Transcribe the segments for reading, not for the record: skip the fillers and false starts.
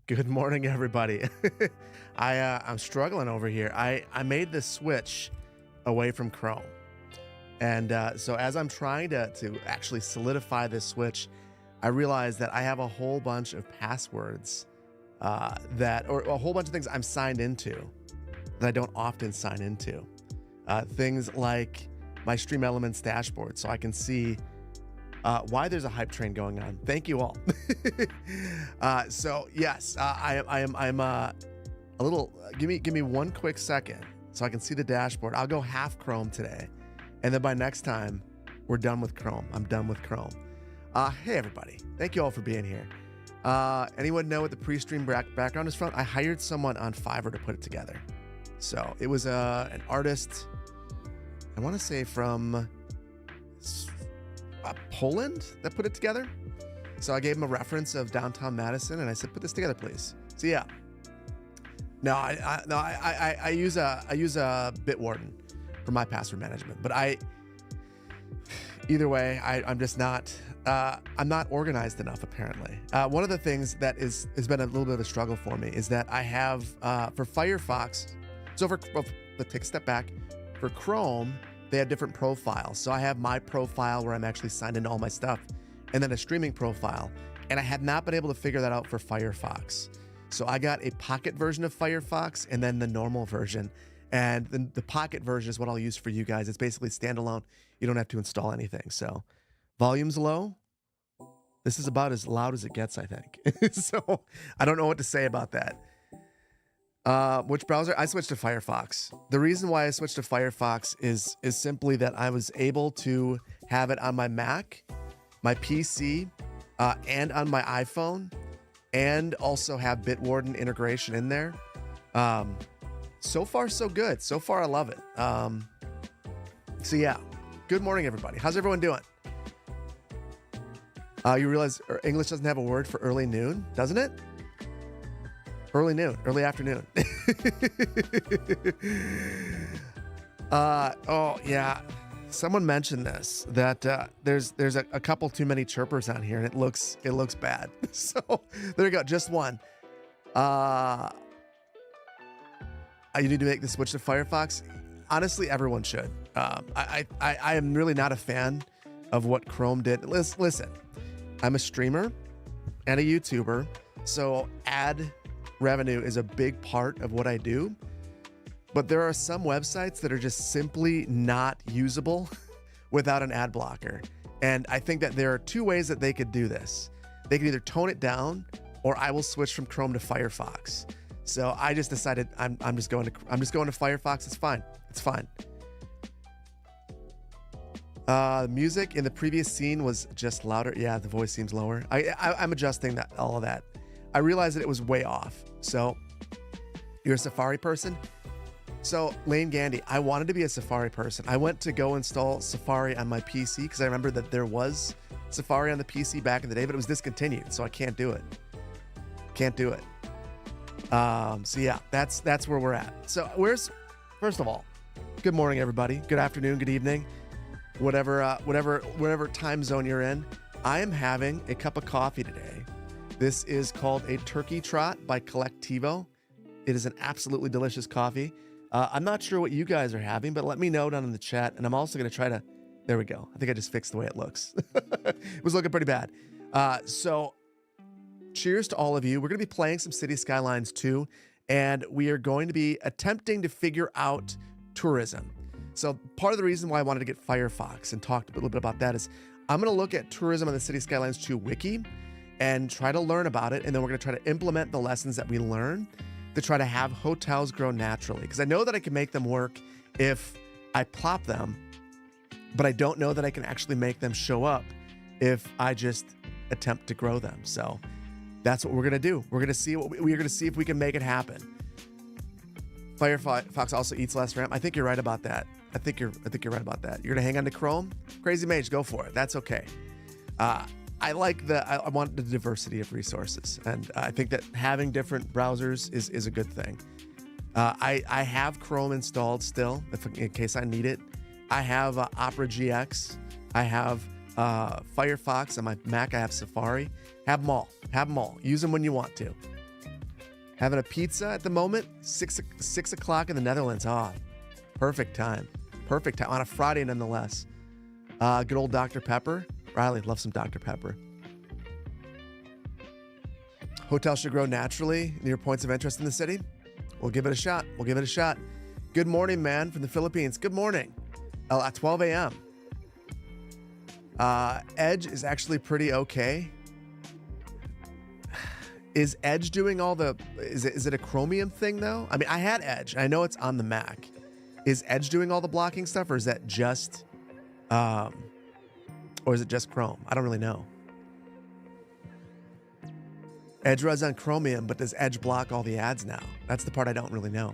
Good morning, everybody. I'm struggling over here. I made the switch away from Chrome, and so as I'm trying to actually solidify this switch, I realized that I have a whole bunch of passwords or a whole bunch of things I'm signed into that I don't often sign into. Things like my Stream Elements dashboard, so I can see why there's a hype train going on. Thank you all. So yes, I'm a little. Give me one quick second so I can see the dashboard. I'll go half Chrome today, and then by next time we're done with Chrome. I'm done with Chrome. Hey everybody, thank you all for being here. Anyone know what the pre-stream background is from? I hired someone on Fiverr to put it together. So it was an artist, I want to say from Poland, that put it together. So I gave him a reference of downtown Madison, and I said, "Put this together, please." So yeah. No, I use a Bitwarden for my password management, but either way, I'm just not. I'm not organized enough, apparently. One of the things that has been a little bit of a struggle for me is that I have for Firefox. So let's take a step back. For Chrome, they have different profiles. So I have my profile where I'm actually signed into all my stuff, and then a streaming profile. And I have not been able to figure that out for Firefox. So I got a pocket version of Firefox and then the normal version. And the pocket version is what I'll use for you guys. It's basically standalone. You don't have to install anything. So volume's low. This is about as loud as it gets, I think. So I don't know what to say about that. Which browser? I switched to Firefox. The reason why I switched to Firefox is simply that I was able to have it on my Mac, my PC, and on my iPhone, and also have Bitwarden integration in there. So far, so good. So far, I love it. So yeah, good morning, everybody. How's everyone doing? You realize English doesn't have a word for early noon, doesn't it? Early noon, early afternoon. Oh yeah, someone mentioned this, that there's a couple too many chirpers on here, and it looks bad. So there you go, just one. You need to make the switch to Firefox. Honestly, everyone should. I am really not a fan of what Chrome did. Listen, I'm a streamer and a YouTuber, so ad revenue is a big part of what I do. But there are some websites that are just simply not usable without an ad blocker. And I think that there are two ways that they could do this. They could either tone it down, or I will switch from Chrome to Firefox. So I just decided I'm just going to Firefox. It's fine. It's fine. Music in the previous scene was just louder. Yeah, the voice seems lower. I'm adjusting all of that. I realized that it was way off. So you're a Safari person? So Lane Gandy, I wanted to be a Safari person. I went to go install Safari on my PC because I remember that there was Safari on the PC back in the day, but it was discontinued, so I can't do it. Can't do it. So yeah, that's where we're at. So first of all, good morning, everybody. Good afternoon, good evening, whatever time zone you're in. I am having a cup of coffee today. This is called a Turkey Trot by Collectivo. It is an absolutely delicious coffee. I'm not sure what you guys are having, but let me know down in the chat. And I'm also going to try to, there we go. I think I just fixed the way it looks. It was looking pretty bad. So cheers to all of you. We're going to be playing some Cities Skylines 2, and we are going to be attempting to figure out tourism. So part of the reason why I wanted to get Firefox and talked a little bit about that is I'm going to look at tourism on the Cities Skylines 2 wiki and try to learn about it. And then we're going to try to implement the lessons that we learn to try to have hotels grow naturally. Because I know that I can make them work if I plop them, but I don't know that I can actually make them show up if I just attempt to grow them. So that's what we're going to do. We're going to see we're going to see if we can make it happen. Firefox also eats less RAM. I think you're right about that. I think you're right about that. You're going to hang on to Chrome? Crazy Mage, go for it. That's okay. I want the diversity of resources, and I think that having different browsers is a good thing. I have Chrome installed still, in case I need it. I have Opera GX. I have Firefox on my Mac. I have Safari. Have them all. Use them when you want to. Having a pizza at the moment, 6 o'clock in the Netherlands. Oh, perfect time. Perfect time on a Friday nonetheless. Good old Dr. Pepper. Riley, love some Dr. Pepper. Hotel should grow naturally near points of interest in the city. We'll give it a shot. We'll give it a shot. Good morning, man, from the Philippines. Good morning. At 12 a.m. Edge is actually pretty okay. Is Edge doing all the... Is it a Chromium thing, though? I mean, I had Edge. I know it's on the Mac. Is Edge doing all the blocking stuff, or is that just... or is it just Chrome? I don't really know. Edge runs on Chromium, but does Edge block all the ads now? That's the part I don't really know.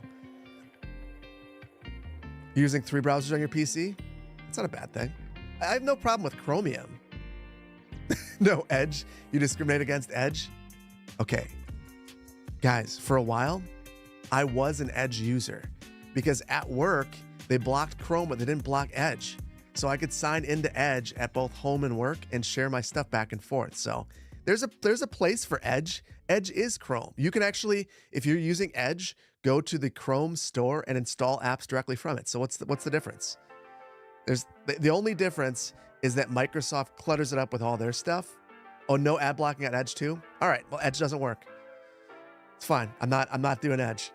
Using 3 browsers on your PC? That's not a bad thing. I have no problem with Chromium. No, Edge? You discriminate against Edge? Okay. Guys, for a while, I was an Edge user because at work, they blocked Chrome, but they didn't block Edge. So I could sign into Edge at both home and work and share my stuff back and forth. So there's a place for Edge. Edge is Chrome. You can actually, if you're using Edge, go to the Chrome store and install apps directly from it. So what's the difference? There's the only difference is that Microsoft clutters it up with all their stuff. Oh, no ad blocking at Edge too? All right, well, Edge doesn't work. It's fine. I'm not doing Edge.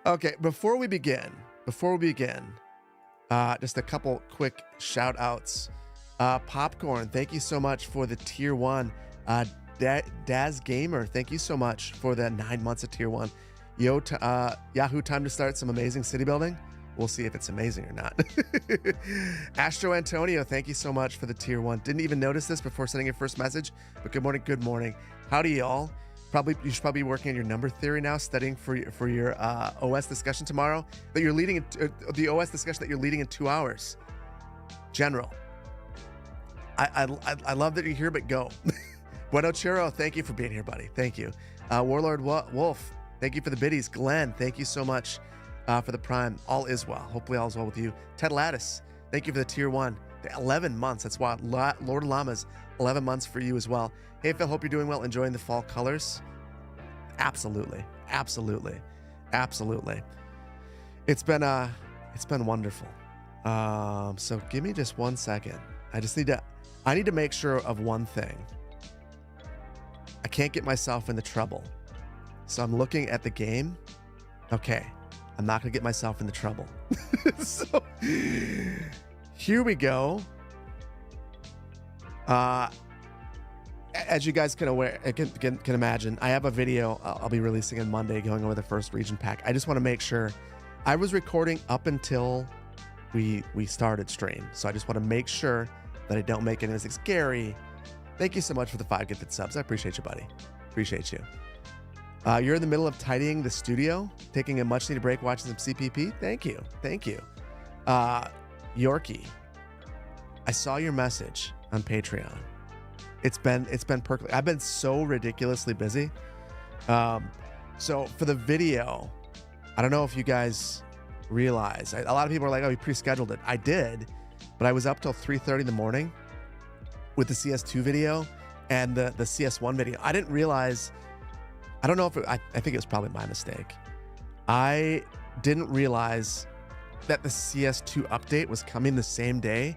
Okay, before we begin, just a couple quick shout outs. Popcorn, thank you so much for the tier 1. Daz Gamer, thank you so much for the 9 months of tier 1. Yahoo, time to start some amazing city building. We'll see if it's amazing or not. Astro Antonio, thank you so much for the tier 1. Didn't even notice this before sending your first message, but good morning, good morning. Howdy, y'all. You should probably be working on your number theory now, studying for your OS discussion tomorrow. That you're leading the OS discussion that you're leading in 2 hours. General. I love that you're here, but go. Bueno Churro, thank you for being here, buddy. Thank you. Warlord Wolf, thank you for the biddies. Glenn, thank you so much for the Prime. All is well. Hopefully all is well with you. Ted Lattice, thank you for the tier 1. 11 months. That's wild. Lord Llamas, 11 months for you as well. Hey, Phil, hope you're doing well. Enjoying the fall colors? Absolutely. Absolutely. Absolutely. It's been wonderful. So give me just 1 second. I need to make sure of one thing. I can't get myself into trouble. So I'm looking at the game. Okay. I'm not going to get myself into trouble. So here we go. As you guys can imagine, I have a video I'll be releasing on Monday going over the first region pack. I just want to make sure I was recording up until we started stream. So I just want to make sure that I don't make any mistakes. Gary, thank you so much for the 5 gifted subs. I appreciate you, buddy. Appreciate you. You're in the middle of tidying the studio, taking a much needed break, watching some CPP. Thank you. Thank you. Yorkie, I saw your message on Patreon. It's been percolating. I've been so ridiculously busy. So for the video, I don't know if you guys realize, a lot of people are like, oh, you pre-scheduled it. I did, but I was up till 3:30 in the morning with the CS2 video and the CS1 video. I didn't realize, I don't know if I think it was probably my mistake. I didn't realize that the CS2 update was coming the same day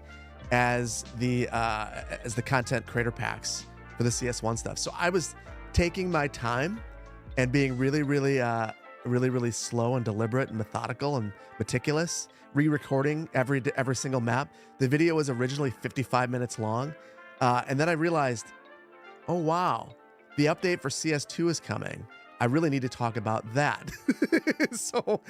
as the content creator packs for the CS1 stuff. So I was taking my time and being really slow and deliberate and methodical and meticulous, re-recording every single map. The video was originally 55 minutes long. And then I realized, oh, wow, the update for CS2 is coming. I really need to talk about that. So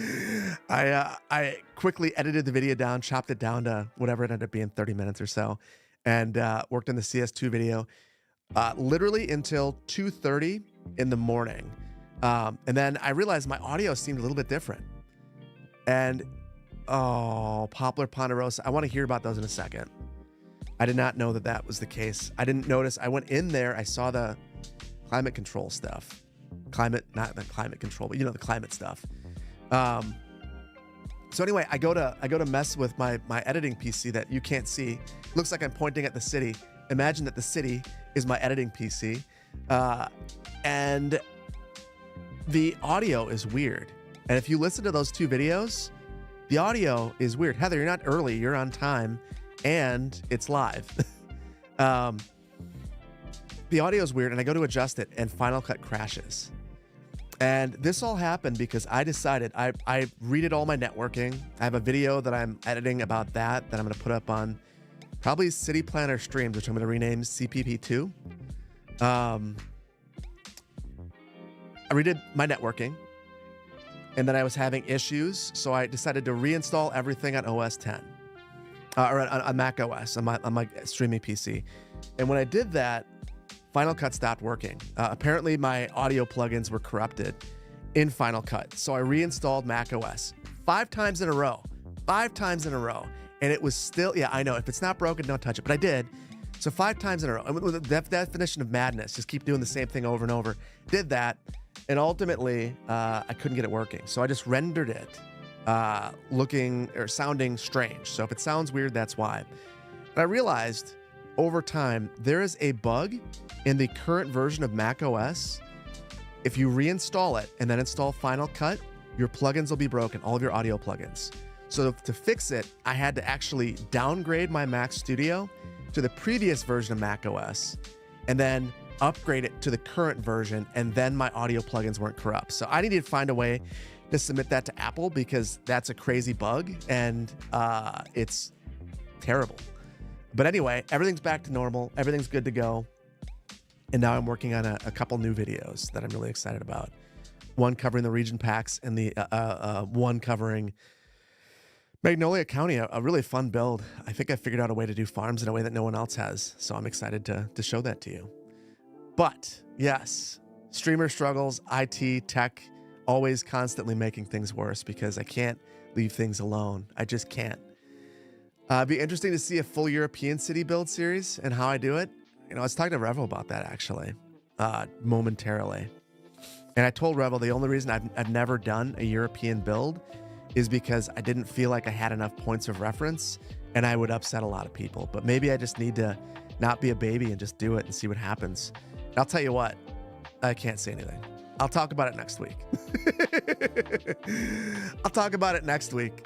I quickly edited the video down, chopped it down to whatever it ended up being, 30 minutes or so, and worked on the CS2 video literally until 2:30 in the morning. And then I realized my audio seemed a little bit different. And, oh, Poplar Ponderosa, I want to hear about those in a second. I did not know that that was the case. I didn't notice. I went in there. I saw the climate control stuff. Not the climate control, but the climate stuff. So anyway, I go to mess with my editing PC that you can't see. Looks like I'm pointing at the city. Imagine that the city is my editing PC. And the audio is weird. And if you listen to those two videos, the audio is weird. Heather, you're not early, you're on time, and it's live. The audio is weird, and I go to adjust it, and Final Cut crashes. And this all happened because I decided, I redid all my networking. I have a video that I'm editing about that I'm going to put up on probably City Planner Streams, which I'm going to rename CPP2. I redid my networking, and then I was having issues, so I decided to reinstall everything on OS 10, or on Mac OS, on my streaming PC. And when I did that, Final Cut stopped working. Apparently, my audio plugins were corrupted in Final Cut, so I reinstalled Mac OS 5 times in a row, and it was still, yeah, I know, if it's not broken, don't touch it, but I did. So 5 times in a row. And with the definition of madness, just keep doing the same thing over and over. Did that, and ultimately, I couldn't get it working. So I just rendered it looking or sounding strange. So if it sounds weird, that's why. And I realized over time, there is a bug in the current version of Mac OS. If you reinstall it and then install Final Cut, your plugins will be broken, all of your audio plugins. So to fix it, I had to actually downgrade my Mac Studio to the previous version of Mac OS and then upgrade it to the current version, and then my audio plugins weren't corrupt. So I needed to find a way to submit that to Apple because that's a crazy bug, and it's terrible. But anyway, everything's back to normal. Everything's good to go. And now I'm working on a couple new videos that I'm really excited about. One covering the region packs, and the one covering Magnolia County, a really fun build. I think I figured out a way to do farms in a way that no one else has. So I'm excited to show that to you. But yes, streamer struggles, IT, tech, always constantly making things worse because I can't leave things alone. I just can't. It'd be interesting to see a full European city build series and how I do it. You know, I was talking to Revel about that actually, momentarily. And I told Revel the only reason I've never done a European build is because I didn't feel like I had enough points of reference and I would upset a lot of people. But maybe I just need to not be a baby and just do it and see what happens. And I'll tell you what, I can't say anything. I'll talk about it next week. I'll talk about it next week.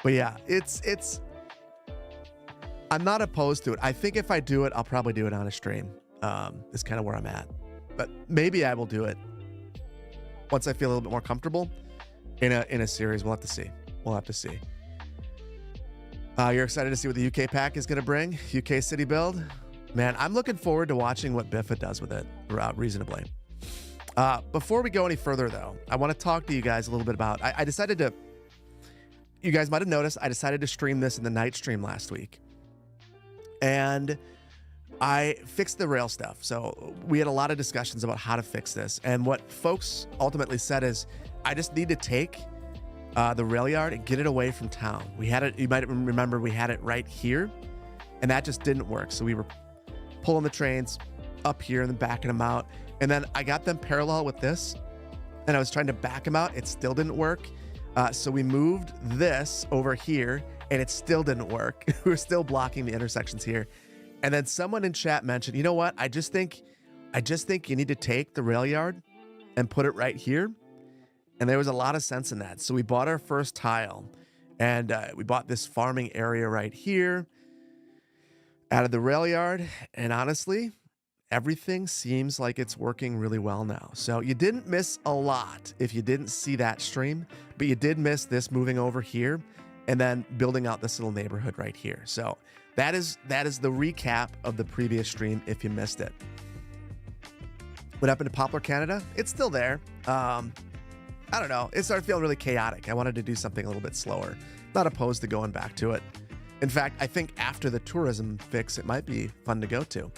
But yeah, it's I'm not opposed to it. I think if I do it, I'll probably do it on a stream. Is kind of where I'm at. But maybe I will do it once I feel a little bit more comfortable in a series. We'll have to see. You're excited to see what the UK pack is going to bring? UK city build? Man, I'm looking forward to watching what Biffa does with it reasonably. Before we go any further, though, I want to talk to you guys a little bit about... I decided to... You guys might have noticed I decided to stream this in the night stream last week. And I fixed the rail stuff. So we had a lot of discussions about how to fix this. And what folks ultimately said is, I just need to take the rail yard and get it away from town. We had it, you might remember we had it right here, and that just didn't work. So we were pulling the trains up here and then backing them out. And then I got them parallel with this, and I was trying to back them out. It still didn't work. So we moved this over here, and it still didn't work. We were still blocking the intersections here. And then someone in chat mentioned, you know what? I just think you need to take the rail yard and put it right here. And there was a lot of sense in that. So we bought our first tile, and we bought this farming area right here, added the rail yard, and honestly, everything seems like it's working really well now. So you didn't miss a lot if you didn't see that stream, but you did miss this moving over here and then building out this little neighborhood right here. So that is the recap of the previous stream if you missed it. What happened to Poplar, Canada? It's still there. I don't know. It started feeling really chaotic. I wanted to do something a little bit slower. Not opposed to going back to it. In fact, I think after the tourism fix, it might be fun to go to.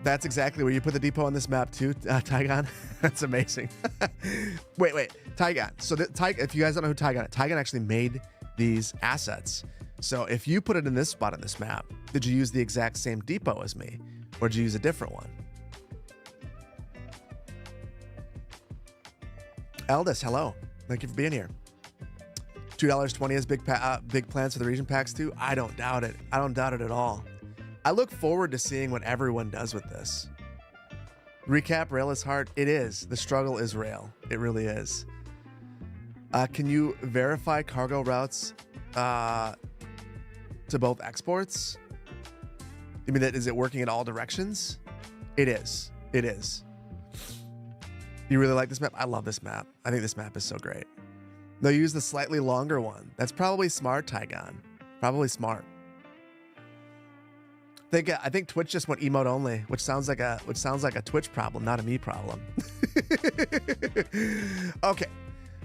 That's exactly where you put the depot on this map too, Tygon. That's amazing. wait, Tygon. So if you guys don't know who Tygon is, Tygon actually made these assets. So if you put it in this spot on this map, did you use the exact same depot as me, or did you use a different one? Eldis, hello. Thank you for being here. $2.20 is big plans for the region packs too. I don't doubt it. I don't doubt it at all. I look forward to seeing what everyone does with this. Recap, rail is hard. It is. The struggle is rail. It really is. Can you verify cargo routes to both exports? You mean that is it working in all directions? It is. It is. You really like this map? I love this map. I think this map is so great. No, use the slightly longer one. That's probably smart, Tygon. Probably smart. I think Twitch just went emote only, which sounds like a Twitch problem, not a me problem. Okay.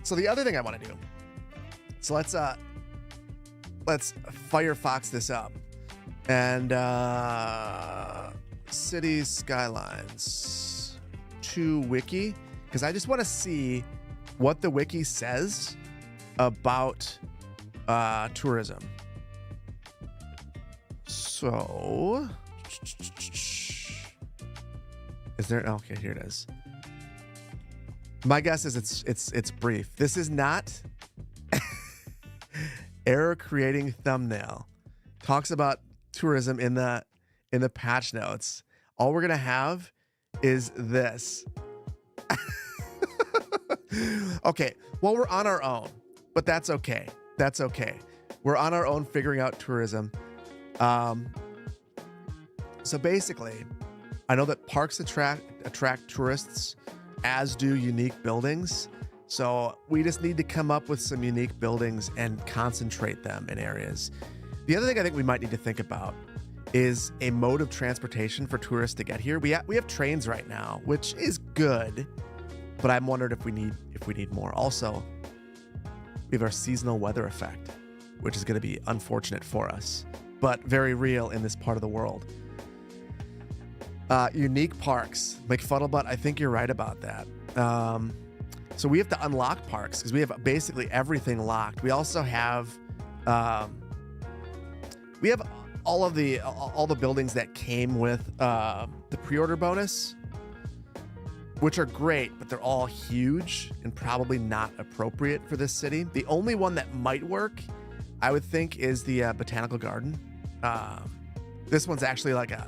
So the other thing I want to do. So let's Firefox this up. And Cities Skylines to wiki, because I just want to see what the wiki says about tourism. So is there, okay, here it is. My guess is it's brief. This is not error creating thumbnail. Talks about tourism in the patch notes. All we're gonna have is this. Okay, well, we're on our own, but that's okay. That's okay. We're on our own figuring out tourism. So basically, I know that parks attract tourists, as do unique buildings. So we just need to come up with some unique buildings and concentrate them in areas. The other thing I think we might need to think about is a mode of transportation for tourists to get here. We have trains right now, which is good, but I'm wondering if we need more. Also, we have our seasonal weather effect, which is going to be unfortunate for us, but very real in this part of the world. Unique parks. McFuddlebutt, I think you're right about that. So we have to unlock parks because we have basically everything locked. We also have all the buildings that came with the pre-order bonus, which are great, but they're all huge and probably not appropriate for this city. The only one that might work, I would think, is the Botanical Garden. This one's actually like a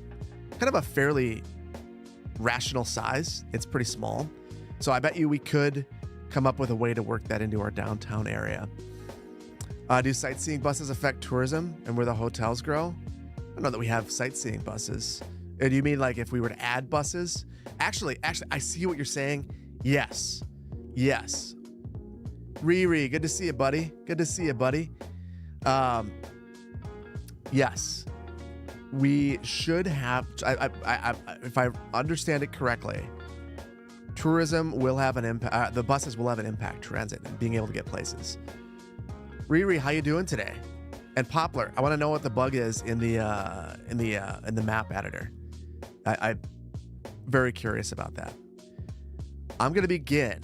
kind of a fairly rational size. It's pretty small. So I bet you we could come up with a way to work that into our downtown area. Do sightseeing buses affect tourism and where the hotels grow? I don't know that we have sightseeing buses. Do you mean like if we were to add buses? Actually, I see what you're saying. Yes. Riri, good to see you, buddy. Yes. We should have, if I understand it correctly, tourism will have an impact. The buses will have an impact, transit, and being able to get places. Riri, how you doing today? And Poplar, I want to know what the bug is in the map editor. I'm very curious about that. I'm gonna begin.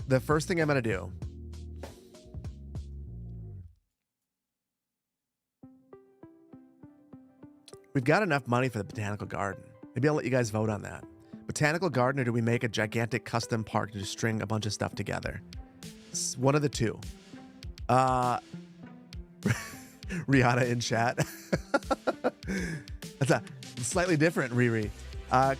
The first thing I'm gonna do. We've got enough money for the Botanical Garden. Maybe I'll let you guys vote on that. Botanical Garden, or do we make a gigantic custom park to just string a bunch of stuff together? It's one of the two. Rihanna in chat. That's slightly different, Riri.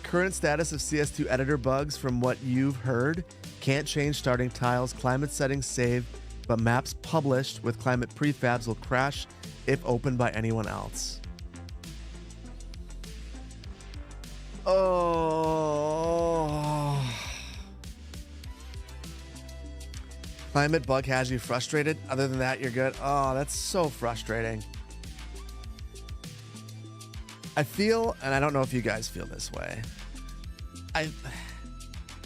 Current status of CS2 editor bugs from what you've heard. Can't change starting tiles. Climate settings saved, but maps published with climate prefabs will crash if opened by anyone else. Oh. Climate bug has you frustrated? Other than that, you're good? Oh, that's so frustrating. I feel, and I don't know if you guys feel this way, I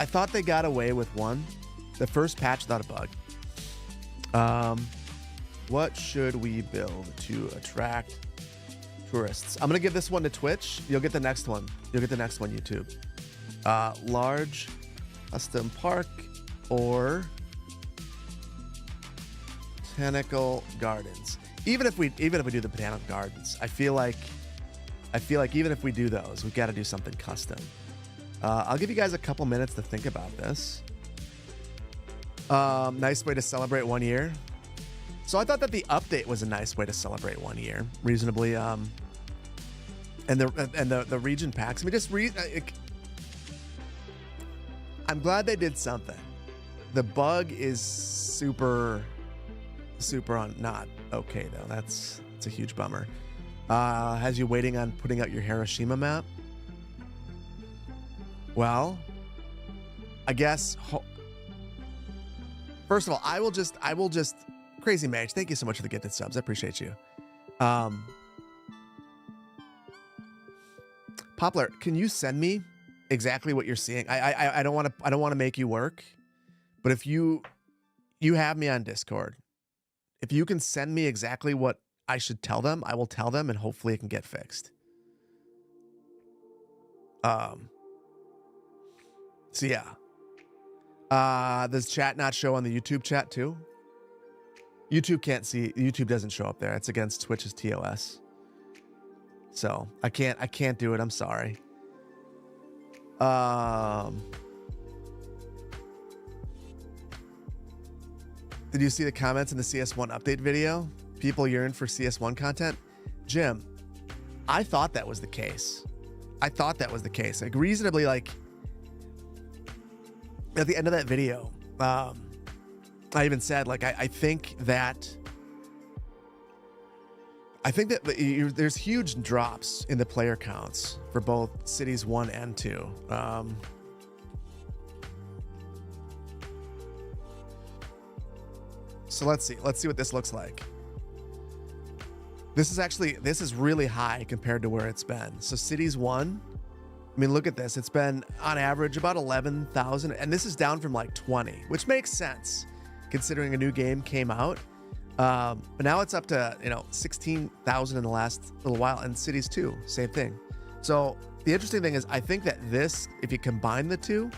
thought they got away with one. The first patch without a bug. What should we build to attract tourists? I'm gonna give this one to Twitch. You'll get the next one. YouTube. Large custom park or Botanical Gardens. Even if we do the Botanical Gardens, I feel like even if we do those, we've got to do something custom. I'll give you guys a couple minutes to think about this. Nice way to celebrate 1 year. So I thought that the update was a nice way to celebrate 1 year. Reasonably and the region packs. I mean, just I'm glad they did something. The bug is super not okay though. That's a huge bummer. Has you waiting on putting out your Hiroshima map? Well, I guess. First of all, I will just Crazy Mage. Thank you so much for the gifted subs. I appreciate you. Poplar, can you send me exactly what you're seeing? I don't want to make you work, but if you have me on Discord, if you can send me exactly what I should tell them, I will tell them, and hopefully it can get fixed. So yeah. Does chat not show on the YouTube chat too? YouTube doesn't show up there. It's against Twitch's TOS. So I can't do it. I'm sorry. Did you see the comments in the CS1 update video? People yearn for CS1 content. Jim, I thought that was the case. Like reasonably, like at the end of that video, I even said, like, I think that there's huge drops in the player counts for both Cities 1 and 2. So let's see what this looks like. This is really high compared to where it's been. So Cities 1, I mean, look at this. It's been on average about 11,000, and this is down from like 20, which makes sense considering a new game came out. But now it's up to 16,000 in the last little while, and Cities 2, same thing. So the interesting thing is, I think that this, if you combine the two,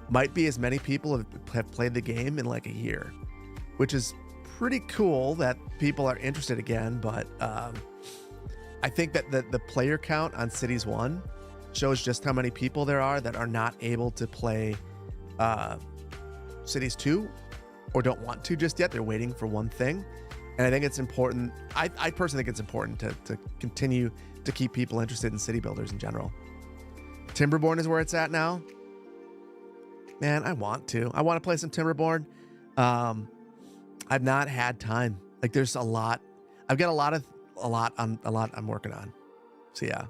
might be as many people have played the game in like a year, which is pretty cool that people are interested again. But I think that the player count on Cities 1 shows just how many people there are that are not able to play Cities 2 or don't want to just yet. They're waiting for one thing. And I think it's important. I personally think it's important to continue to keep people interested in city builders in general. Timberborn is where it's at now. Man, I want to play some Timberborn. I've not had time. Like there's a lot. I've got a lot I'm working on. So yeah.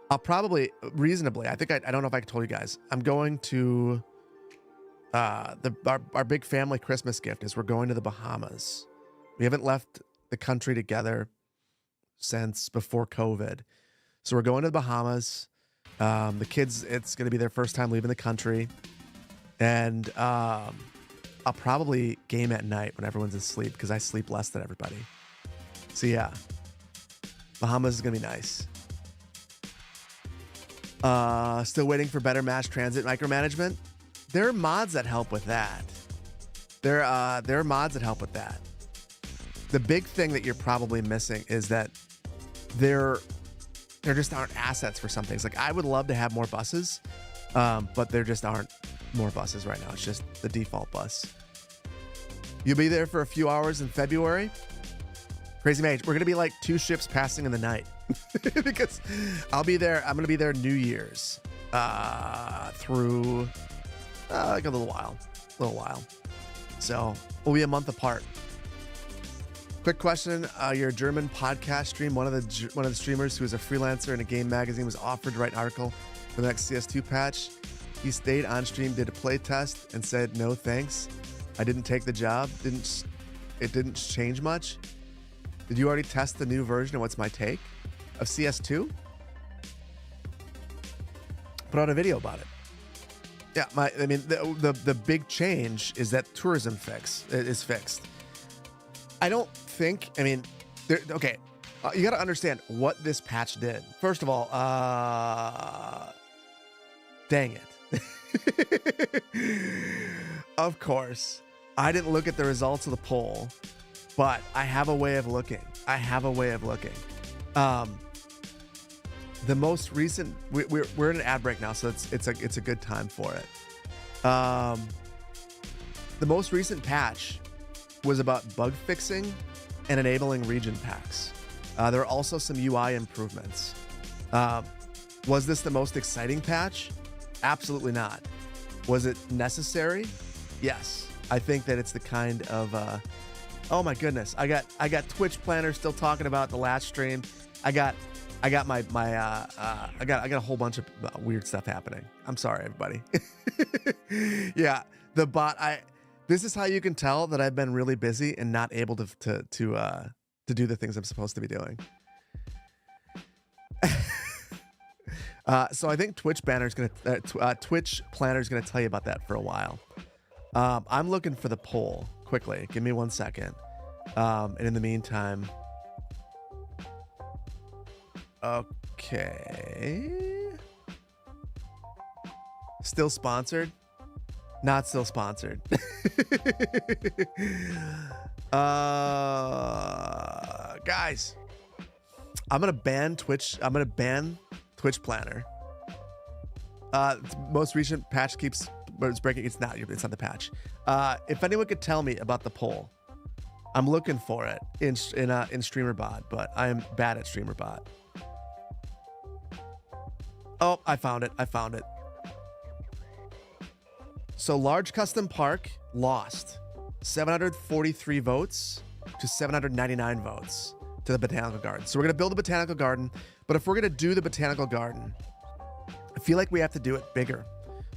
I'll probably reasonably, I don't know if I told you guys, I'm going to our big family Christmas gift is we're going to the Bahamas. We haven't left the country together since before COVID. So we're going to the Bahamas. The kids, it's going to be their first time leaving the country. And I'll probably game at night when everyone's asleep because I sleep less than everybody. So yeah, Bahamas is going to be nice. Still waiting for better mass transit micromanagement. There are mods that help with that. There are mods that help with that. The big thing that you're probably missing is that there just aren't assets for some things. Like I would love to have more buses, but there just aren't more buses right now. It's just the default bus. You'll be there for a few hours in February. Crazy Mage, we're gonna be like 2 ships passing in the night because I'll be there. I'm gonna be there New Year's through like a little while. So we'll be a month apart. Quick question: your German podcast stream. One of the streamers who is a freelancer in a game magazine was offered to write an article for the next CS2 patch. He stayed on stream, did a play test, and said no thanks. I didn't take the job. It didn't change much. Did you already test the new version of What's My Take of CS2? Put out a video about it. Yeah, the big change is that tourism is fixed. I don't think, okay, you got to understand what this patch did. First of all, dang it. Of course, I didn't look at the results of the poll, but I have a way of looking. The most recent, we're in an ad break now, so it's a good time for it. The most recent patch was about bug fixing and enabling region packs. There are also some UI improvements. Was this the most exciting patch? Absolutely not. Was it necessary? Yes. I think that it's the kind of oh my goodness. I got Twitch Planner still talking about the last stream. I got my I got a whole bunch of weird stuff happening. I'm sorry, everybody. Yeah, the bot. This is how you can tell that I've been really busy and not able to do the things I'm supposed to be doing. So I think Twitch Planner's gonna tell you about that for a while. I'm looking for the poll quickly. Give me 1 second. And in the meantime, okay. Still sponsored? Not still sponsored. Guys, I'm gonna ban Twitch. I'm gonna ban Twitch Planner. Most recent patch keeps, but it's breaking. It's not the patch. If anyone could tell me about the poll, I'm looking for it in StreamerBot, but I'm bad at StreamerBot. Oh, I found it. So large custom park lost 743 votes to 799 votes to the botanical garden. So we're gonna build a botanical garden, but if we're gonna do the botanical garden, I feel like we have to do it bigger.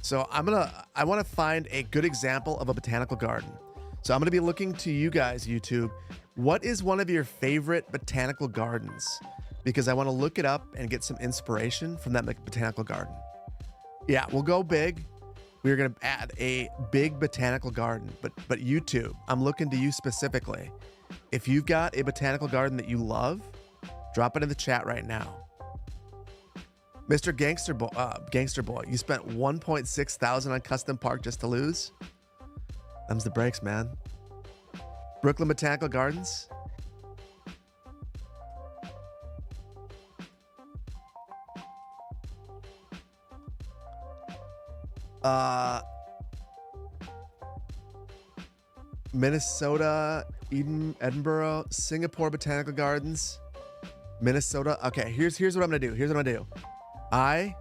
So I want to find a good example of a botanical garden. So I'm going to be looking to you guys, YouTube. What is one of your favorite botanical gardens? Because I want to look it up and get some inspiration from that botanical garden. Yeah, we'll go big. We're going to add a big botanical garden, but YouTube, I'm looking to you specifically. If you've got a botanical garden that you love, drop it in the chat right now. Mr. Gangster Boy, you spent 1.6 thousand on custom park just to lose? Them's the breaks, man. Brooklyn Botanical Gardens. Minnesota, Edinburgh, Singapore Botanical Gardens, Minnesota. Okay, here's what I'm gonna do. I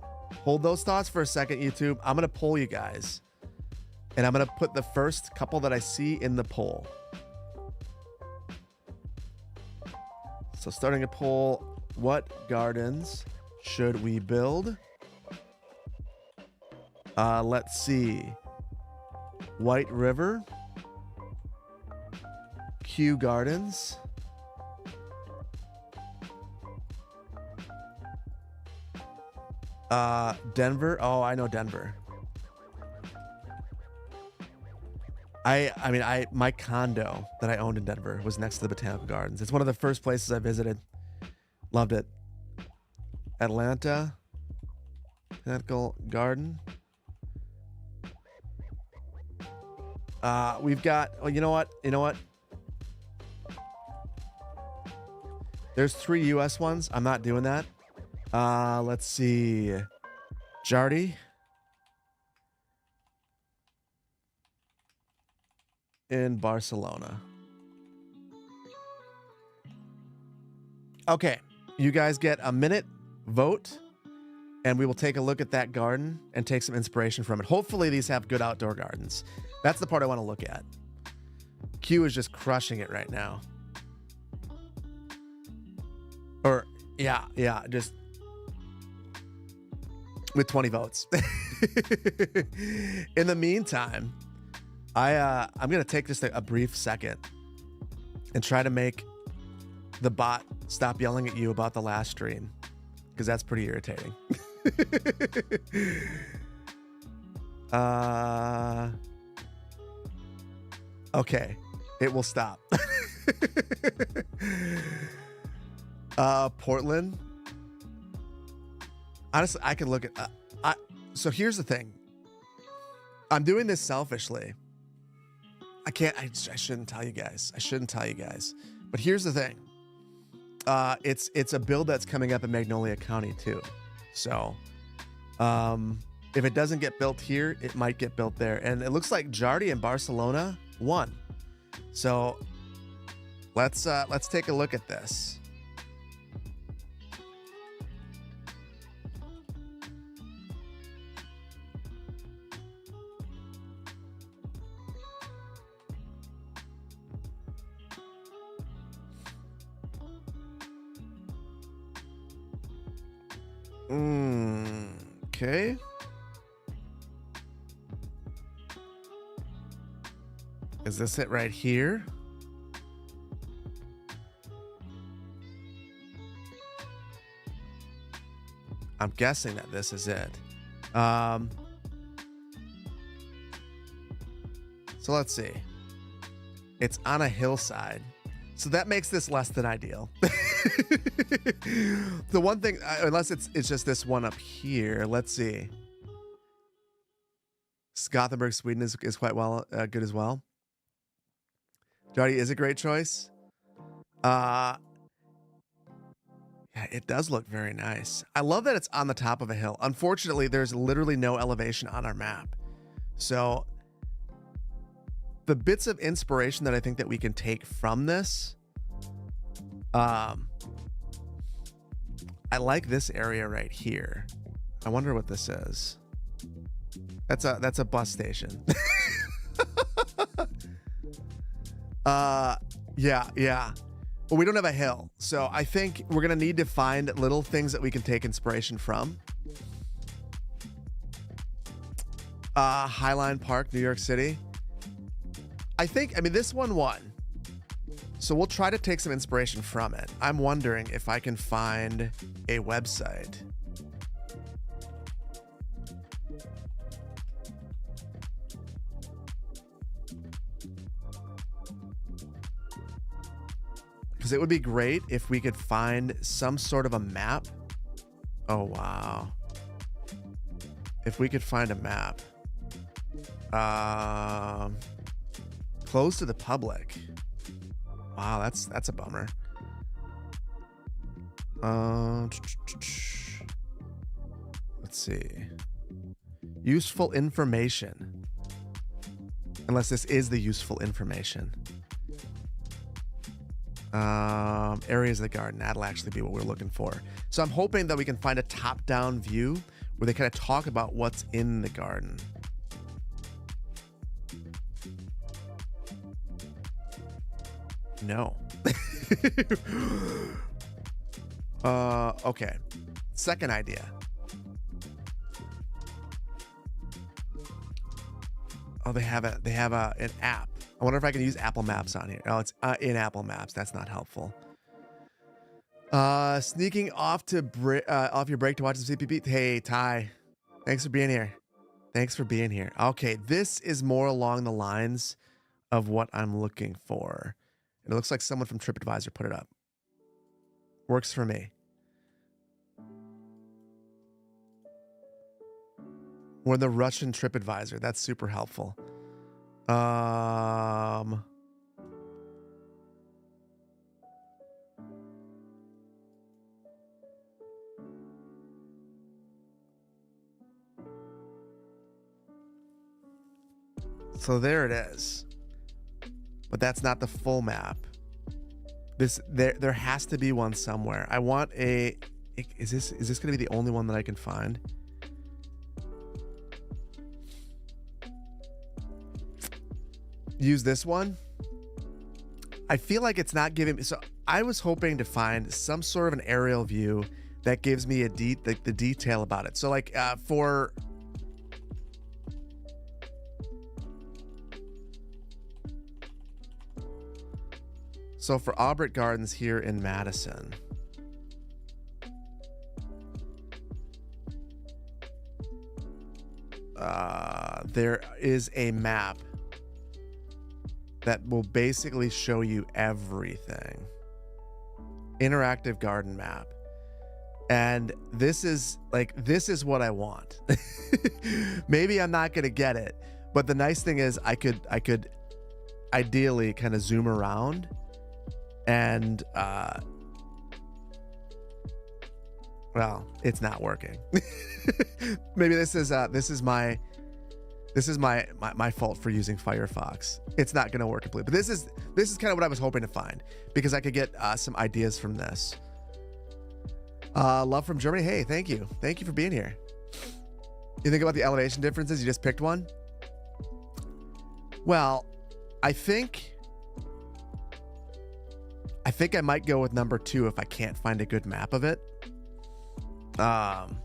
hold those thoughts for a second, YouTube. I'm gonna poll you guys, and I'm gonna put the first couple that I see in the poll. So starting a poll, what gardens should we build? Let's see. White River, Kew Gardens, Denver. Oh, I know Denver. My condo that I owned in Denver was next to the Botanical Gardens. It's one of the first places I visited. Loved it. Atlanta Botanical Garden. We've got, oh, you know what? There's 3 US ones. I'm not doing that. Let's see. Jardy. In Barcelona. Okay, you guys get a minute, vote, and we will take a look at that garden and take some inspiration from it. Hopefully these have good outdoor gardens. That's the part I want to look at. Q is just crushing it right now. Or, yeah, just with 20 votes. In the meantime, I'm going to take just a brief second and try to make the bot stop yelling at you about the last stream, because that's pretty irritating. Okay, it will stop. Portland. Honestly, I can look at... so here's the thing. I'm doing this selfishly. I shouldn't tell you guys. But here's the thing. It's a build that's coming up in Magnolia County too. So if it doesn't get built here, it might get built there. And it looks like Jardy and Barcelona won. So let's take a look at this. Okay. Is this it right here? I'm guessing that this is it. So let's see. It's on a hillside. So that makes this less than ideal. The one thing, unless it's just this one up here. Let's see. Gothenburg, Sweden is quite well good as well. Jody is a great choice. Yeah, it does look very nice. I love that it's on the top of a hill. Unfortunately, there's literally no elevation on our map. So the bits of inspiration that I think that we can take from this, I like this area right here. I wonder what this is. That's a bus station. Yeah. Well, we don't have a hill, so I think we're gonna need to find little things that we can take inspiration from. Highline Park, New York City. I mean, this one won. So we'll try to take some inspiration from it. I'm wondering if I can find a website. Because it would be great if we could find some sort of a map. Oh, wow. If we could find a map. Closed to the public. Wow, that's a bummer. Let's see. Useful information. Unless this is the useful information. Areas of the garden. That'll actually be what we're looking for. So I'm hoping that we can find a top-down view where they kind of talk about what's in the garden. No. Okay. Second idea. Oh, they have an app. I wonder if I can use Apple Maps on here. Oh, it's in Apple Maps. That's not helpful. Sneaking off to off your break to watch the CPP. Hey, Ty. Thanks for being here. Okay, this is more along the lines of what I'm looking for. It looks like someone from TripAdvisor put it up. Works for me. We're the Russian TripAdvisor. That's super helpful. So there it is. But that's not the full map. There has to be one somewhere. I want a. Is this going to be the only one that I can find? Use this one. I feel like it's not giving me. So I was hoping to find some sort of an aerial view that gives me the detail about it. So like for. So for Aubert Gardens here in Madison, there is a map that will basically show you everything. Interactive garden map. And this is what I want. Maybe I'm not going to get it, but the nice thing is I could ideally kind of zoom around and well, it's not working. Maybe this is my fault for using Firefox. It's not going to work completely. But this is kind of what I was hoping to find because I could get some ideas from this. Love from Germany. Hey, thank you for being here. You think about the elevation differences? You just picked one. Well, I think I might go with number 2 if I can't find a good map of it. Um,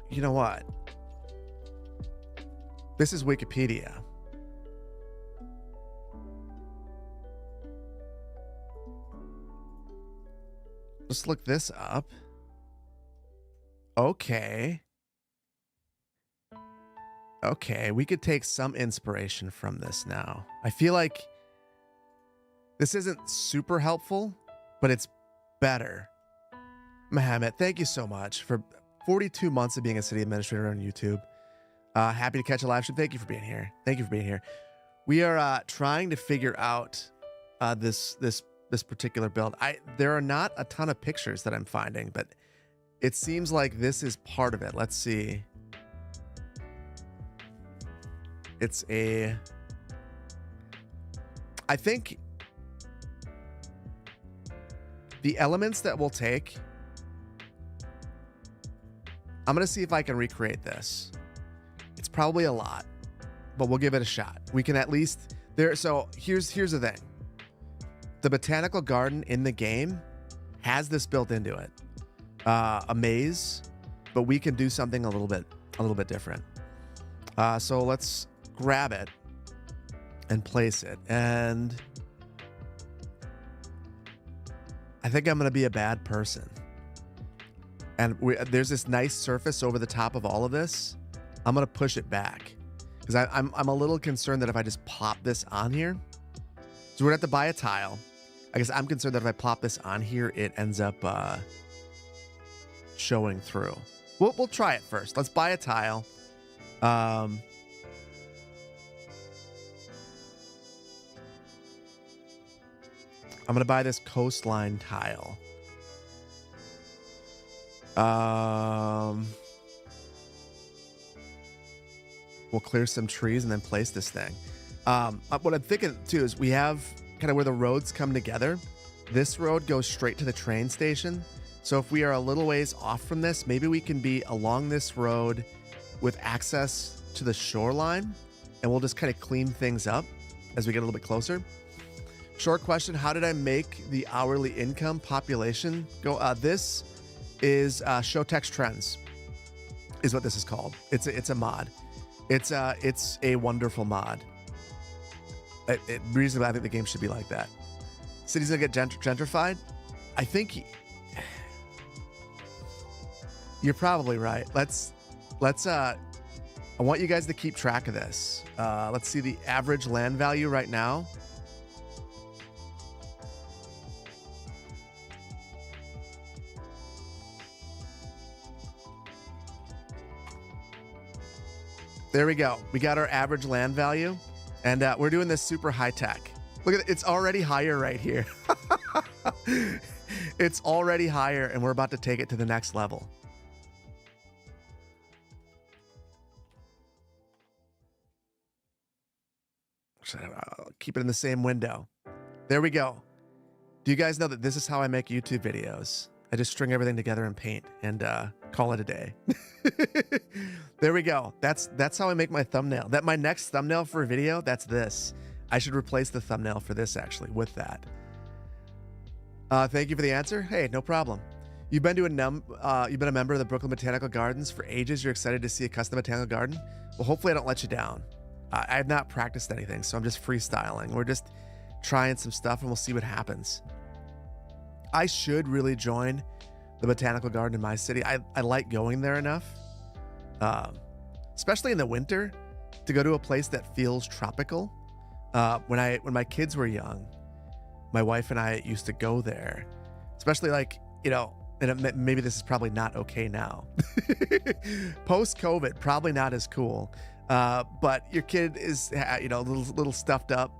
you know what? This is Wikipedia. Let's look this up. Okay. Okay, we could take some inspiration from this now. I feel like this isn't super helpful, but it's better. Mohammed, thank you so much for 42 months of being a city administrator on YouTube. Happy to catch a live stream. Thank you for being here. Thank you for being here. We are trying to figure out this particular build. There are not a ton of pictures that I'm finding, but it seems like this is part of it. Let's see. I think the elements that we'll take, I'm going to see if I can recreate this. It's probably a lot, but we'll give it a shot. We can at least so here's the thing. The botanical garden in the game has this built into it. A maze, but we can do something a little bit different. So let's grab it and place it. And I think I'm going to be a bad person. And there's this nice surface over the top of all of this. I'm going to push it back because I'm a little concerned that if I just plop this on here, so we're going to have to buy a tile. I guess I'm concerned that if I plop this on here, it ends up showing through. We'll try it first. Let's buy a tile. I'm going to buy this coastline tile. We'll clear some trees and then place this thing. What I'm thinking too is we have kind of where the roads come together. This road goes straight to the train station. So if we are a little ways off from this, maybe we can be along this road with access to the shoreline, and we'll just kind of clean things up as we get a little bit closer. Short question, how did I make the hourly income population go? This is Showtext Trends is what this is called. It's a mod. It's a wonderful mod. Reasonably, I think the game should be like that. Cities gonna get gentrified? I think you're probably right. Let's I want you guys to keep track of this. Let's see the average land value right now. There we go. We got our average land value, and we're doing this super high tech. Look at it. It's already higher right here. It's already higher, and we're about to take it to the next level. I'll keep it in the same window. There we go. Do you guys know that this is how I make YouTube videos? I just string everything together in Paint and call it a day. There we go. That's how I make my thumbnail. My next thumbnail for a video, that's this. I should replace the thumbnail for this actually with that. Thank you for the answer. Hey, no problem. You've been a member of the Brooklyn Botanical Gardens for ages. You're excited to see a custom botanical garden. Well, hopefully I don't let you down. I have not practiced anything, so I'm just freestyling. We're just trying some stuff and we'll see what happens. I should really join the botanical garden in my city. I like going there enough, especially in the winter, to go to a place that feels tropical. When my kids were young, my wife and I used to go there, especially and maybe this is probably not okay now. Post-COVID, probably not as cool. But your kid is, little stuffed up.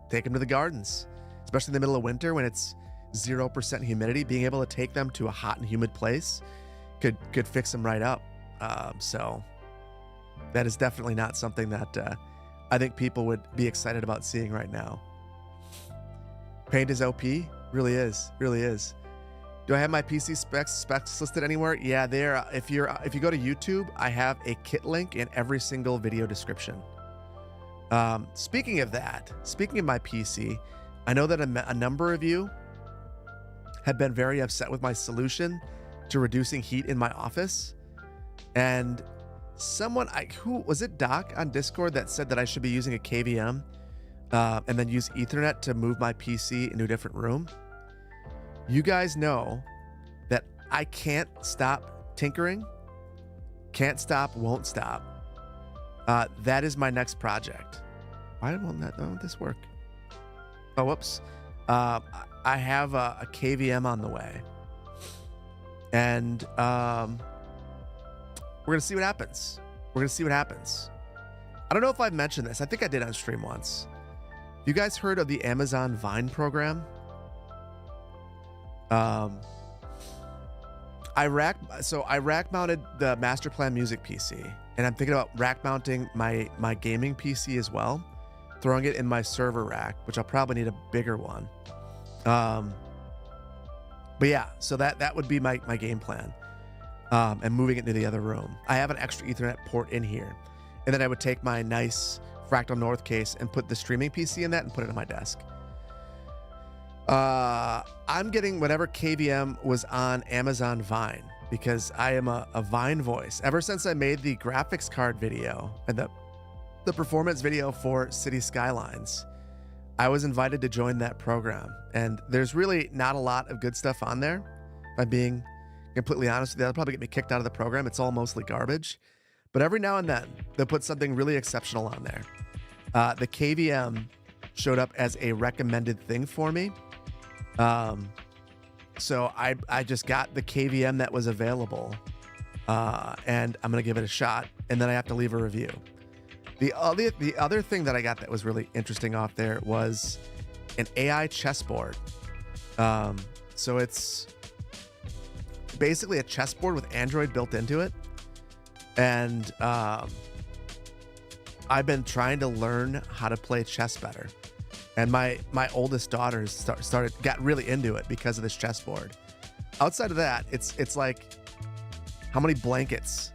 Take them to the gardens, especially in the middle of winter when it's 0% humidity. Being able to take them to a hot and humid place could fix them right up. So that is definitely not something that I think people would be excited about seeing right now. Paint is OP, really is. Do I have my PC specs listed anywhere? Yeah, there. If you go to YouTube, I have a kit link in every single video description. Speaking of my PC, I know that a number of you had been very upset with my solution to reducing heat in my office. And someone, who was it, Doc on Discord, that said that I should be using a KVM and then use Ethernet to move my PC into a different room. You guys know that I can't stop tinkering. Can't stop, won't stop. That is my next project. Why won't this work? Oh, whoops. I have a KVM on the way. And we're going to see what happens. We're going to see what happens. I don't know if I've mentioned this. I think I did on stream once. You guys heard of the Amazon Vine program? I rack mounted the Master Plan Music PC, and I'm thinking about rack mounting my gaming PC as well, throwing it in my server rack, which I'll probably need a bigger one. But yeah, so that would be my game plan, and moving it into the other room. I have an extra Ethernet port in here, and then I would take my nice Fractal North case and put the streaming PC in that and put it on my desk. I'm getting whatever KVM was on Amazon Vine because I am a Vine voice. Ever since I made the graphics card video and the performance video for Cities Skylines, I was invited to join that program. And there's really not a lot of good stuff on there. If I'm being completely honest with you, that'll probably get me kicked out of the program. It's all mostly garbage. But every now and then, they'll put something really exceptional on there. The KVM showed up as a recommended thing for me. So I just got the KVM that was available, and I'm going to give it a shot, and then I have to leave a review. The other thing that I got that was really interesting off there was an AI chessboard. So it's basically a chessboard with Android built into it. And I've been trying to learn how to play chess better. And my oldest daughter got really into it because of this chessboard. Outside of that, it's like, how many blankets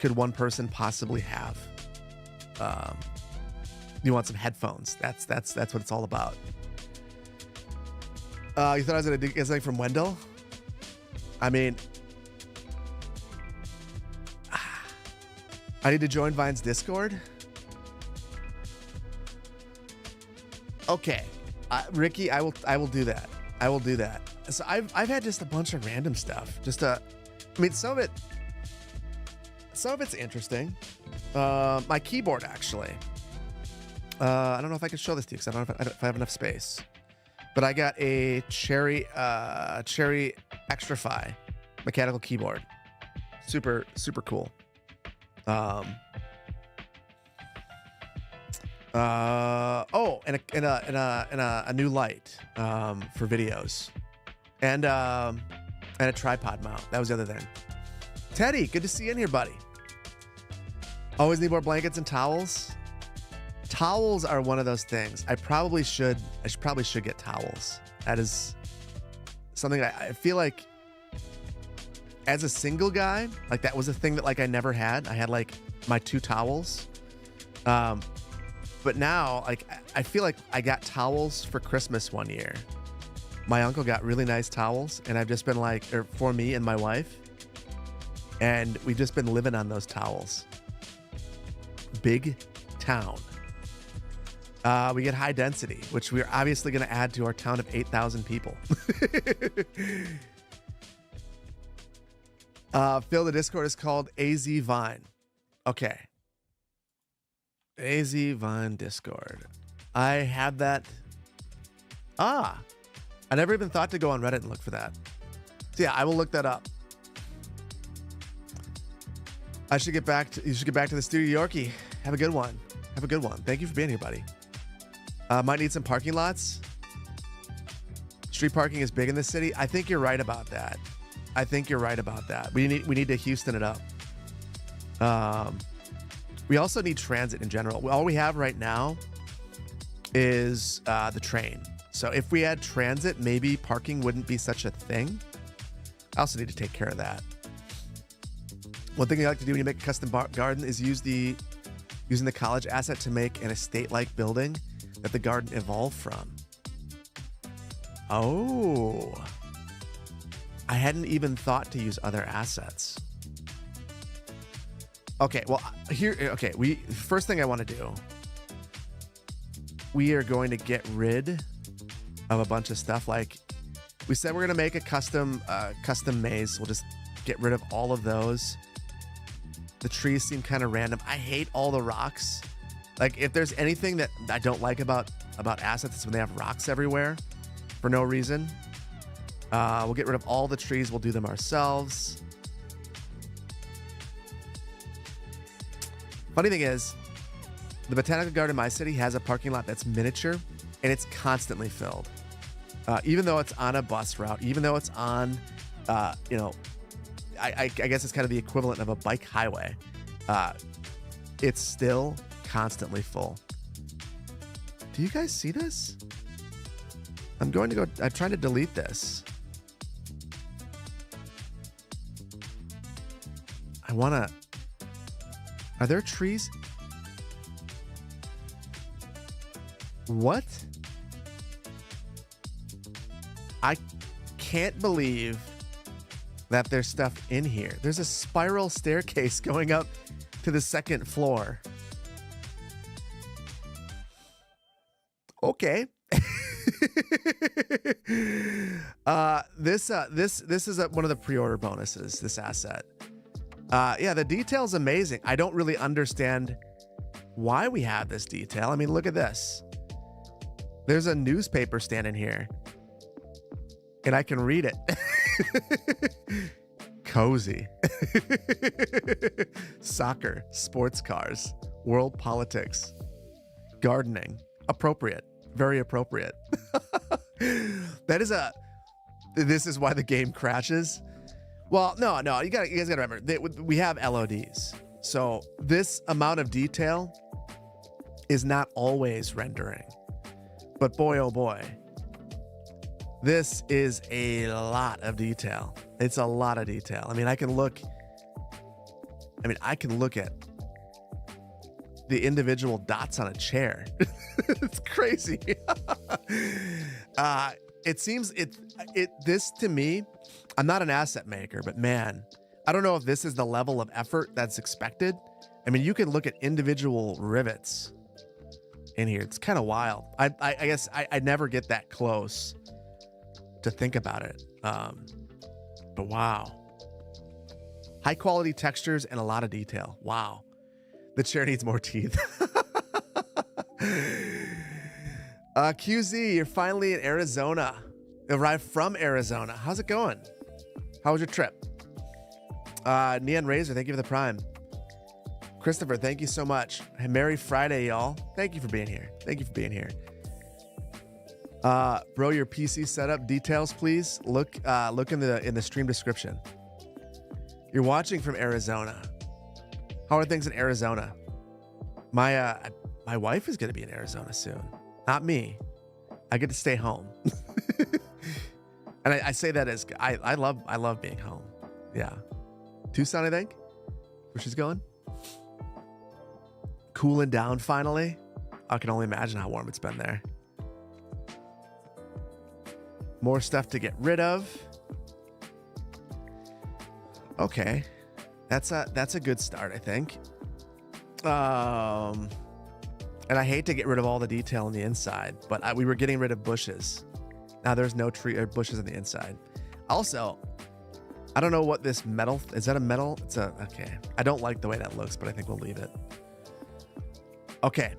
could one person possibly have? You want some headphones. That's what it's all about. You thought I was gonna get something from Wendell? I mean, I need to join Vine's Discord. Okay, Ricky, I will do that. I will do that. So I've had just a bunch of random stuff. I mean, some of it's interesting. My keyboard, actually. I don't know if I can show this to you because I don't know if I have enough space. But I got a Cherry Extrafy mechanical keyboard. Super cool. And a new light for videos, and a tripod mount. That was the other thing. Teddy, good to see you in here, buddy. Always need more blankets and towels. Towels are one of those things. I probably should get towels. That is something I feel like as a single guy, like that was a thing that like I never had. I had like my 2 towels. But now, like, I feel like I got towels for Christmas one year. My uncle got really nice towels, and I've just been like, or for me and my wife, and we've just been living on those towels. Big town. We get high density, which we're obviously going to add to our town of 8,000 people. Phil, the Discord is called AZ Vine. Okay. AZ Vine Discord. I have that. I never even thought to go on Reddit and look for that. So yeah, I will look that up. You should get back to the studio, Yorkie. Have a good one. Thank you for being here, buddy. Might need some parking lots. Street parking is big in this city. I think you're right about that. We need to Houston it up. We also need transit in general. All we have right now is the train. So if we had transit, maybe parking wouldn't be such a thing. I also need to take care of that. One thing you like to do when you make a custom garden is using the college asset to make an estate-like building that the garden evolved from. Oh, I hadn't even thought to use other assets. Okay, well, okay, first thing I want to do, we are going to get rid of a bunch of stuff. Like we said, we're going to make a custom maze. We'll just get rid of all of those. The trees seem kind of random. I hate all the rocks. Like if there's anything that I don't like about assets, it's when they have rocks everywhere for no reason. We'll get rid of all the trees. We'll do them ourselves. Funny thing is, the Botanical Garden in my city has a parking lot that's miniature, and it's constantly filled. Even though it's on a bus route, even though it's on, you know, I guess it's kind of the equivalent of a bike highway. It's still constantly full. Do you guys see this? I'm trying to delete this. Are there trees? What? I can't believe that there's stuff in here. There's a spiral staircase going up to the second floor. Okay. This is one of the pre-order bonuses, this asset. Yeah, the detail's amazing. I don't really understand why we have this detail. I mean, look at this. There's a newspaper stand in here, and I can read it. Cozy. Soccer, sports cars, world politics, gardening. Appropriate. Very appropriate. This is why the game crashes. Well, no, you guys gotta remember, we have LODs. So this amount of detail is not always rendering. But boy, oh boy, this is a lot of detail. It's a lot of detail. I mean, I can look at the individual dots on a chair. It's crazy. It seems this to me, I'm not an asset maker, but man, I don't know if this is the level of effort that's expected. I mean, you can look at individual rivets in here. It's kind of wild. I guess I never get that close to think about it. But wow. High quality textures and a lot of detail. Wow. The chair needs more teeth. QZ, you're finally in Arizona. Arrived from Arizona. How's it going? How was your trip? Neon Razor, thank you for the prime. Christopher, thank you so much. Hey, Merry Friday, y'all. Thank you for being here. Thank you for being here. Bro, your PC setup details, please. Look in the stream description. You're watching from Arizona. How are things in Arizona? My wife is going to be in Arizona soon. Not me. I get to stay home. And I say that as I love being home. Yeah. Tucson, I think, where she's going. Cooling down finally. I can only imagine how warm it's been there. More stuff to get rid of. Okay. That's a good start, I think. And I hate to get rid of all the detail on the inside, but we were getting rid of bushes. Now there's no tree or bushes on the inside. Also, I don't know what this metal, is that a metal? Okay. I don't like the way that looks, but I think we'll leave it. Okay.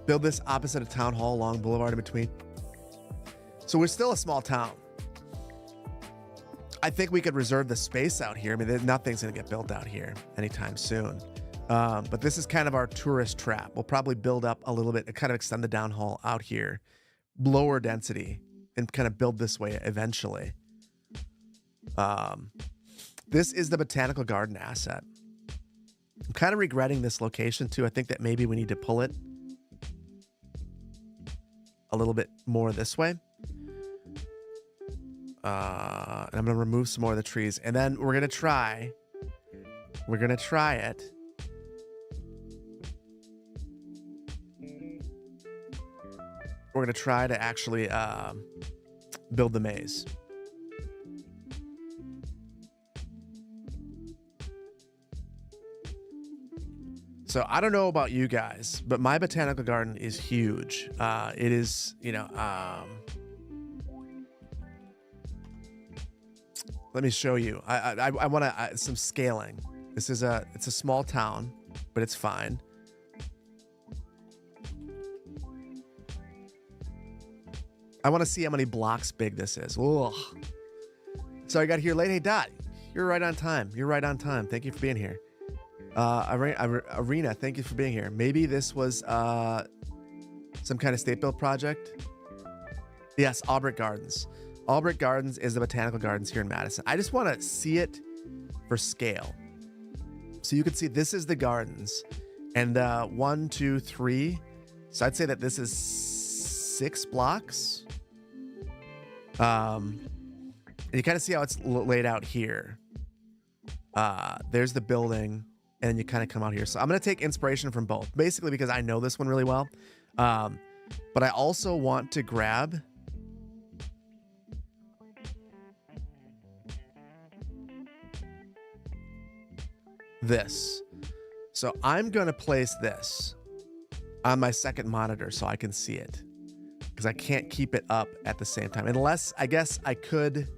Build this opposite of Town Hall, Long Boulevard in between. So we're still a small town. I think we could reserve the space out here. I mean, nothing's going to get built out here anytime soon. But this is kind of our tourist trap. We'll probably build up a little bit, kind of extend the down hall out here, lower density, and kind of build this way eventually. This is the Botanical Garden asset. I'm kind of regretting this location too. I think that maybe we need to pull it a little bit more this way. And I'm going to remove some more of the trees, and then we're going to try it. we're gonna try to actually build the maze. So I don't know about you guys, but my botanical garden is huge. It is, you know, let me show you. I want to some scaling. It's a small town, but it's fine. I want to see how many blocks big this is. Ugh. So I got here late. Hey Dot, you're right on time. You're right on time. Thank you for being here. Arena, thank you for being here. Maybe this was some kind of state build project. Yes, Albrecht Gardens. Albrecht Gardens is the botanical gardens here in Madison. I just want to see it for scale. So you can see this is the gardens. And 1, 2, 3. So I'd say that this is 6 blocks. And you kind of see how it's laid out here. There's the building. And you kind of come out here. So I'm going to take inspiration from both. Basically because I know this one really well. But I also want to grab this. So I'm going to place this on my second monitor so I can see it. Because I can't keep it up at the same time. Unless, I guess I could.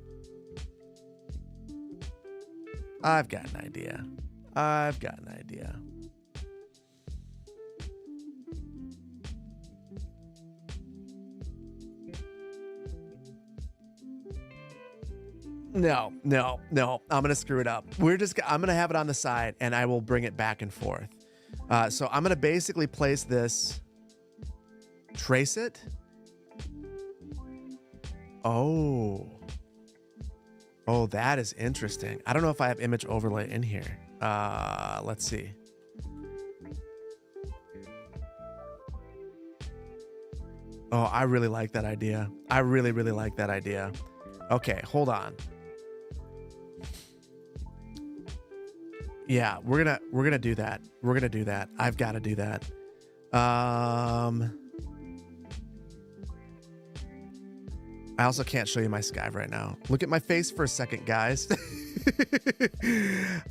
I've got an idea. No. I'm gonna screw it up. I'm gonna have it on the side, and I will bring it back and forth. So I'm gonna basically place this, trace it. Oh, that is interesting. I don't know if I have image overlay in here. Let's see. Oh, I really like that idea. I really like that idea. Okay, hold on. Yeah, we're gonna do that. I've got to do that. I also can't show you my Skype right now. Look at my face for a second, guys.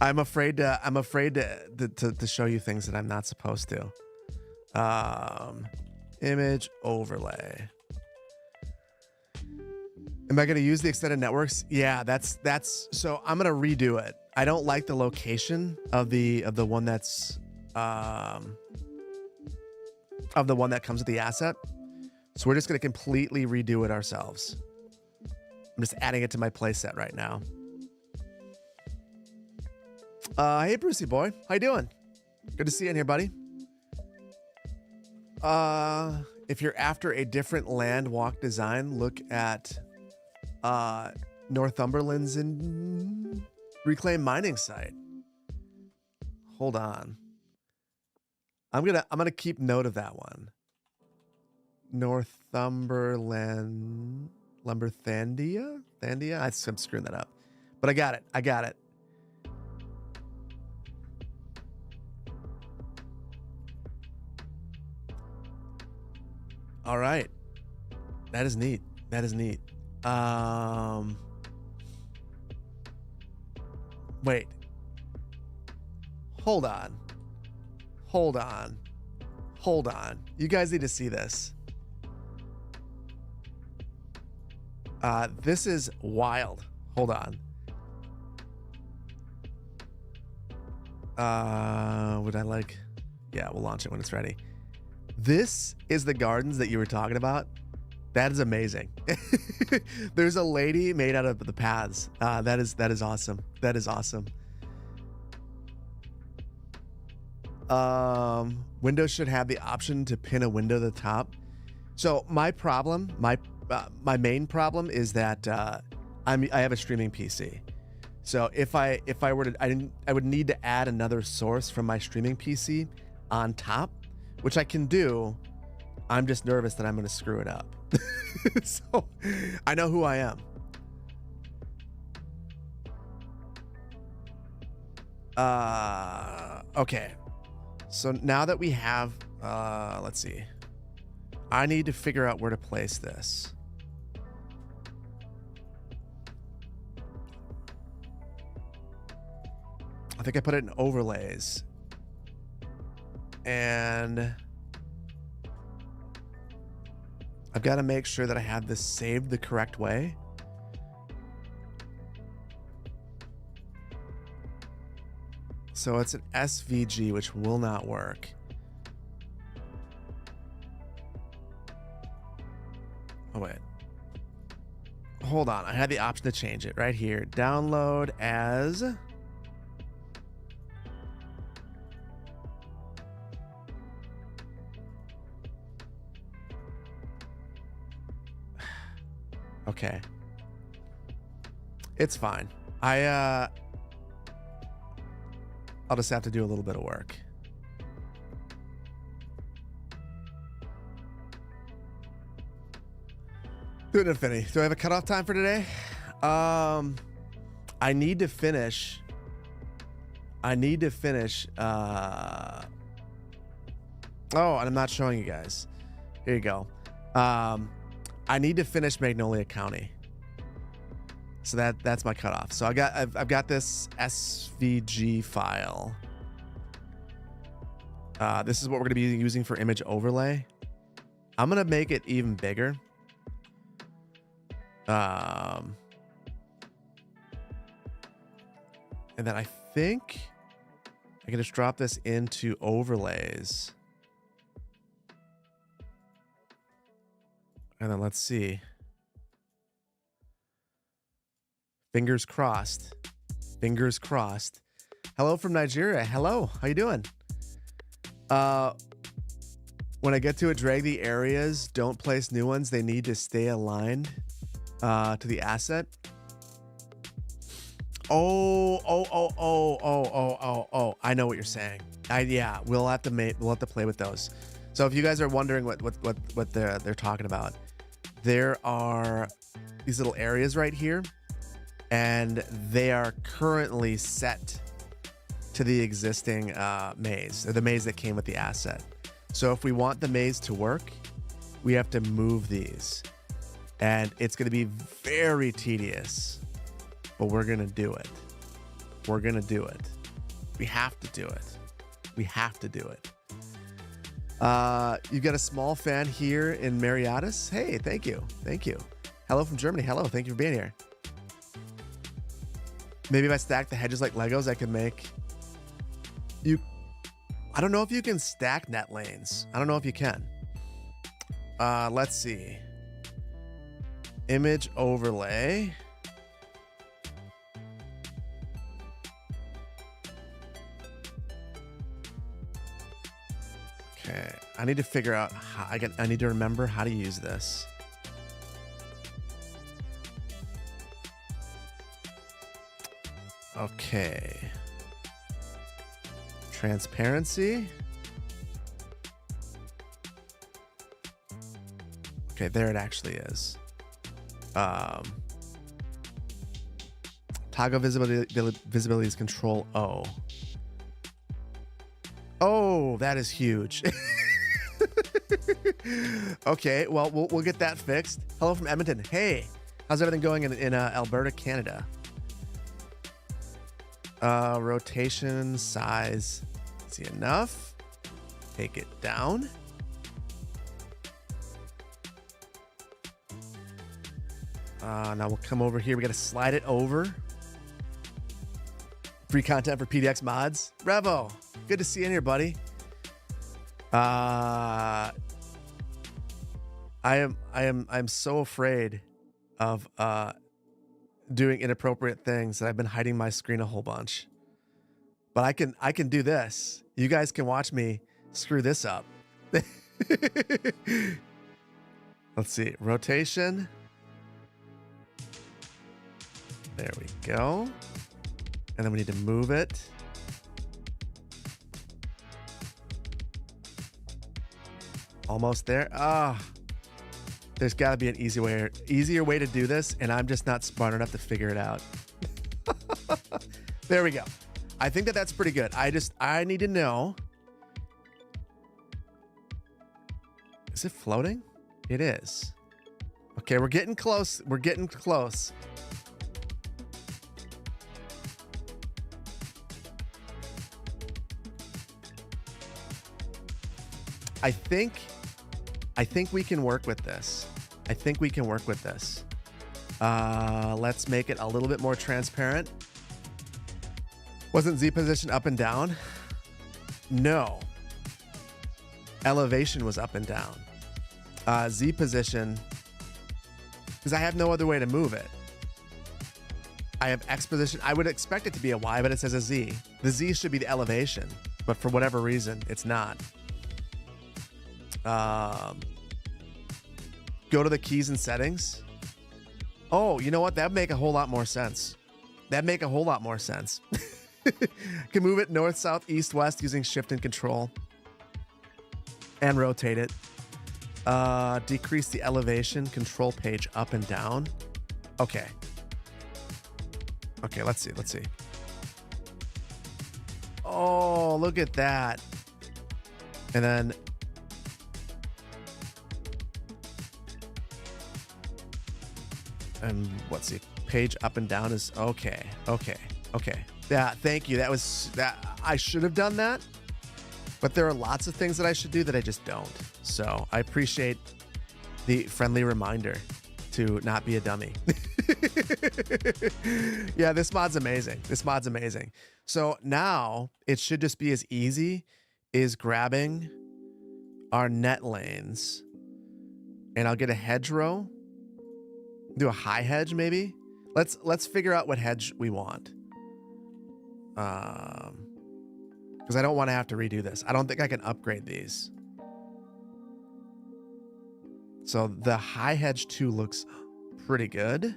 I'm afraid to show you things that I'm not supposed to. Image overlay. Am I gonna use the extended networks? Yeah, that's so I'm gonna redo it. I don't like the location of the one that's of the one that comes with the asset. So we're just gonna completely redo it ourselves. I'm just adding it to my playset right now. Hey Brucey boy, how you doing? Good to see you in here, buddy. If you're after a different land walk design, look at Northumberland's in reclaimed mining site. Hold on. I'm gonna keep note of that one. Northumberland Lumberthandia? Thandia? I'm screwing that up. But I got it. All right. That is neat. Wait. Hold on. You guys need to see this. This is wild. Hold on. Would I like? Yeah, we'll launch it when it's ready. This is the gardens that you were talking about. That is amazing. There's a lady made out of the paths. That is awesome. Windows should have the option to pin a window to the top. So my problem, my main problem is that I have a streaming PC. So if I were to, I would need to add another source from my streaming PC on top, which I can do. I'm just nervous that I'm going to screw it up. So I know who I am. Okay. So now that we have, let's see. I need to figure out where to place this. I think I put it in overlays. And I've got to make sure that I have this saved the correct way. So it's an SVG, which will not work. Oh, wait. Hold on. I had the option to change it right here. Download as... Okay. It's fine. I'll just have to do a little bit of work. Do it, Infinity. Do I have a cutoff time for today? I need to finish. Oh, and I'm not showing you guys. Here you go. I need to finish Magnolia County. So that's my cutoff. So I've got this SVG file. This is what we're gonna be using for image overlay. I'm gonna make it even bigger. And then I think I can just drop this into overlays. And then let's see. Fingers crossed. Fingers crossed. Hello from Nigeria. Hello. How you doing? When I get to it, drag the areas. Don't place new ones. They need to stay aligned to the asset. Oh. I know what you're saying. Yeah, we'll have to play with those. So if you guys are wondering what they're talking about, there are these little areas right here, and they are currently set to the existing maze, or the maze that came with the asset. So if we want the maze to work, we have to move these, and it's going to be very tedious, but we're going to do it. We're going to do it. We have to do it. We have to do it. You've got a small fan here in Mariatis. Hey, thank you. Thank you. Hello from Germany. Hello. Thank you for being here. Maybe if I stack the hedges like Legos, I can make you. I don't know if you can stack net lanes. I don't know if you can. Let's see. Image overlay. Okay, I need to figure out how I need to remember how to use this. Okay. Transparency. Okay, there it actually is. Toggle visibility is Control O. Oh, that is huge. Okay, well, we'll get that fixed. Hello from Edmonton. Hey, how's everything going in Alberta, Canada? Rotation, size. See enough? Take it down. Now we'll come over here. We got to slide it over. Free content for PDX mods. Revo, good to see you in here, buddy. I'm so afraid of doing inappropriate things that I've been hiding my screen a whole bunch. But I can do this. You guys can watch me screw this up. Let's see. Rotation. There we go. And then we need to move it. Almost there. There's got to be an easier way to do this, and I'm just not smart enough to figure it out. There we go. I think that's pretty good. I need to know. Is it floating? It is. Okay, we're getting close. We're getting close. I think we can work with this. I think we can work with this. Let's make it a little bit more transparent. Wasn't Z position up and down? No. Elevation was up and down. Z position, because I have no other way to move it. I have X position. I would expect it to be a Y, but it says a Z. The Z should be the elevation, but for whatever reason, it's not. Go to the keys and settings. Oh, you know what? That'd make a whole lot more sense. That'd make a whole lot more sense. Can move it north, south, east, west using shift and control. And rotate it. Decrease the elevation, control page up and down. Okay. Okay, let's see. Let's see. Oh, look at that. And then let's see, page up and down is okay. Yeah, thank you. That I should have done that, but there are lots of things that I should do that I just don't. So I appreciate the friendly reminder to not be a dummy. Yeah, this mod's amazing. So now it should just be as easy as grabbing our net lanes, and I'll get a hedgerow. Do a high hedge maybe. Let's figure out what hedge we want. Because I don't want to have to redo this. I don't think I can upgrade these. So the high hedge 2 looks pretty good.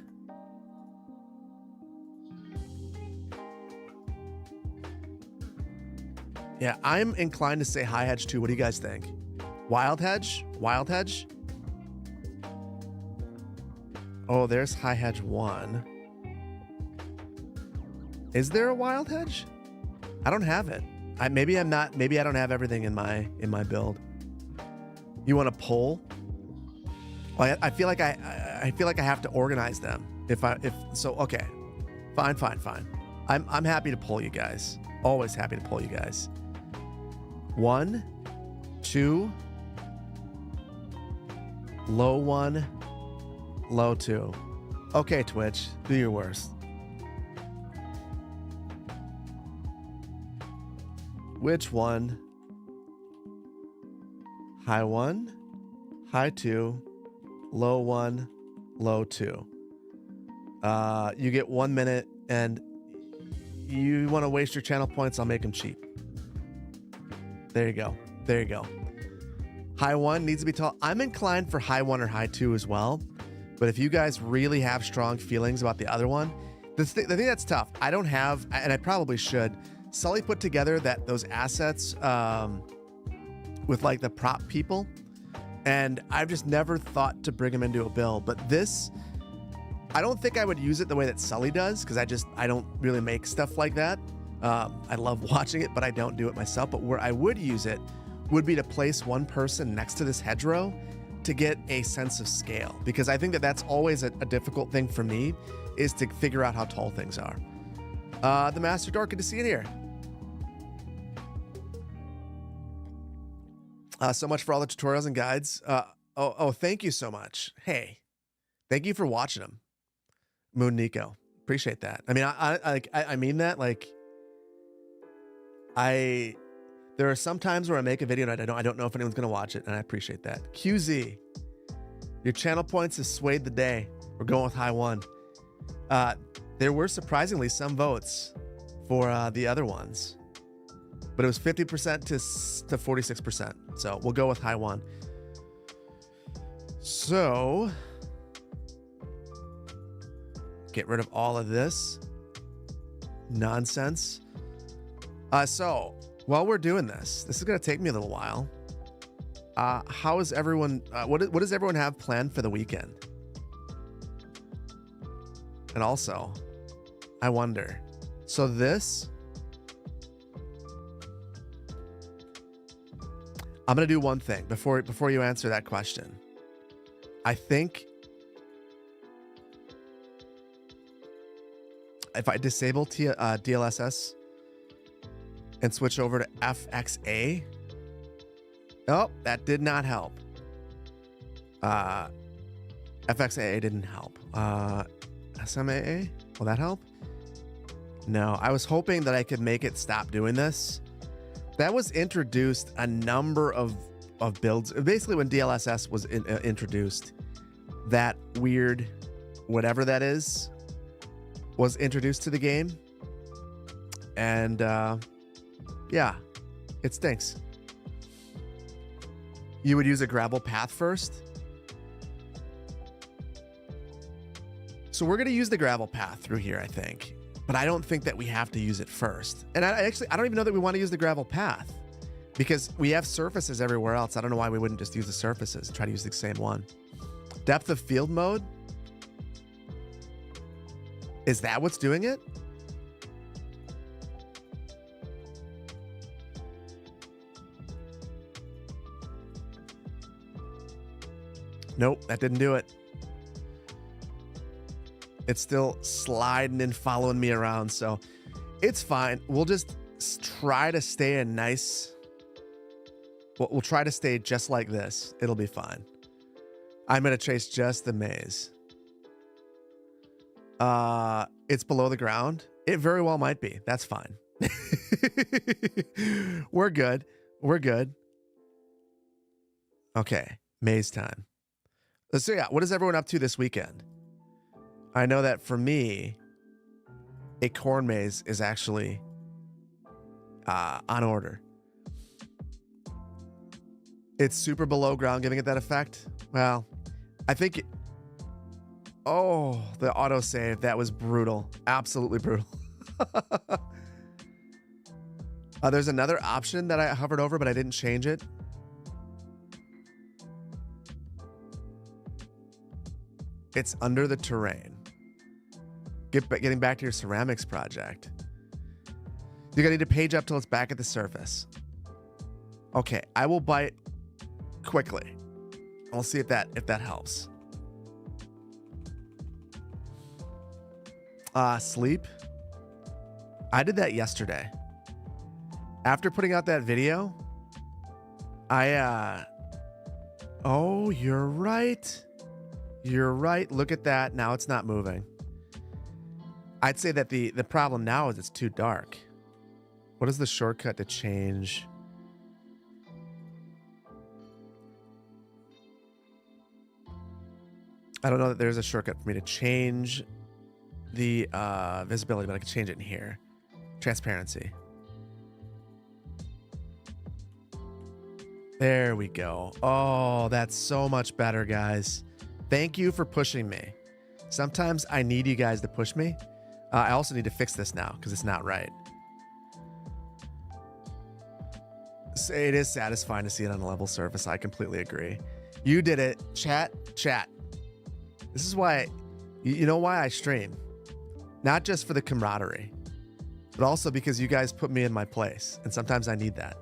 Yeah, I'm inclined to say high hedge 2. What do you guys think? Wild hedge? Wild hedge? Oh, there's high hedge 1. Is there a wild hedge? I don't have it. Maybe I don't have everything in my build. You want to pull? Well, I feel like I have to organize them. Okay. Fine. I'm happy to pull you guys. Always happy to pull you guys. 1, 2, low 1, low 2. Okay, Twitch, do your worst. Which one? High 1, high 2, low 1, low 2. You get 1 minute, and you want to waste your channel points, I'll make them cheap. There you go. High 1 needs to be tall. I'm inclined for high 1 or high 2 as well. But if you guys really have strong feelings about the other one, the thing that's tough, I don't have, and I probably should. Sully put together those assets with like the prop people, and I've just never thought to bring them into a build. But this, I don't think I would use it the way that Sully does, because I don't really make stuff like that. I love watching it, but I don't do it myself. But where I would use it would be to place one person next to this hedgerow to get a sense of scale, because I think that's always a difficult thing for me, is to figure out how tall things are. The Master Dork, good to see you here. So much for all the tutorials and guides. Thank you so much. Hey, thank you for watching them. Moon Nico, appreciate that. I mean, I mean that, like, there are some times where I make a video and I don't know if anyone's gonna watch it, and I appreciate that. QZ, your channel points have swayed the day. We're going with high 1. There were surprisingly some votes for the other ones, but it was 50% to 46%. So we'll go with high 1. So get rid of all of this nonsense. So while we're doing this is going to take me a little while. How is everyone? What does everyone have planned for the weekend? And also, I wonder. So I'm gonna do one thing before you answer that question. I think if I disable DLSS and switch over to FXA, oh, that did not help. FXAA didn't help. SMAA, will that help? No, I was hoping that I could make it stop doing this. That was introduced a number of builds. Basically, when DLSS was introduced, that weird whatever that is was introduced to the game. And yeah, it stinks. You would use a gravel path first. So we're going to use the gravel path through here, I think. But I don't think that we have to use it first. And I don't even know that we want to use the gravel path because we have surfaces everywhere else. I don't know why we wouldn't just use the surfaces and try to use the same one. Depth of field mode. Is that what's doing it? Nope, that didn't do it. It's still sliding and following me around, so it's fine. We'll just try to stay a nice... We'll try to stay just like this. It'll be fine. I'm going to chase just the maze. It's below the ground. It very well might be. That's fine. We're good. We're good. Okay, maze time. So yeah, what is everyone up to this weekend? I know that for me, a corn maze is actually on order. It's super below ground, giving it that effect. Well, I think... Oh, the autosave. That was brutal. Absolutely brutal. There's another option that I hovered over, but I didn't change it. It's under the terrain. Getting back to your ceramics project. You're gonna need to page up till it's back at the surface. Okay, I will bite quickly. I'll see if that helps. Sleep. I did that yesterday. After putting out that video, oh, you're right. You're right. Look at that. Now it's not moving. I'd say that the problem now is it's too dark. What is the shortcut to change? I don't know that there's a shortcut for me to change the visibility, but I can change it in here. Transparency. There we go. Oh, that's so much better, guys. Thank you for pushing me. Sometimes I need you guys to push me. I also need to fix this now because it's not right. So it is satisfying to see it on a level surface. I completely agree. You did it. Chat. This is why, you know why I stream. Not just for the camaraderie, but also because you guys put me in my place. And sometimes I need that.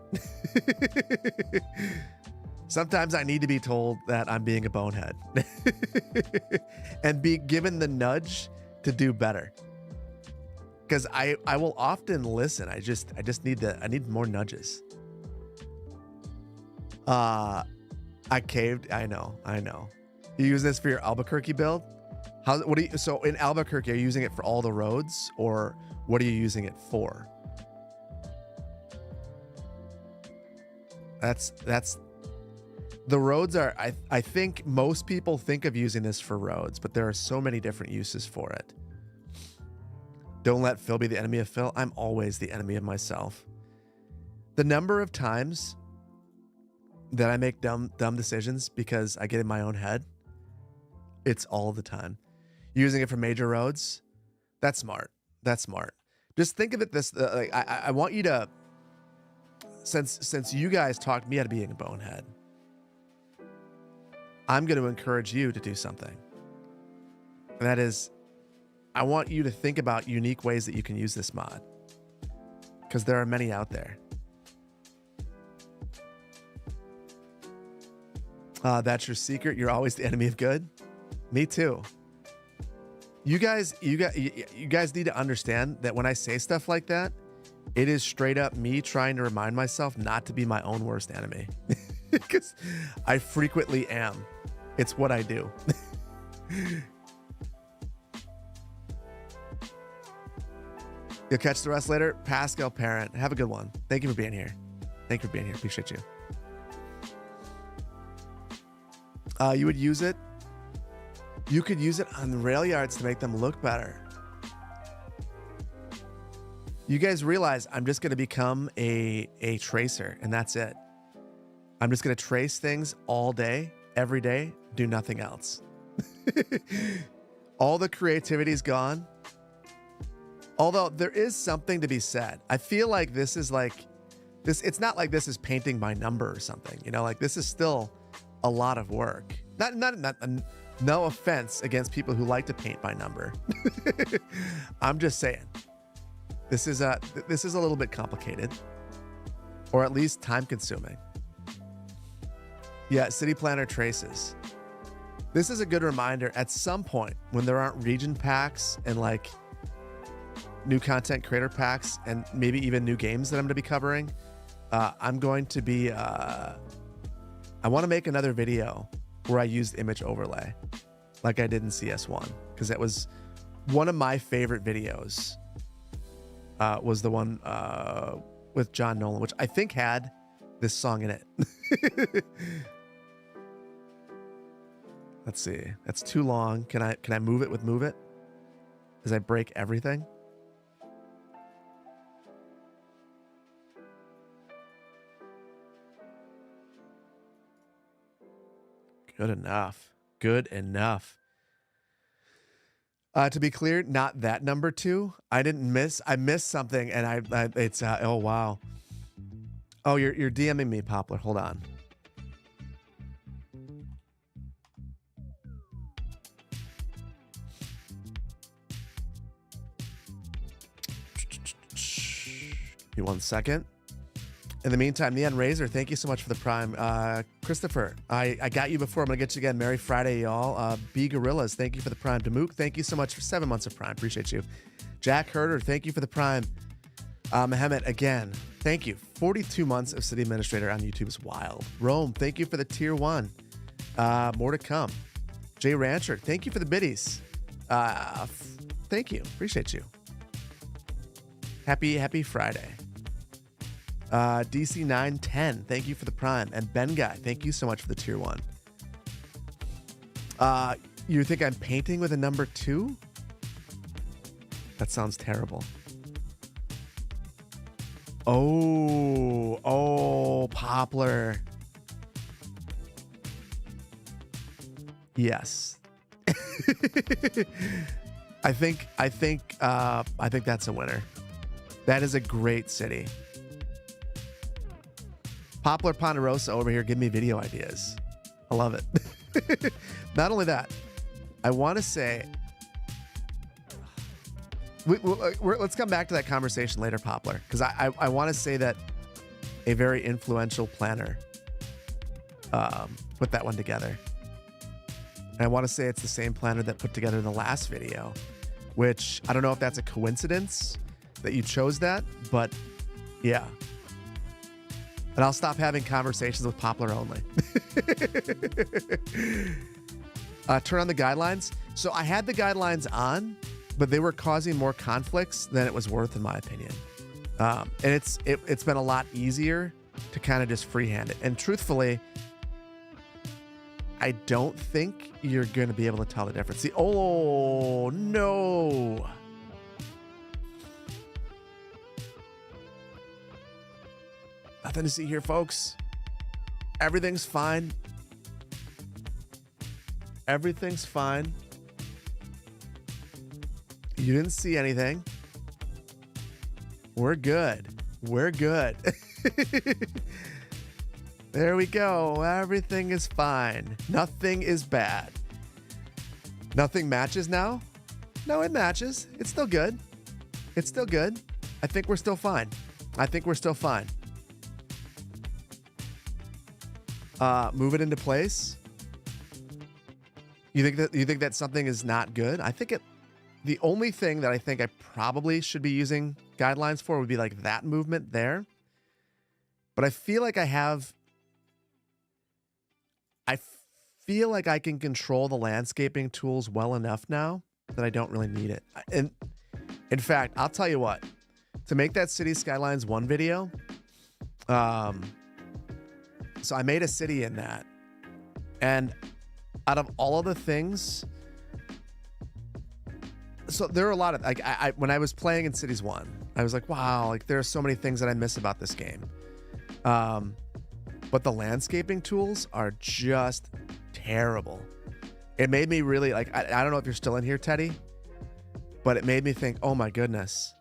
Sometimes I need to be told that I'm being a bonehead and be given the nudge to do better. Because I will often listen. I need more nudges. I caved. I know. You use this for your Albuquerque build? So in Albuquerque, are you using it for all the roads, or what are you using it for? That's the roads are, I think most people think of using this for roads, but there are so many different uses for it. Don't let Phil be the enemy of Phil. I'm always the enemy of myself. The number of times that I make dumb decisions because I get in my own head, it's all the time. Using it for major roads, that's smart. Just think of it this, like I want you to, since you guys talked me out of being a bonehead, I'm going to encourage you to do something. And that is, I want you to think about unique ways that you can use this mod, because there are many out there. That's your secret. You're always the enemy of good. Me too. You guys need to understand that when I say stuff like that, it is straight up me trying to remind myself not to be my own worst enemy. Because I frequently am. It's what I do. You'll catch the rest later. Pascal Parent, have a good one. Thank you for being here. Thank you for being here. Appreciate you. You would use it. You could use it on the rail yards to make them look better. You guys realize I'm just going to become a tracer, and that's it. I'm just going to trace things all day, every day, do nothing else. All the creativity's gone. Although there is something to be said. I feel like this is like this. It's not like this is painting by number or something. You know, like this is still a lot of work. No offense against people who like to paint by number. I'm just saying. This is a little bit complicated, or at least time consuming. Yeah, City Planner traces. This is a good reminder at some point when there aren't region packs and like new content creator packs and maybe even new games that I'm going to be covering. I'm going to be, I want to make another video where I used image overlay like I did in CS1, because that was one of my favorite videos. Was the one with John Nolan, which I think had this song in it. Let's see. That's too long. Can I move it with Move It? Does I break everything? Good enough. Good enough. To be clear, not that number 2. I missed something, and it's oh wow. Oh, you're DMing me, Poplar. Hold on. Give me 1 second. In the meantime, Neon Razor, thank you so much for the Prime. Christopher, I got you before. I'm going to get you again. Merry Friday, y'all. B Gorillas, thank you for the Prime. Demook, thank you so much for 7 months of Prime. Appreciate you. Jack Herder, thank you for the Prime. Mehmet, again, thank you. 42 months of City Administrator on YouTube is wild. Rome, thank you for the Tier 1. More to come. Jay Rancher, thank you for the biddies. Thank you. Appreciate you. Happy Friday. DC 910, thank you for the Prime. And Ben Guy, thank you so much for the Tier 1. You think I'm painting with a number 2? That sounds terrible. Oh, Poplar. Yes. I think that's a winner. That is a great city. Poplar Ponderosa over here, give me video ideas. I love it. Not only that, I want to say, let's come back to that conversation later, Poplar, because I want to say that a very influential planner put that one together. And I want to say it's the same planner that put together the last video, which I don't know if that's a coincidence that you chose that, but yeah. And I'll stop having conversations with Poplar only. Turn on the guidelines. So I had the guidelines on, but they were causing more conflicts than it was worth, in my opinion. And it's been a lot easier to kind of just freehand it. And truthfully, I don't think you're going to be able to tell the difference. See, oh, no. Nothing to see here, folks. Everything's fine. Everything's fine. You didn't see anything. We're good. We're good. There we go. Everything is fine. Nothing is bad. Nothing matches now? No, it matches. It's still good. It's still good. I think we're still fine. I think we're still fine. move it into place. You think that something is not good? I think it. The only thing that I think I probably should be using guidelines for would be like that movement there. But I feel like I feel like I can control the landscaping tools well enough now that I don't really need it. And in fact, I'll tell you what, to make that Cities Skylines 1 video, so I made a city in that, and out of all of the things, so there are a lot of, like, when I was playing in Cities 1, I was like, wow, like there are so many things that I miss about this game. But the landscaping tools are just terrible. It made me really, like, I don't know if you're still in here, Teddy, but it made me think, oh my goodness.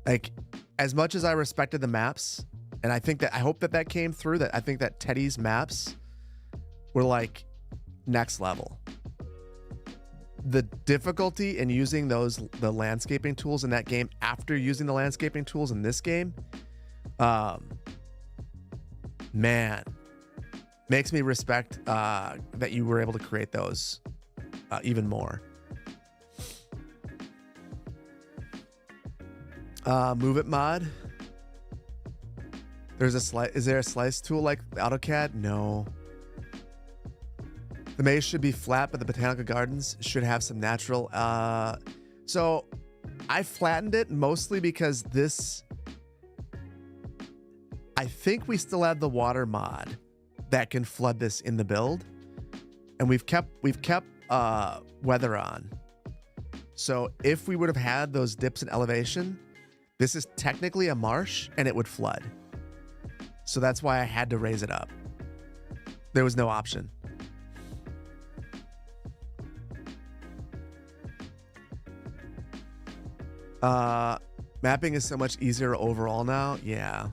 Like, as much as I respected the maps, and I hope that came through, that I think that Teddy's maps were like next level. The difficulty in using the landscaping tools in that game after using the landscaping tools in this game, man, makes me respect that you were able to create those even more. Move it mod. There's a slice. Is there a slice tool like AutoCAD? No. The maze should be flat, but the botanical gardens should have some natural. So I flattened it mostly because this. I think we still have the water mod that can flood this in the build, and we've kept weather on. So if we would have had those dips in elevation, this is technically a marsh and it would flood. So that's why I had to raise it up. There was no option. Mapping is so much easier overall now. Yeah.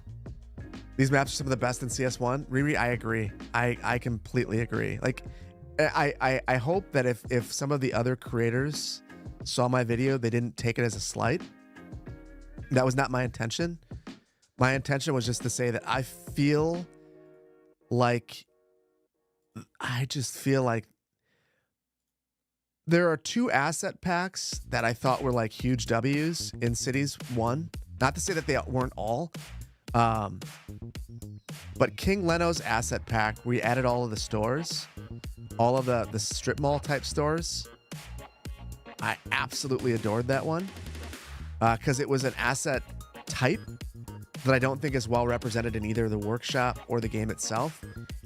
These maps are some of the best in CS1. Riri, I agree. I completely agree. Like, I hope that if some of the other creators saw my video, they didn't take it as a slight. That was not my intention. My intention was just to say that I just feel like there are 2 asset packs that I thought were like huge W's in Cities 1. Not to say that they weren't all. But King Leno's asset pack, we added all of the stores, all of the strip mall type stores. I absolutely adored that one because it was an asset type that I don't think is well represented in either the workshop or the game itself.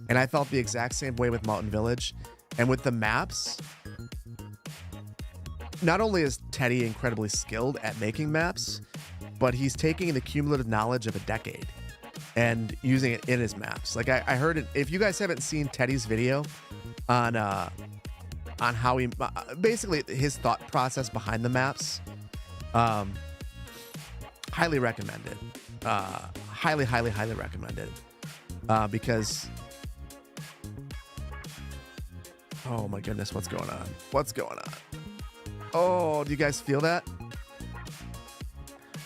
And I felt the exact same way with Mountain Village. And with the maps, not only is Teddy incredibly skilled at making maps, but he's taking the cumulative knowledge of a decade and using it in his maps. Like I heard it. If you guys haven't seen Teddy's video on how he basically his thought process behind the maps, highly recommended. Highly recommended. Because oh my goodness, what's going on? What's going on? Oh, do you guys feel that?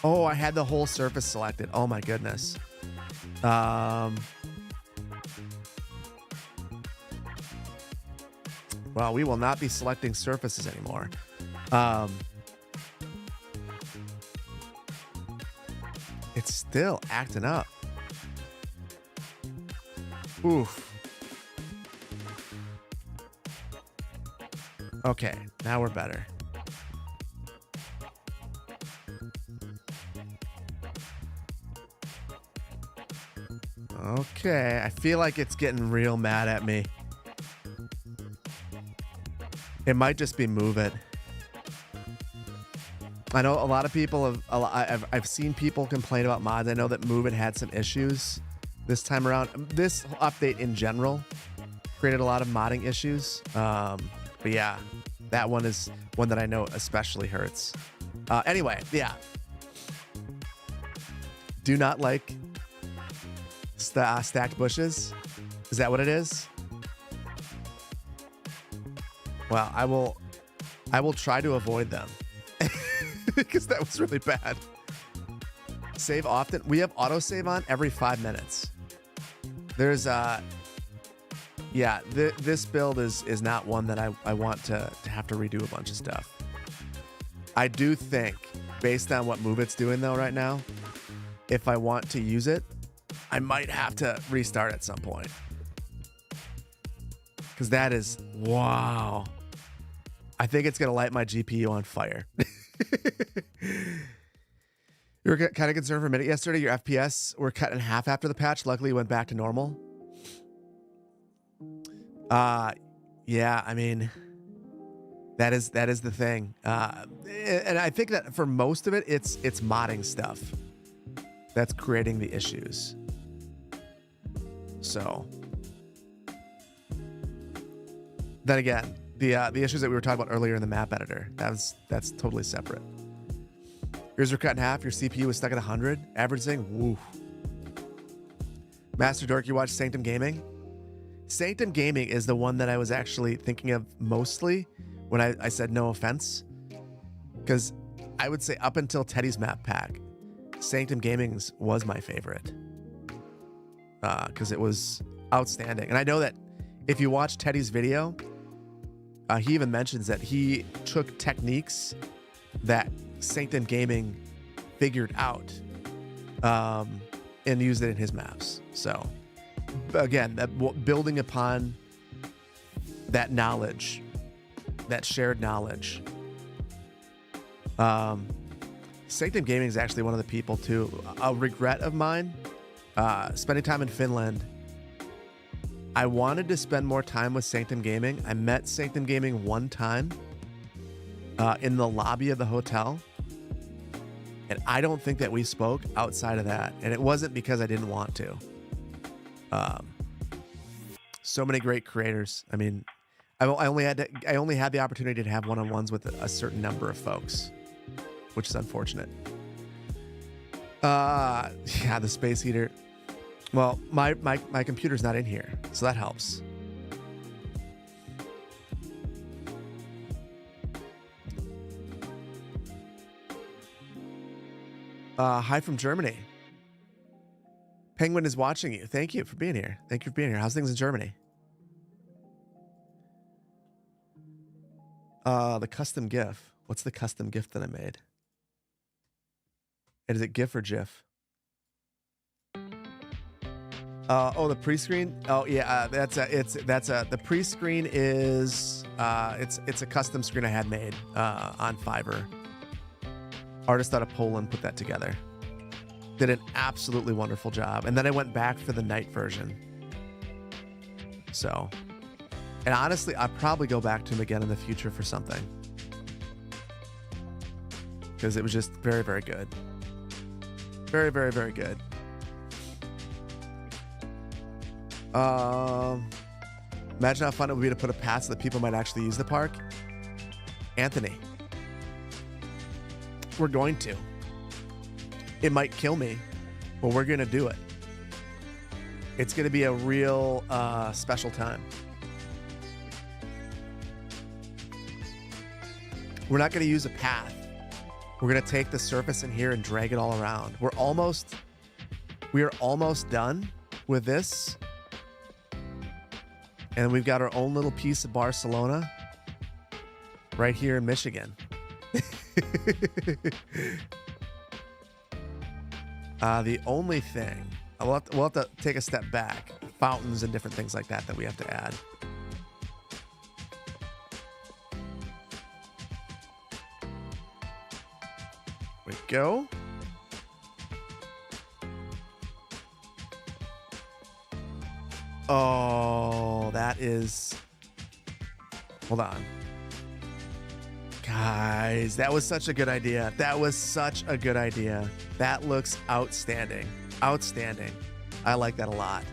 Oh, I had the whole surface selected. Oh my goodness. Well, we will not be selecting surfaces anymore. It's still acting up. Oof. Okay, now we're better. Okay, I feel like it's getting real mad at me. It might just be Move It. I know a lot of people I've seen people complain about mods. I know that Move It had some issues this time around. This update in general created a lot of modding issues. But yeah, that one is one that I know especially hurts. Anyway, yeah. Do not like stacked bushes. Is that what it is? Well, I will try to avoid them because that was really bad. Save often. We have autosave on every 5 minutes. There's Yeah, this build is not one that I want to have to redo a bunch of stuff. I do think, based on what move it's doing though right now, if I want to use it, I might have to restart at some point. Because that is, wow. I think it's going to light my GPU on fire. You were kind of concerned for a minute yesterday. Your FPS were cut in half after the patch. Luckily, it went back to normal. Yeah, I mean, that is the thing. And I think that for most of it, it's modding stuff that's creating the issues. So then again, the issues that we were talking about earlier in the map editor, that's totally separate. Yours were cut in half. Your CPU was stuck at 100. Averaging, woo. Master Dork, you watch Sanctum Gaming? Sanctum Gaming is the one that I was actually thinking of mostly when I said no offense. Because I would say up until Teddy's map pack, Sanctum Gaming's was my favorite. Because it was outstanding. And I know that if you watch Teddy's video, he even mentions that he took techniques that Sanctum Gaming figured out and used it in his maps. So again, building upon that knowledge, that shared knowledge. Sanctum Gaming is actually one of the people too. A regret of mine, spending time in Finland. I wanted to spend more time with Sanctum Gaming. I met Sanctum Gaming one time in the lobby of the hotel. And I don't think that we spoke outside of that. And it wasn't because I didn't want to. So many great creators. I mean, I only had the opportunity to have one-on-ones with a certain number of folks, which is unfortunate. Yeah, the space heater. Well, my computer's not in here, so that helps. Hi from Germany. Penguin is watching you. Thank you for being here. Thank you for being here. How's things in Germany? The custom GIF. What's the custom GIF that I made? And is it GIF or GIF? Oh, the pre-screen. Oh yeah, the pre-screen is it's a custom screen I had made on Fiverr. Artist out of Poland put that together. Did an absolutely wonderful job. And then I went back for the night version. So, and honestly, I'll probably go back to him again in the future for something. Because it was just very, very good. Very, very, very good. Imagine how fun it would be to put a pass so that people might actually use the park. Anthony. We're going to. It might kill me, but we're going to do it. It's going to be a real special time. We're not going to use a path. We're going to take the surface in here and drag it all around. We are almost done with this. And we've got our own little piece of Barcelona right here in Michigan. The only thing, we'll have to take a step back. Fountains and different things like that we have to add. We go. Oh, that is... Hold on. Guys, that was such a good idea. That was such a good idea. That looks outstanding. Outstanding. I like that a lot.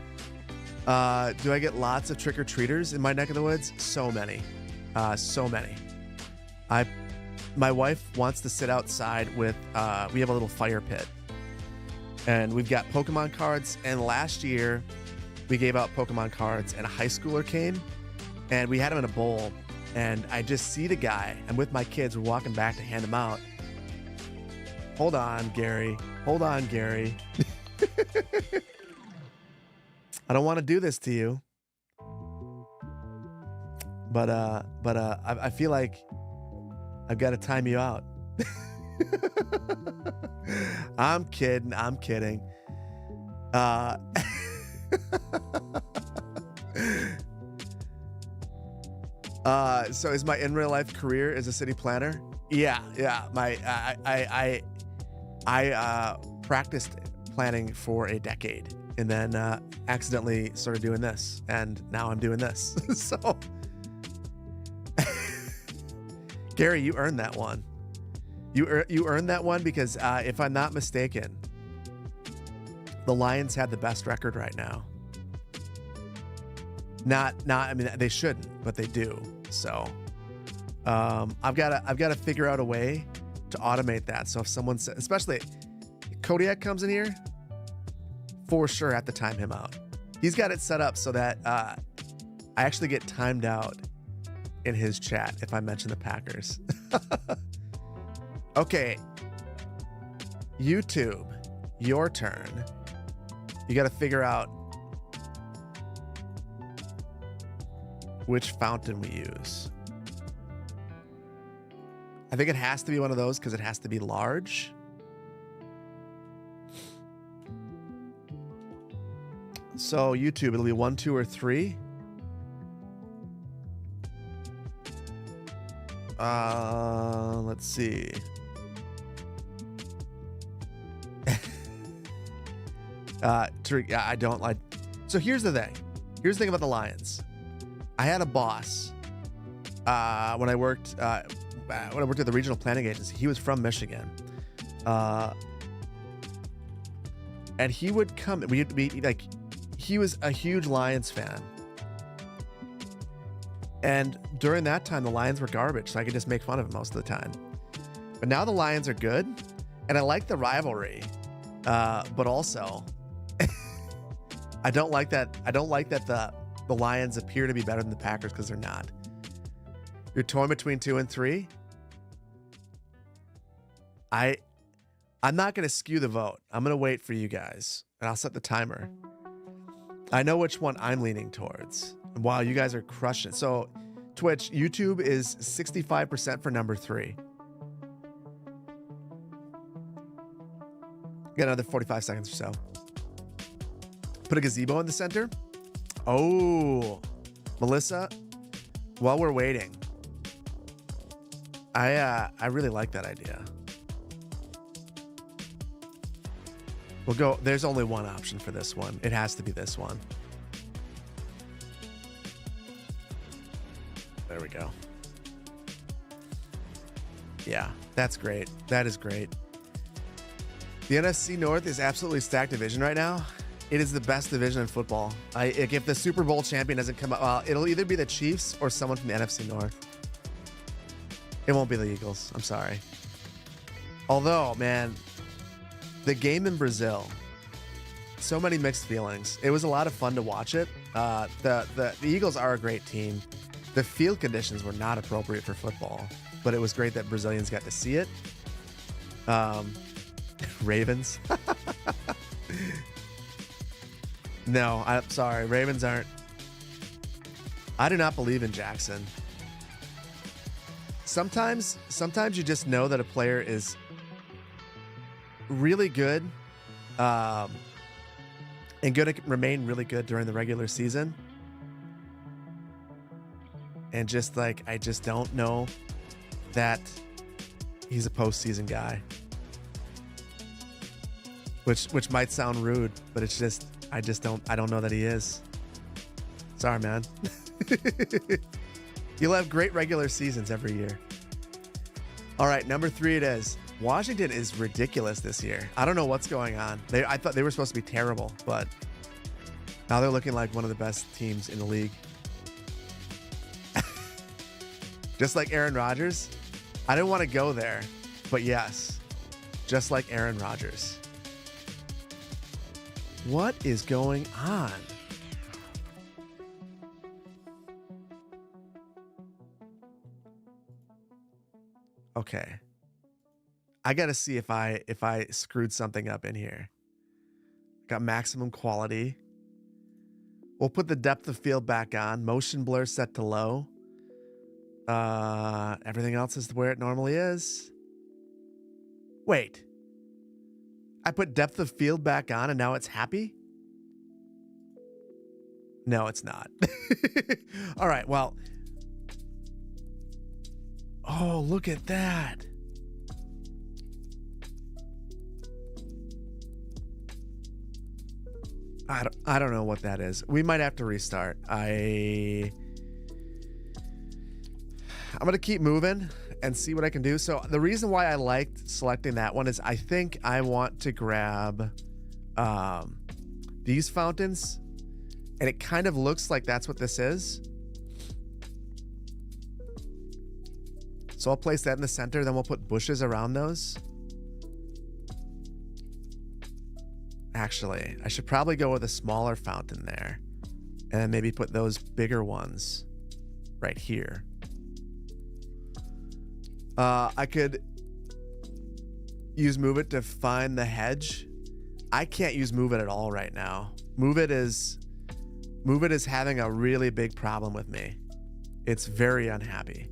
Do I get lots of trick-or-treaters in my neck of the woods? So many. So many. My wife wants to sit outside with... we have a little fire pit. And we've got Pokemon cards. And last year, we gave out Pokemon cards. And a high schooler came. And we had him in a bowl. And I just see the guy. I'm with my kids. We're walking back to hand him out. Hold on, Gary. Hold on, Gary. I don't want to do this to you. I feel like I've got to time you out. I'm kidding. I'm kidding. So is my in real life career as a city planner? Yeah. I practiced planning for a decade and then accidentally started doing this, and now I'm doing this. So, Gary, you earned that one. You earned that one because if I'm not mistaken, the Lions have the best record right now. I mean, they shouldn't, but they do. So, I've got to figure out a way to automate that. So if someone says, especially Kodiak comes in here, for sure have to time him out. He's got it set up so that I actually get timed out in his chat if I mention the Packers. Okay, YouTube, your turn. You got to figure out which fountain we use. I think it has to be one of those because it has to be large. So YouTube, it'll be 1, 2, or 3. Let's see. I don't like. So here's the thing. Here's the thing about the Lions. I had a boss when I worked at the regional planning agency. He was from Michigan, and he would come. We'd be like, he was a huge Lions fan, and during that time, the Lions were garbage, so I could just make fun of him most of the time. But now the Lions are good, and I like the rivalry, but also, I don't like that the Lions appear to be better than the Packers because they're not. You're torn between 2 and 3. I'm not going to skew the vote. I'm going to wait for you guys, and I'll set the timer. I know which one I'm leaning towards. Wow, you guys are crushing it. So, Twitch, YouTube is 65% for number 3. Got another 45 seconds or so. Put a gazebo in the center. Oh, Melissa, while we're waiting, I really like that idea. We'll go. There's only one option for this one. It has to be this one. There we go. Yeah, that's great. That is great. The NFC North is absolutely stacked division right now. It is the best division in football. If the Super Bowl champion doesn't come out, well, it'll either be the Chiefs or someone from the NFC North. It won't be the Eagles. I'm sorry. Although, man, the game in Brazil, so many mixed feelings. It was a lot of fun to watch it. The Eagles are a great team. The field conditions were not appropriate for football, but it was great that Brazilians got to see it. Ravens. No, I'm sorry. Ravens aren't. I do not believe in Jackson. Sometimes you just know that a player is really good, and going to remain really good during the regular season. And just like, I just don't know that he's a postseason guy. Which might sound rude, but it's just, I don't know that he is. Sorry, man. You'll have great regular seasons every year. All right, number 3 it is. Washington is ridiculous this year. I don't know what's going on. I thought they were supposed to be terrible, but now they're looking like one of the best teams in the league. Just like Aaron Rodgers. I didn't want to go there, but yes, just like Aaron Rodgers. What is going on? Okay. I got to see if I screwed something up in here. Got maximum quality. We'll put the depth of field back on. Motion blur set to low. Everything else is where it normally is. Wait. I put depth of field back on and now it's happy? No, it's not. All right, well. Oh, look at that. I don't know what that is. We might have to restart. I'm gonna keep moving and see what I can do. So the reason why I liked selecting that one is I think I want to grab these fountains, and it kind of looks like that's what this is. So I'll place that in the center, then we'll put bushes around those. Actually, I should probably go with a smaller fountain there, and then maybe put those bigger ones right here. I could use Move It to find the hedge. I can't use Move It at all right now. Move It is having a really big problem with me. It's very unhappy.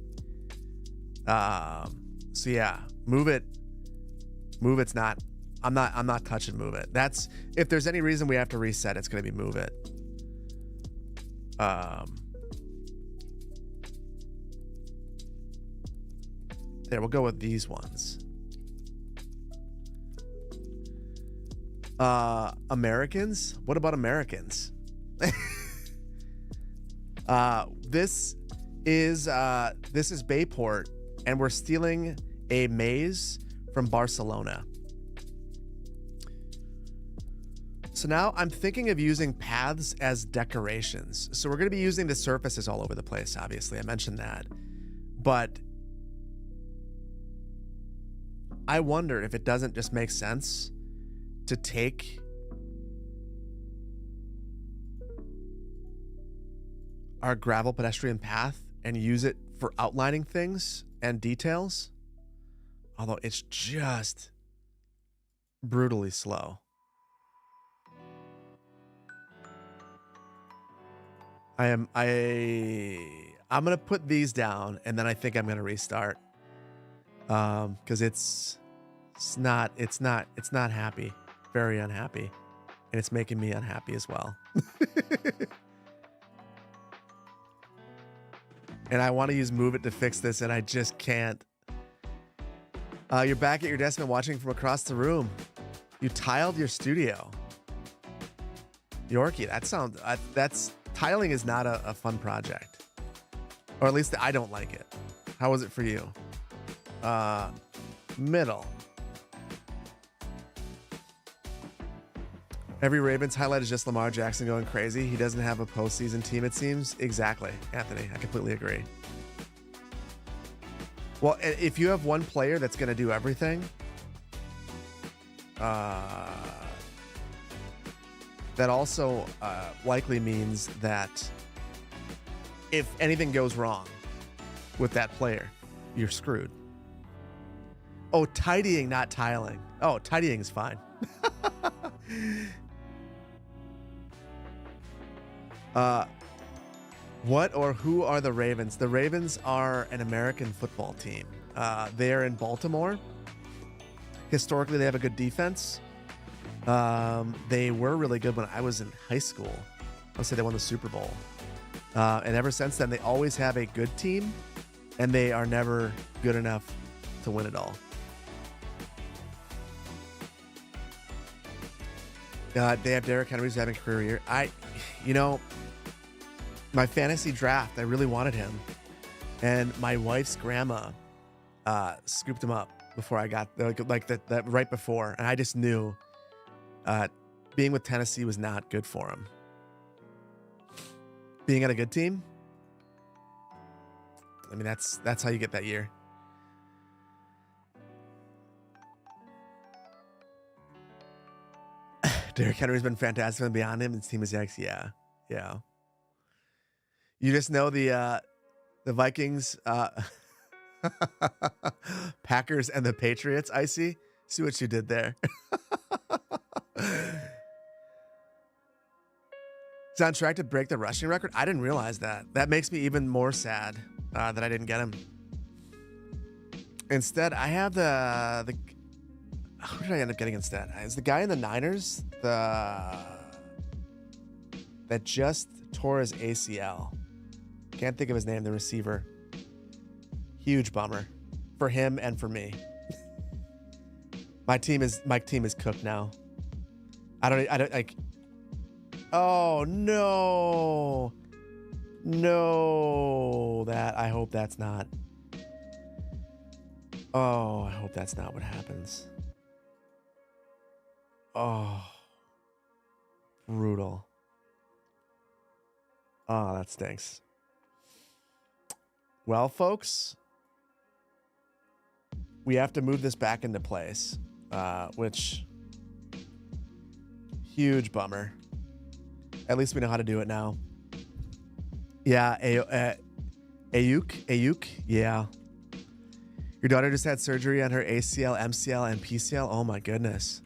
So yeah, Move It's not. I'm not touching Move It. That's, if there's any reason we have to reset, it's gonna be Move It. There, we'll go with these ones. Americans? What about Americans? This is Bayport, and we're stealing a maze from Barcelona. So now I'm thinking of using paths as decorations. So we're going to be using the surfaces all over the place, obviously. I mentioned that. But I wonder if it doesn't just make sense to take our gravel pedestrian path and use it for outlining things and details. Although it's just brutally slow. I'm gonna put these down, and then I think I'm gonna restart. Because it's not happy. Very unhappy. And it's making me unhappy as well. And I want to use Move It to fix this, and I just can't. You're back at your desk and watching from across the room. You tiled your studio. Yorkie, that's tiling is not a fun project. Or at least I don't like it. How was it for you? Middle. Every Ravens highlight is just Lamar Jackson going crazy. He doesn't have a postseason team, it seems. Exactly, Anthony. I completely agree. Well, if you have one player that's going to do everything, that also likely means that if anything goes wrong with that player, you're screwed. Oh, tidying, not tiling. Oh, tidying is fine. What or who are the Ravens? The Ravens are an American football team. They're in Baltimore. Historically, they have a good defense. They were really good when I was in high school. I'll say they won the Super Bowl. And ever since then, they always have a good team, and they are never good enough to win it all. They have Derrick Henry who's having a career year. My fantasy draft, I really wanted him. And my wife's grandma scooped him up before I got, that right before. And I just knew being with Tennessee was not good for him. Being at a good team, I mean, that's how you get that year. Derrick Henry's been fantastic, and beyond him, his team is X. Yeah. You just know the Vikings, Packers, and the Patriots. I see what you did there. He's on track to break the rushing record. I didn't realize that. That makes me even more sad that I didn't get him. Instead, I have the who did I end up getting instead? Is the guy in the Niners that just tore his ACL? Can't think of his name. The receiver. Huge bummer for him and for me. My team is cooked now. I don't like. Oh no. No, I hope that's not. Oh, I hope that's not what happens. Oh, brutal. Oh, that stinks. Well, folks, we have to move this back into place, which huge bummer. At least we know how to do it now. Yeah, Ayuk, yeah. Your daughter just had surgery on her ACL, MCL, and PCL. Oh my goodness.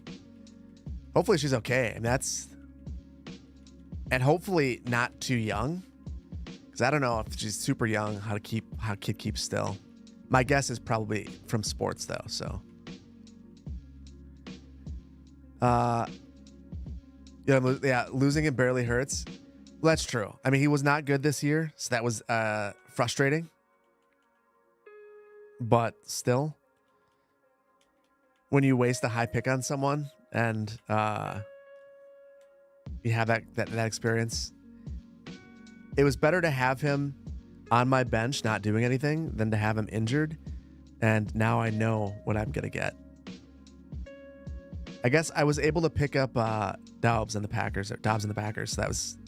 Hopefully she's okay. And hopefully not too young, because I don't know if she's super young how kid keeps still. My guess is probably from sports though. So, losing it barely hurts. Well, that's true. I mean, he was not good this year, so that was frustrating. But still, when you waste a high pick on someone and you have that experience, it was better to have him on my bench not doing anything than to have him injured. And now I know what I'm gonna get. I guess I was able to pick up Dobbs in the Packers. So that was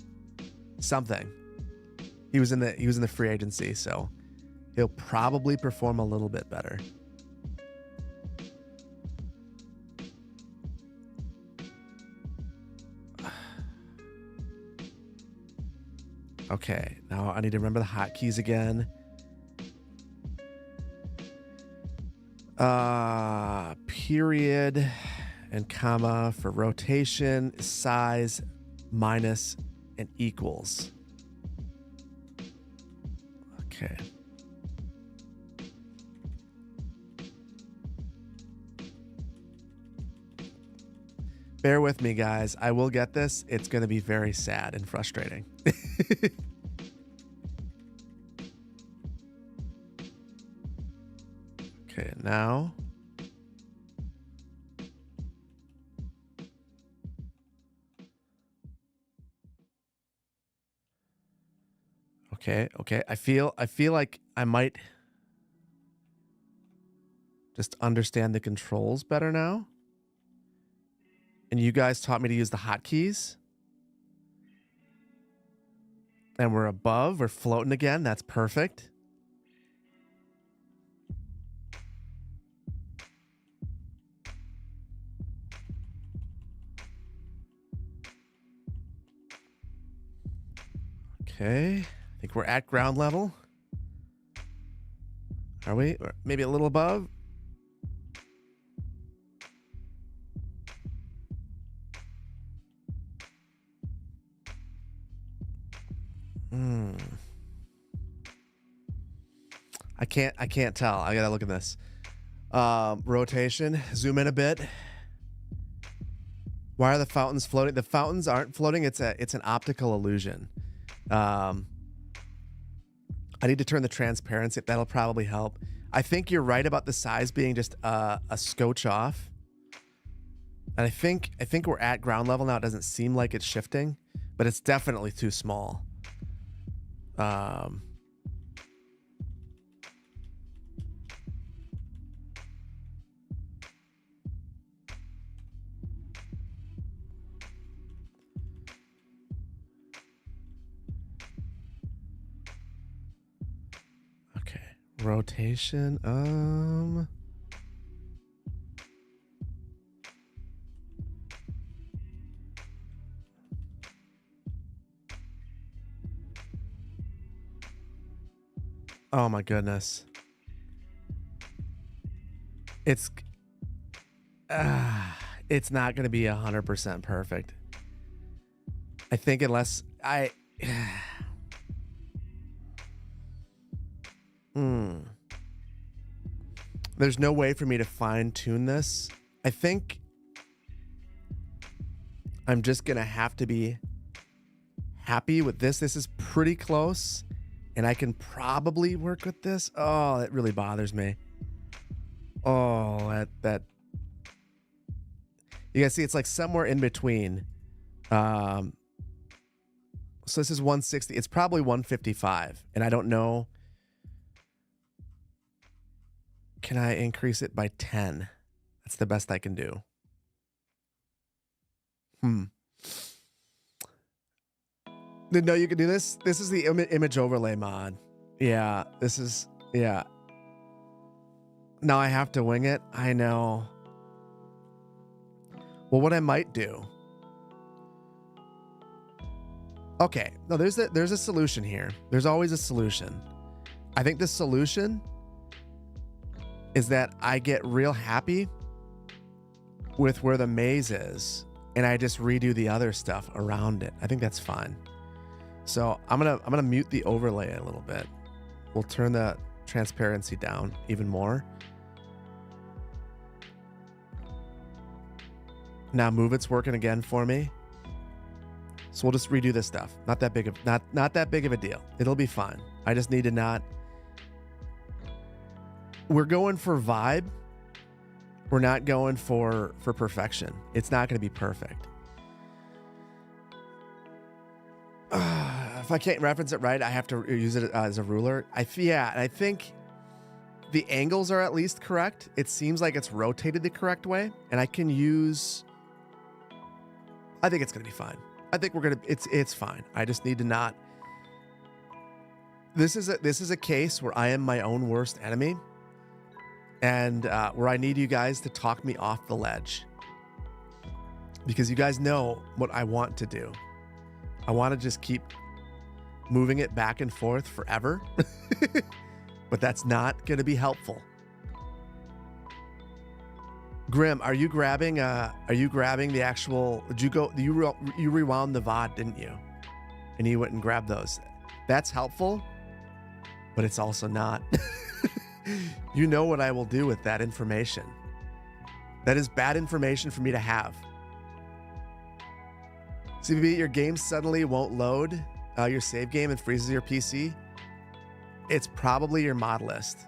something. He was in the free agency, so he'll probably perform a little bit better. Okay, now I need to remember the hotkeys again. Period and comma for rotation, size, minus, and equals. Okay. Bear with me, guys. I will get this. It's going to be very sad and frustrating. Okay, now. Okay. I feel like I might just understand the controls better now. And you guys taught me to use the hotkeys. And we're above. We're floating again. That's perfect. Okay. I think we're at ground level. Are we? Or maybe a little above? I can't tell. I gotta look at this. Rotation. Zoom in a bit. Why are the fountains floating? The fountains aren't floating. It's an optical illusion. I need to turn the transparency. That'll probably help. I think you're right about the size being just a scotch off. And I think we're at ground level now. It doesn't seem like it's shifting, but it's definitely too small. Okay, rotation. Oh my goodness. It's not going to be 100% perfect. I think unless There's no way for me to fine tune this. I think I'm just going to have to be happy with this. This is pretty close, and I can probably work with this. Oh, that really bothers me. Oh, that. You guys see, it's like somewhere in between. So this is 160. It's probably 155, and I don't know. Can I increase it by 10? That's the best I can do. Didn't know you could do this. This is the image overlay mod. Yeah, this is, yeah. Now I have to wing it. I know. Well, what I might do. Okay, no, there's a solution here. There's always a solution. I think the solution is that I get real happy with where the maze is, and I just redo the other stuff around it. I think that's fine. So I'm gonna mute the overlay a little bit. We'll turn the transparency down even more. Now Move It's working again for me. So we'll just redo this stuff. Not that big of not that big of a deal. It'll be fine. I just need to not. We're going for vibe. We're not going for perfection. It's not going to be perfect. If I can't reference it right, I have to use it as a ruler. And I think the angles are at least correct. It seems like it's rotated the correct way, and I can use. I think it's going to be fine. I think we're gonna. It's fine. I just need to not. This is a case where I am my own worst enemy. And where I need you guys to talk me off the ledge. Because you guys know what I want to do. I want to just keep moving it back and forth forever. But that's not going to be helpful. Grim, are you grabbing the actual, you rewound the VOD, didn't you? And you went and grabbed those. That's helpful, but it's also not. You know what I will do with that information. That is bad information for me to have. CBB, your game suddenly won't load your save game and freezes your PC. It's probably your mod list.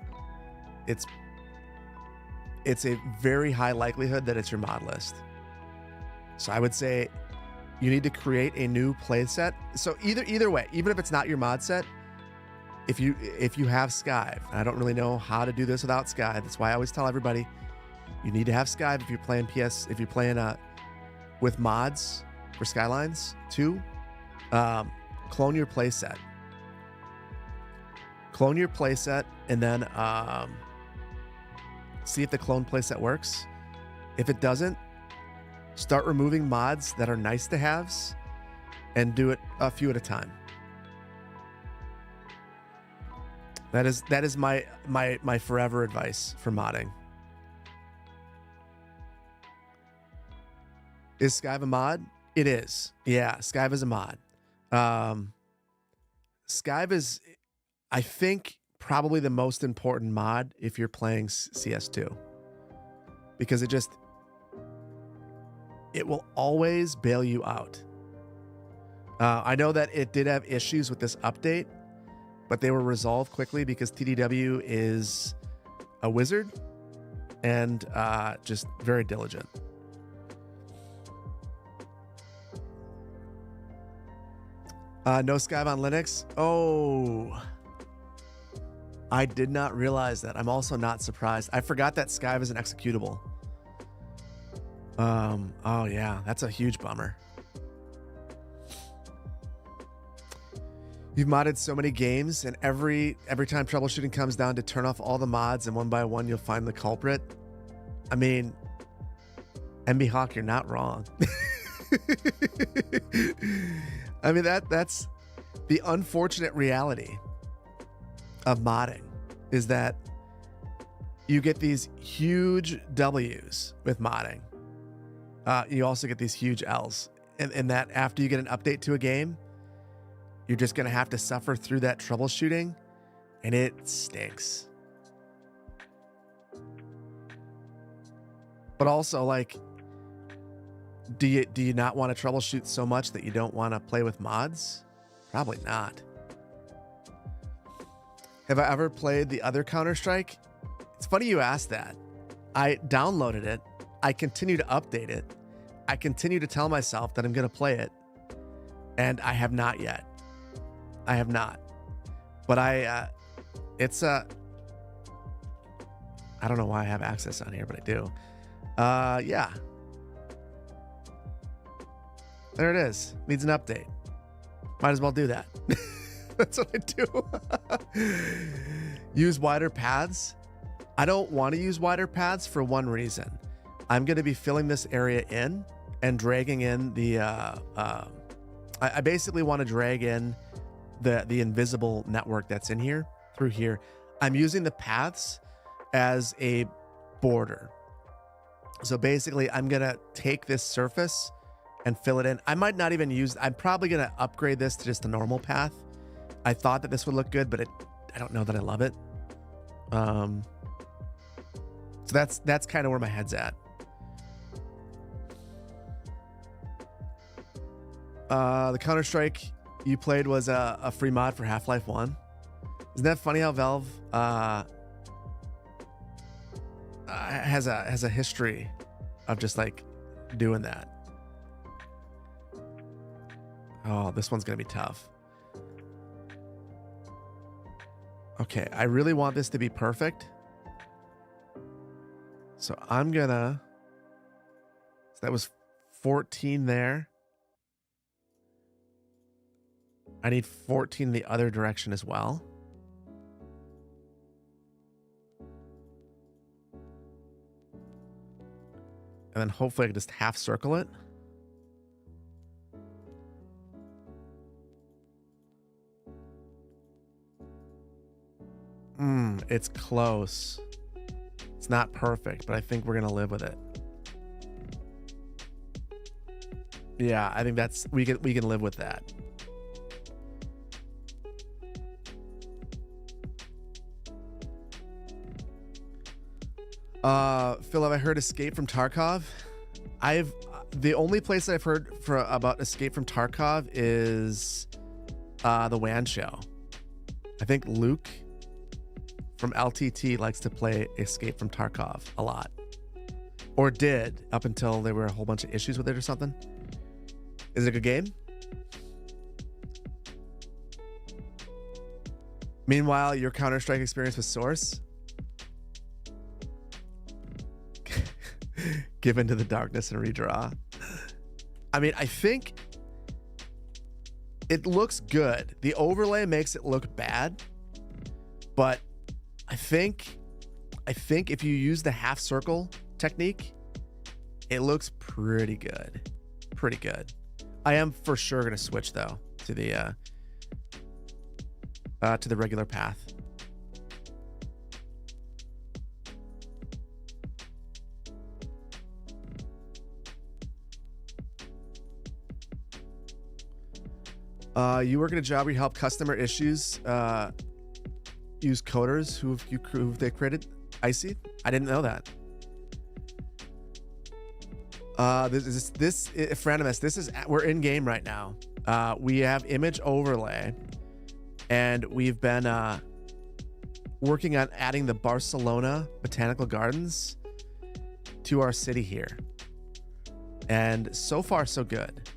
It's a very high likelihood that it's your mod list. So I would say you need to create a new playset. So either way, even if it's not your mod set, if you have Skive, I don't really know how to do this without Skive. That's why I always tell everybody you need to have Skive if you're playing if you're playing with mods for Skylines 2. Clone your playset. Clone your playset and then see if the clone playset works. If it doesn't, start removing mods that are nice to haves and do it a few at a time. That is my forever advice for modding. Is Skive a mod? It is. Yeah, Skive is a mod. Skive is, I think, probably the most important mod if you're playing CS2. Because it will always bail you out. I know that it did have issues with this update, but they were resolved quickly because TDW is a wizard and just very diligent. No Skive on Linux. Oh, I did not realize that. I'm also not surprised. I forgot that Skive is an executable. Oh yeah, that's a huge bummer. You've modded so many games, and every time troubleshooting comes down to turn off all the mods, and one by one you'll find the culprit. I mean, MB Hawk, you're not wrong. I mean, that's the unfortunate reality of modding, is that you get these huge W's with modding. You also get these huge L's, and that after you get an update to a game, you're just going to have to suffer through that troubleshooting, and it stinks. But also, like, do you not want to troubleshoot so much that you don't want to play with mods? Probably not. Have I ever played the other Counter-Strike? It's funny you asked that. I downloaded it. I continue to update it. I continue to tell myself that I'm going to play it. And I have not yet. I have not. But I don't know why I have access on here, but I do. Yeah. There it is. Needs an update. Might as well do that. That's what I do. Use wider paths. I don't want to use wider paths for one reason. I'm going to be filling this area in and dragging in the... I basically want to drag in the invisible network that's in here through here. I'm using the paths as a border. So basically, I'm going to take this surface and fill it in. I might not even use... I'm probably going to upgrade this to just a normal path. I thought that this would look good, but I don't know that I love it. So that's kind of where my head's at. The Counter-Strike you played was a free mod for Half-Life 1. Isn't that funny how Valve has a history of just like doing that? Oh, this one's gonna be tough. Okay, I really want this to be perfect. So I'm gonna... So that was 14 there. I need 14 the other direction as well. And then hopefully I can just half circle it. It's close. It's not perfect, but I think we're gonna live with it. Yeah, I think that's we can live with that. Phil, have I heard Escape from Tarkov? The only place I've heard about Escape from Tarkov is the WAN show. I think Luke from LTT likes to play Escape from Tarkov a lot. Or did, up until there were a whole bunch of issues with it or something. Is it a good game? Meanwhile, your Counter-Strike experience with Source? Give into the darkness and redraw. I mean, I think it looks good. The overlay makes it look bad, but I think if you use the half circle technique, it looks pretty good. Pretty good. I am for sure going to switch though to the regular path. You work at a job where you help customer issues use coders who they created. Icy? I didn't know that. This Franimus, this is, we're in game right now. We have image overlay, and we've been working on adding the Barcelona Botanical Gardens to our city here. And so far, so good.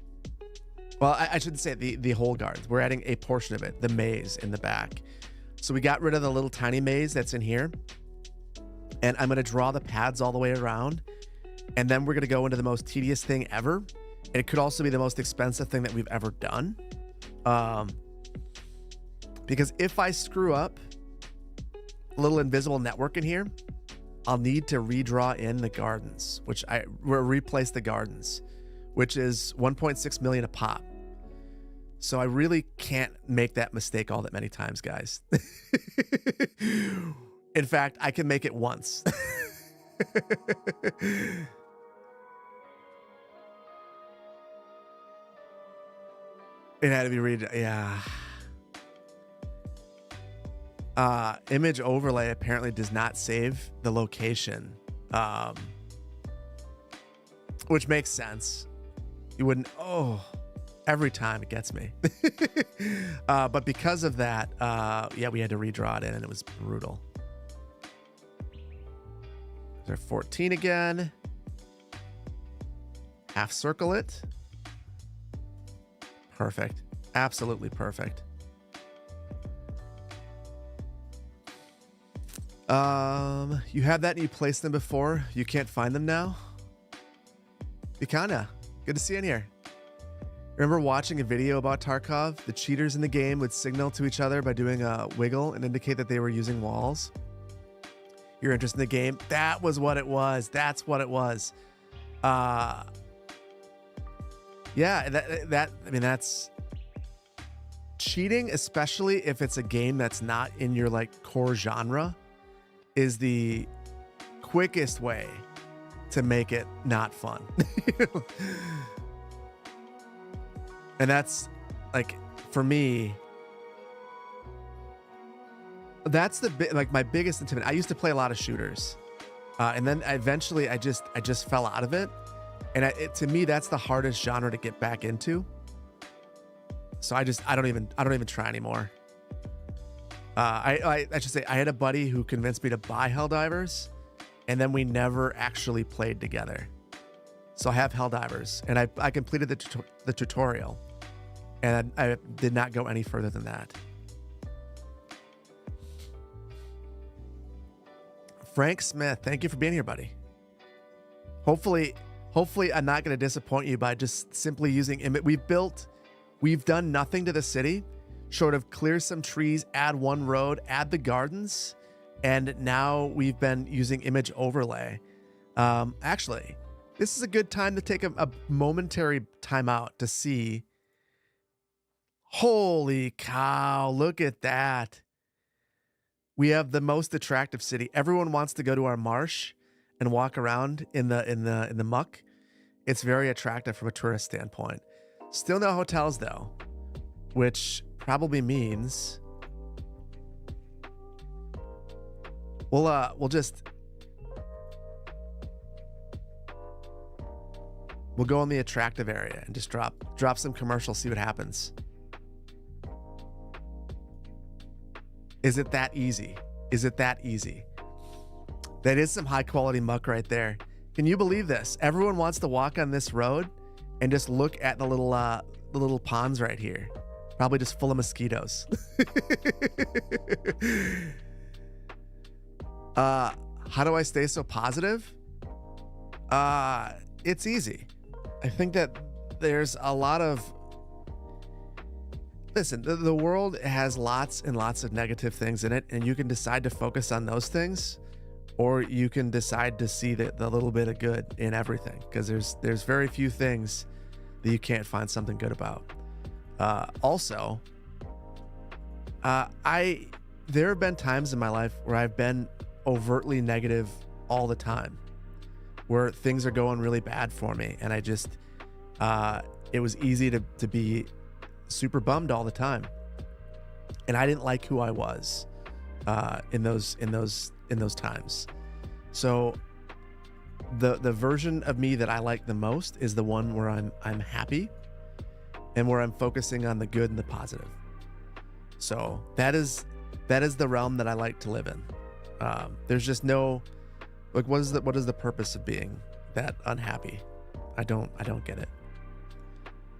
Well, I shouldn't say the whole gardens. We're adding a portion of it, the maze in the back. So we got rid of the little tiny maze that's in here. And I'm going to draw the pads all the way around. And then we're going to go into the most tedious thing ever. And it could also be the most expensive thing that we've ever done. Because if I screw up a little invisible network in here, I'll need to redraw in the gardens, replace the gardens, which is 1.6 million a pop. So I really can't make that mistake all that many times, guys. In fact, I can make it once. It had to be read. Yeah. Image overlay apparently does not save the location. which makes sense. You wouldn't. Oh, every time it gets me. But because of that, yeah, we had to redraw it in, and it was brutal. There's 14 again. Half circle it. Perfect. Absolutely perfect. You have that and you placed them before. You can't find them now? Vikana, good to see you in here. Remember watching a video about Tarkov? The cheaters in the game would signal to each other by doing a wiggle and indicate that they were using walls. Your interest in the game? That was what it was. That's what it was. Yeah, I mean, that's cheating, especially if it's a game that's not in your like core genre, is the quickest way to make it not fun. And that's like, for me, that's like my biggest intimidation. I used to play a lot of shooters, and then eventually I just fell out of it. And to me, that's the hardest genre to get back into. So I don't even try anymore. I should say I had a buddy who convinced me to buy Helldivers, and then we never actually played together. So I have Helldivers, and I completed the tutorial, and I did not go any further than that. Frank Smith, thank you for being here, buddy. Hopefully I'm not going to disappoint you by just simply using image. We've done nothing to the city, short of clear some trees, add one road, add the gardens, and now we've been using image overlay. Actually, this is a good time to take a momentary timeout to see. Holy cow, look at that. We have the most attractive city. Everyone wants to go to our marsh and walk around in the muck. It's very attractive from a tourist standpoint. Still no hotels though, which probably means we'll go in the attractive area and just drop some commercials, see what happens. Is it that easy? Is it that easy? That is some high quality muck right there. Can you believe this? Everyone wants to walk on this road and just look at the little ponds right here. Probably just full of mosquitoes. How do I stay so positive? It's easy. I think that there's a lot of... Listen, the world has lots and lots of negative things in it, and you can decide to focus on those things, or you can decide to see the little bit of good in everything, because there's very few things that you can't find something good about. Also, there have been times in my life where I've been overtly negative all the time, where things are going really bad for me, and I just it was easy to be super bummed all the time, and I didn't like who I was in those times. So the version of me that I like the most is the one where I'm happy and where I'm focusing on the good and the positive. So that is the realm that I like to live in. There's just no, like, what is the purpose of being that unhappy? I don't get it.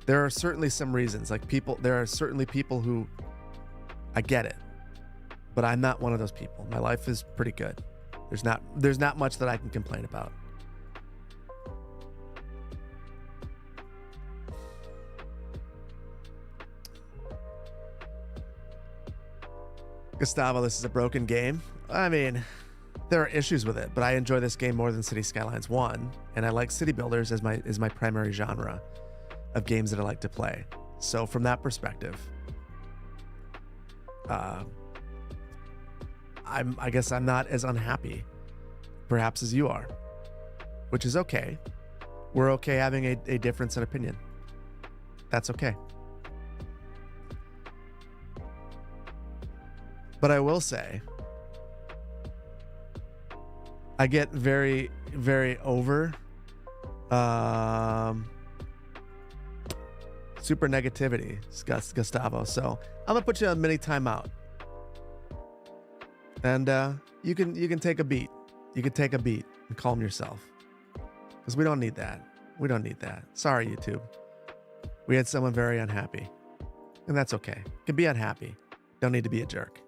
There are certainly some reasons, like there are certainly people who, I get it, but I'm not one of those people. My life is pretty good. There's not much that I can complain about. Gustavo, this is a broken game. I mean, there are issues with it, but I enjoy this game more than Cities Skylines 1, and I like city builders as my primary genre of games that I like to play. So from that perspective, I guess I'm not as unhappy perhaps as you are, which is okay. We're okay having a difference in opinion. That's okay. But I will say, I get very, very over Super negativity, Gustavo. So I'm gonna put you on a mini timeout, and you can take a beat. You can take a beat and calm yourself, because we don't need that. We don't need that. Sorry, YouTube. We had someone very unhappy, and that's okay. You can be unhappy. Don't need to be a jerk.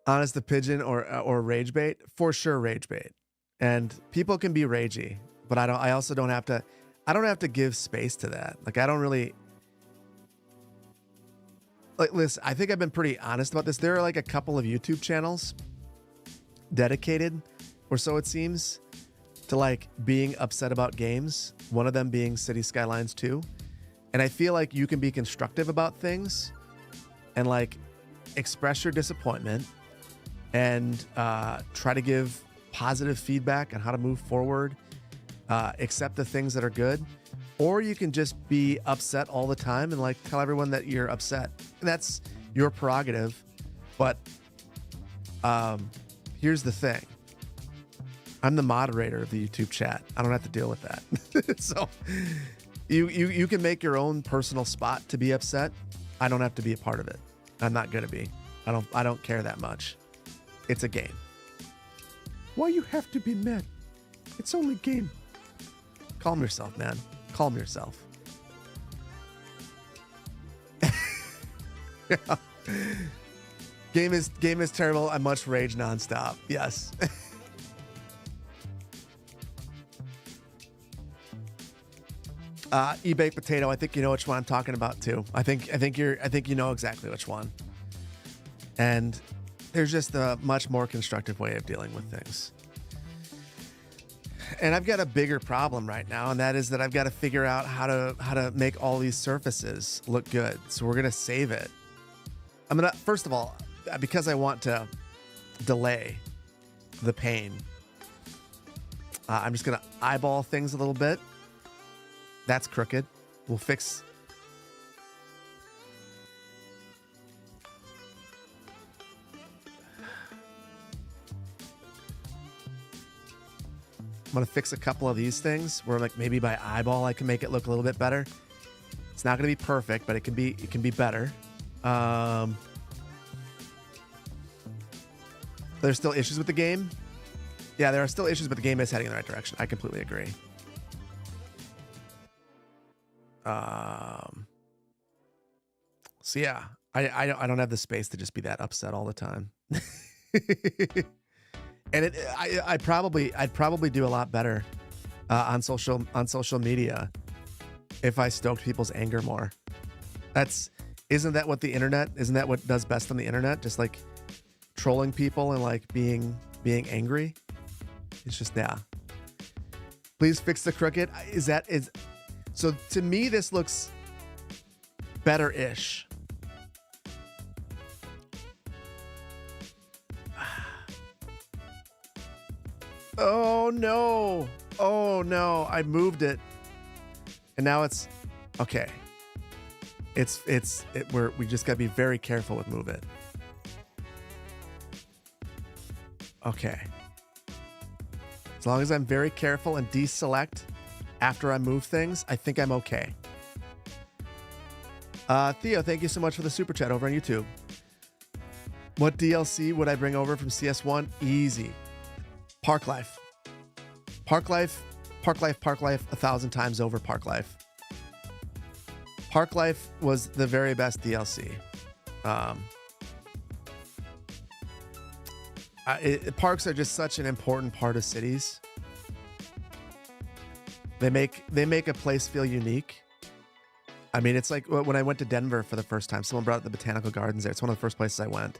Honest the pigeon or rage bait? For sure, rage bait. And people can be ragey, but I also don't have to. I don't have to give space to that. Like, I don't really. Like, listen, I think I've been pretty honest about this. There are like a couple of YouTube channels dedicated, or so it seems, to like being upset about games. One of them being Cities Skylines 2. And I feel like you can be constructive about things and like express your disappointment and try to give positive feedback on how to move forward, accept the things that are good, or you can just be upset all the time and like tell everyone that you're upset. And that's your prerogative. But here's the thing. I'm the moderator of the YouTube chat. I don't have to deal with that. So you can make your own personal spot to be upset. I don't have to be a part of it. I'm not gonna be. I don't care that much. It's a game. Why you have to be mad? It's only game. Calm yourself, man. Calm yourself. Yeah. Game is terrible. I must rage nonstop. Yes. eBay potato. I think you know which one I'm talking about too. I think you know exactly which one. And there's just a much more constructive way of dealing with things. And I've got a bigger problem right now, and that is that I've got to figure out how to make all these surfaces look good. So we're gonna save it. I'm gonna, first of all, because I want to delay the pain, I'm just gonna eyeball things a little bit. That's crooked. We'll fix. I'm gonna fix a couple of these things where like maybe by eyeball I can make it look a little bit better. It's not gonna be perfect, but it can be better. There's still issues with the game. Yeah, there are still issues, but the game is heading in the right direction. I completely agree. So yeah, I don't have the space to just be that upset all the time. And I'd probably do a lot better on social media if I stoked people's anger more. Isn't that what does best on the internet? Just like trolling people and like being angry. It's just, yeah. Please fix the crooked. So to me this looks better-ish. Oh no. Oh no. I moved it. And now it's okay. We just gotta be very careful with move it. Okay. As long as I'm very careful and deselect after I move things, I think I'm okay. Theo, thank you so much for the super chat over on YouTube. What DLC would I bring over from CS1? Easy. Park Life. Park Life, 1,000 times over Park Life. Park Life was the very best DLC. Parks are just such an important part of cities. They make a place feel unique. I mean, it's like when I went to Denver for the first time, someone brought up the botanical gardens there. It's one of the first places I went.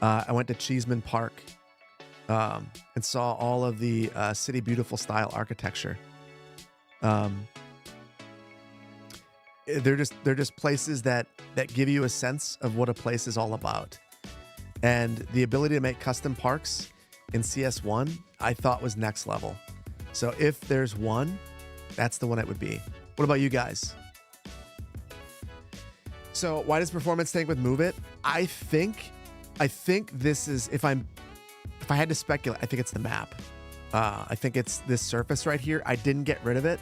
I went to Cheeseman Park and saw all of the City Beautiful style architecture. They're just places that give you a sense of what a place is all about. And the ability to make custom parks in CS1, I thought was next level. So if there's one, that's the one it would be. What about you guys? So why does performance tank with Move It? I think this is, if I'm if I had to speculate, I think it's the map. I think it's this surface right here. I didn't get rid of it.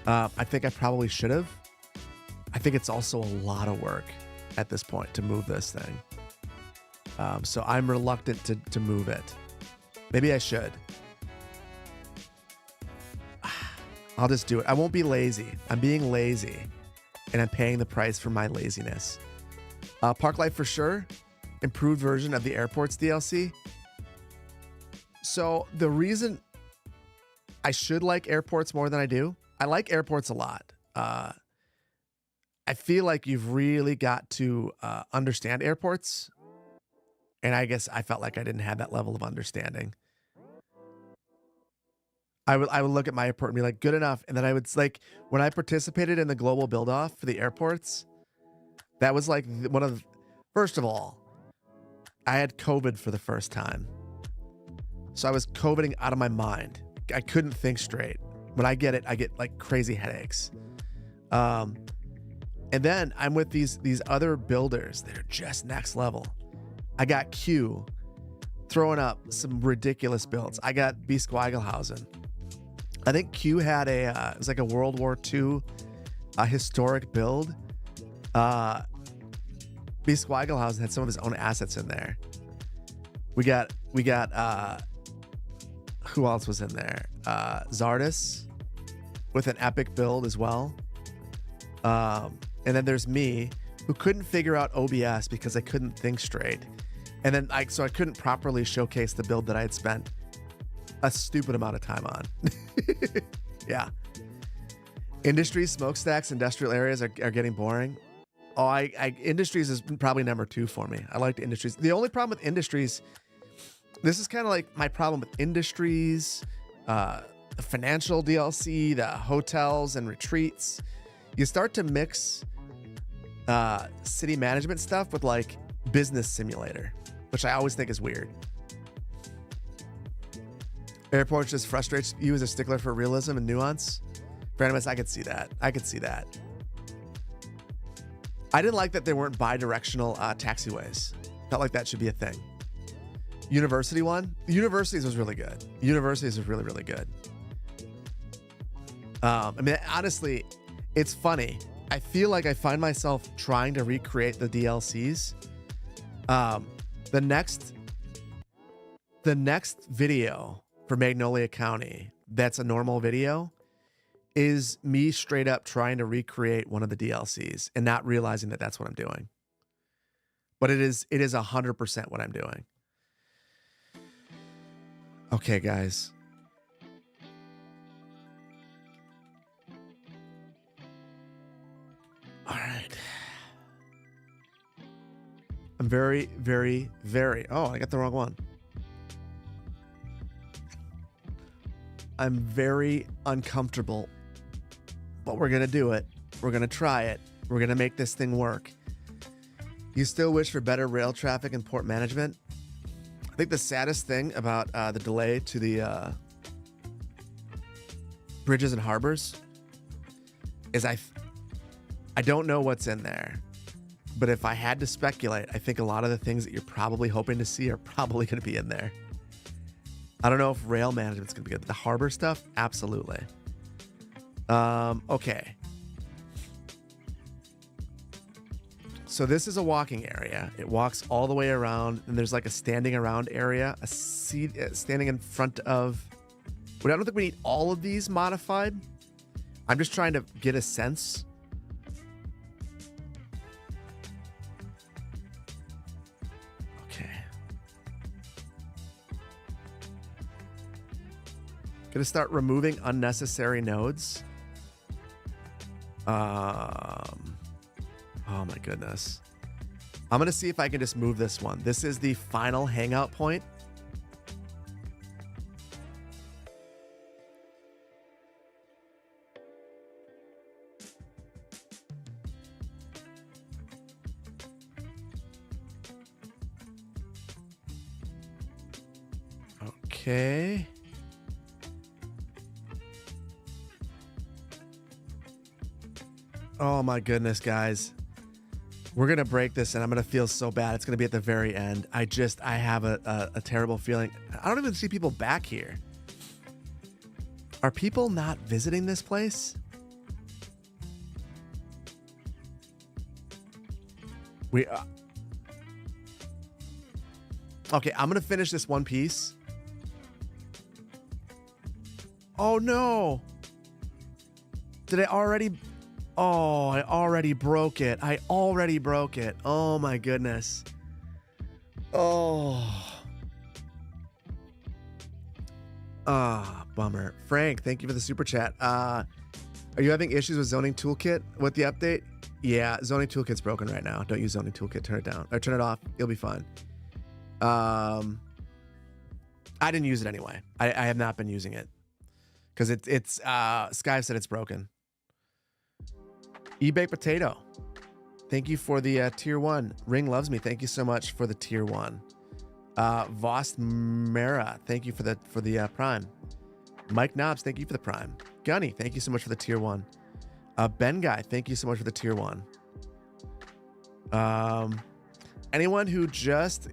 I think I probably should have. I think it's also a lot of work at this point to move this thing. So I'm reluctant to move it. Maybe I should. I'll just do it. I won't be lazy. I'm being lazy, and I'm paying the price for my laziness. Park Life for sure. Improved version of the Airports DLC. So the reason I should like Airports more than I do, I like Airports a lot. I feel like you've really got to understand Airports, and I guess I felt like I didn't have that level of understanding. I would look at my airport and be like, good enough. And then I would like, when I participated in the global build off for the airports, that was like one of, first of all, I had COVID for the first time. So I was COVIDing out of my mind. I couldn't think straight. When I get it, I get like crazy headaches. And then I'm with these other builders that are just next level. I got Q throwing up some ridiculous builds. I got B. Squigelhausen. I think Q had it was like a World War II historic build. B. Squigelhausen had some of his own assets in there. We got who else was in there? Zardis with an epic build as well. And then there's me, who couldn't figure out OBS because I couldn't think straight. And then so I couldn't properly showcase the build that I had spent a stupid amount of time on. Yeah. Industries, smokestacks, industrial areas are getting boring. Oh, Industries is probably number 2 for me. I liked Industries. The only problem with Industries, this is kind of like my problem with Industries, the financial DLC, the hotels and retreats. You start to mix city management stuff with like business simulator, which I always think is weird. Airports just frustrates you as a stickler for realism and nuance. Branimus, I could see that. I didn't like that there weren't bi-directional taxiways. Felt like that should be a thing. University one? Universities was really good. Universities was really, really good. I mean, honestly, it's funny. I feel like I find myself trying to recreate the DLCs. The next video for Magnolia County, that's a normal video, is me straight up trying to recreate one of the DLCs and not realizing that that's what I'm doing. But it is 100% what I'm doing. Okay, guys. All right. I'm very, very, very... Oh, I got the wrong one. I'm very uncomfortable, but we're going to do it. We're going to try it. We're going to make this thing work. You still wish for better rail traffic and port management? I think the saddest thing about the delay to the bridges and harbors is I don't know what's in there. But if I had to speculate, I think a lot of the things that you're probably hoping to see are probably going to be in there. I don't know if rail management's going to be good. The harbor stuff, absolutely. Okay. So this is a walking area. It walks all the way around, and there's like a standing around area, a seat standing in front of... But I don't think we need all of these modified. I'm just trying to get a sense. Gonna start removing unnecessary nodes. Oh my goodness. I'm gonna see if I can just move this one. This is the final hangout point. Okay. Oh my goodness, guys. We're going to break this and I'm going to feel so bad. It's going to be at the very end. I have a terrible feeling. I don't even see people back here. Are people not visiting this place? Okay, I'm going to finish this one piece. Oh no. Did I already? Oh, I already broke it. Oh my goodness. Oh. Bummer. Frank, thank you for the super chat. Are you having issues with Zoning Toolkit with the update? Yeah, Zoning Toolkit's broken right now. Don't use Zoning Toolkit. Turn it down. Or turn it off. You'll be fine. I didn't use it anyway. I have not been using it. Because it's Sky said it's broken. eBay Potato. Thank you for the tier 1. Ring loves me. Thank you so much for the tier 1. Vost Mera, thank you for the prime. Mike Knobs, thank you for the prime. Gunny, thank you so much for the tier 1. Ben Guy, thank you so much for the tier 1. Anyone who just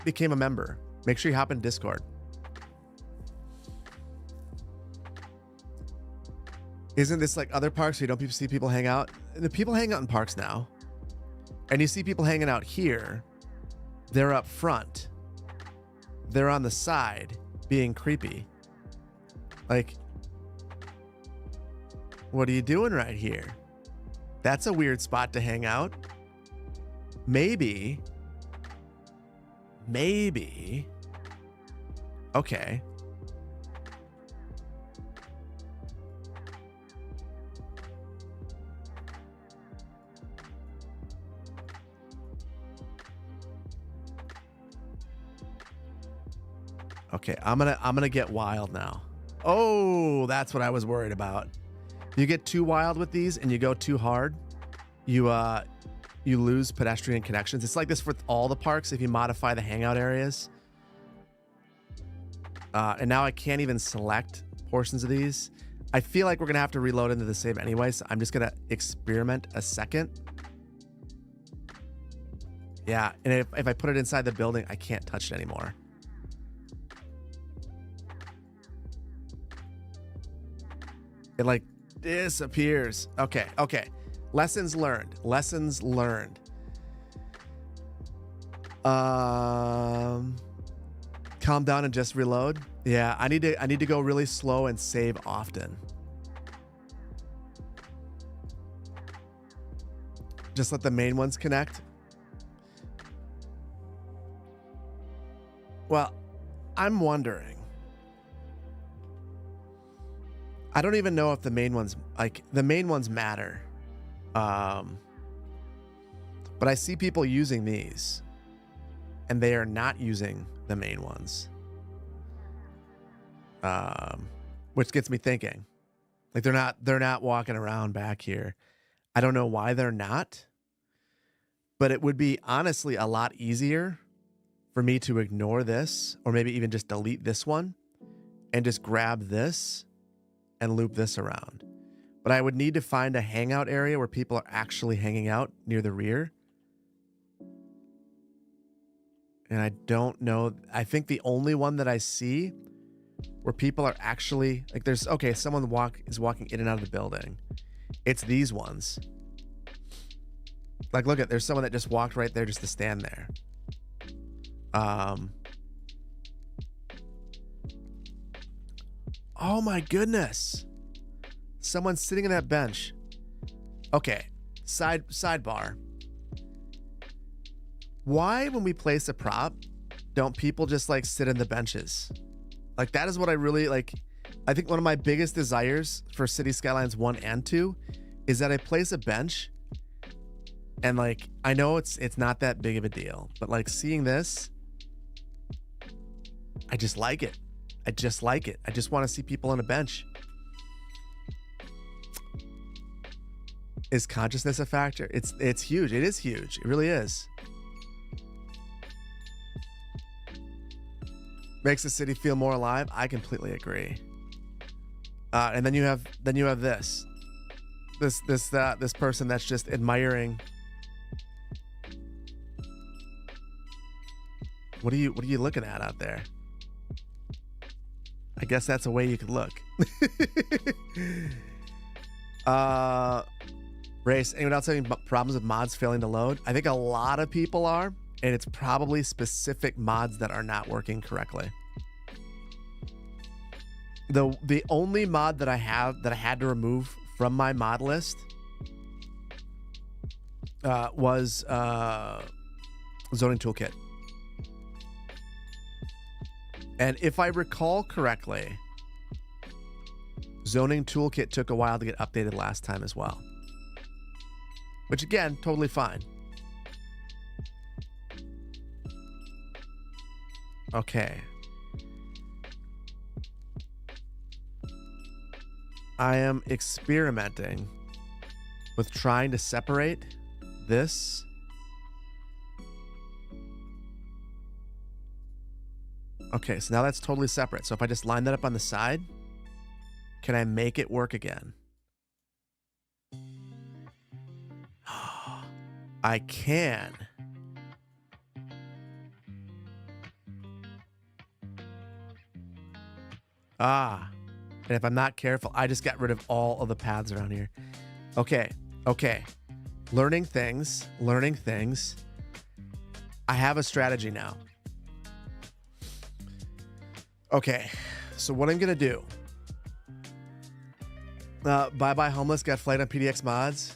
became a member, make sure you hop in Discord. Isn't this like other parks where you don't see people hang out? The people hang out in parks now. And you see people hanging out here. They're up front. They're on the side being creepy. Like, what are you doing right here? That's a weird spot to hang out. Maybe. Okay. Okay, I'm gonna get wild now. Oh, that's what I was worried about. You get too wild with these and you go too hard, you lose pedestrian connections. It's like this for all the parks if you modify the hangout areas. And now I can't even select portions of these. I feel like we're gonna have to reload into the save anyway, so I'm just gonna experiment a second. Yeah, and if I put it inside the building, I can't touch it anymore. It like disappears. Okay. Lessons learned. Calm down and just reload. Yeah, I need to go really slow and save often. Just let the main ones connect. Well, I'm wondering. I don't even know if the main ones matter. But I see people using these and they are not using the main ones. Which gets me thinking. Like they're not walking around back here. I don't know why they're not, but it would be honestly a lot easier for me to ignore this or maybe even just delete this one and just grab this and loop this around. But I would need to find a hangout area where people are actually hanging out near the rear. And I don't know. I think the only one that I see where people are actually like someone is walking in and out of the building. It's these ones. Like, look there's someone that just walked right there just to stand there. Oh my goodness. Someone's sitting in that bench. Okay. Sidebar. Why, when we place a prop, don't people just like sit in the benches? Like that is what I really like. I think one of my biggest desires for Cities Skylines 1 and 2 is that I place a bench and like, I know it's not that big of a deal, but like seeing this, I just like it. I just want to see people on a bench. Is consciousness a factor? It's huge. It is huge. It really is. Makes the city feel more alive. I completely agree. And then you have this person that's just admiring What are you looking at out there? I guess that's a way you could look. Race, anyone else having problems with mods failing to load? I think a lot of people are, and it's probably specific mods that are not working correctly. The only mod that I have that I had to remove from my mod list was Zoning Toolkit. And if I recall correctly, Zoning Toolkit took a while to get updated last time as well. Which again, totally fine. Okay. I am experimenting with trying to separate this. Okay, so now that's totally separate. So if I just line that up on the side, can I make it work again? I can. Ah. And if I'm not careful, I just got rid of all of the paths around here. Okay. Okay. Learning things. Learning things. I have a strategy now. Okay. So what I'm going to do. Bye Bye Homeless got flight on PDX mods.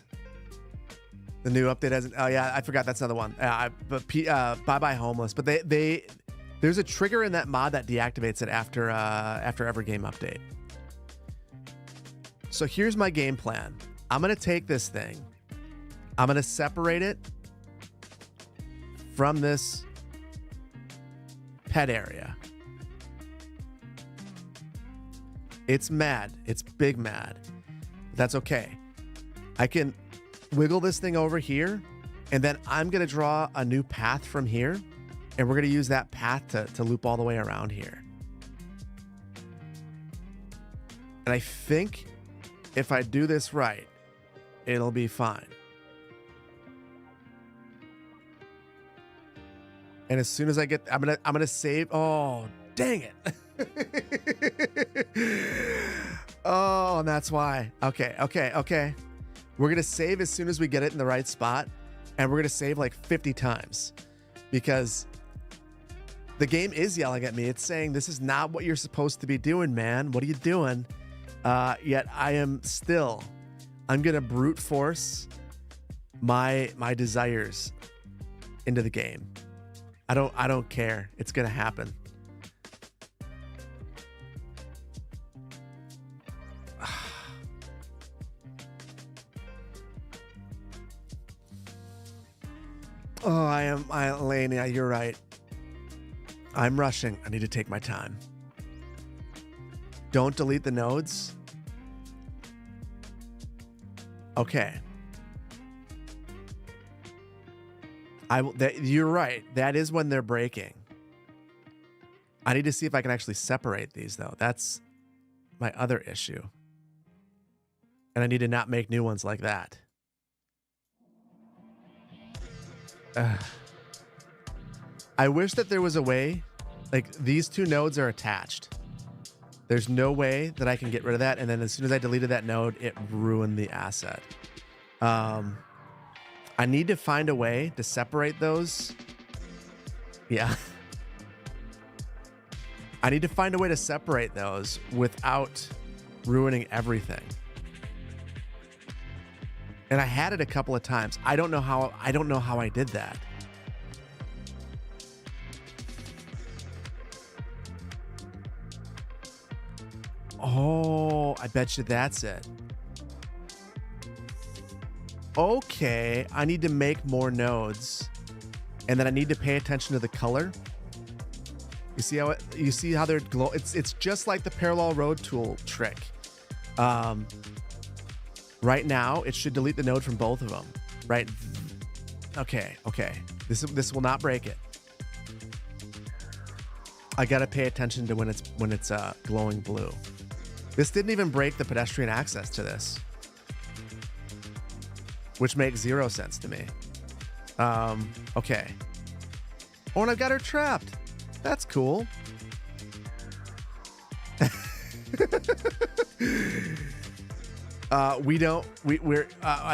The new update hasn't. Oh yeah, I forgot that's another one. But Bye Bye Homeless. But there's a trigger in that mod that deactivates it after every game update. So here's my game plan. I'm gonna take this thing. I'm gonna separate it from this pet area. It's mad. It's big mad. That's okay. I can wiggle this thing over here, and then I'm going to draw a new path from here, and we're going to use that path to loop all the way around here. And I think if I do this right, it'll be fine. And as soon as I get, I'm gonna save. Oh, dang it. Oh, and that's why. Okay. We're going to save as soon as we get it in the right spot. And we're going to save like 50 times. Because the game is yelling at me. It's saying, this is not what you're supposed to be doing, man. What are you doing? Yet I am still, I'm going to brute force my desires into the game. I don't care. It's going to happen. Oh, Lane, yeah, you're right. I'm rushing. I need to take my time. Don't delete the nodes. Okay. You're right. That is when they're breaking. I need to see if I can actually separate these, though. That's my other issue. And I need to not make new ones like that. I wish that there was a way, like these two nodes are attached. There's no way that I can get rid of that. And then as soon as I deleted that node, it ruined the asset. I need to find a way to separate those. Yeah. I need to find a way to separate those without ruining everything. And I had it a couple of times. I don't know how I did that. Oh, I bet you that's it. Okay, I need to make more nodes. And then I need to pay attention to the color. You see how they're glow? It's just like the parallel road tool trick. Right now, it should delete the node from both of them. Right? Okay. This will not break it. I gotta pay attention to when it's glowing blue. This didn't even break the pedestrian access to this, which makes zero sense to me. Okay. Oh, and I've got her trapped. That's cool. I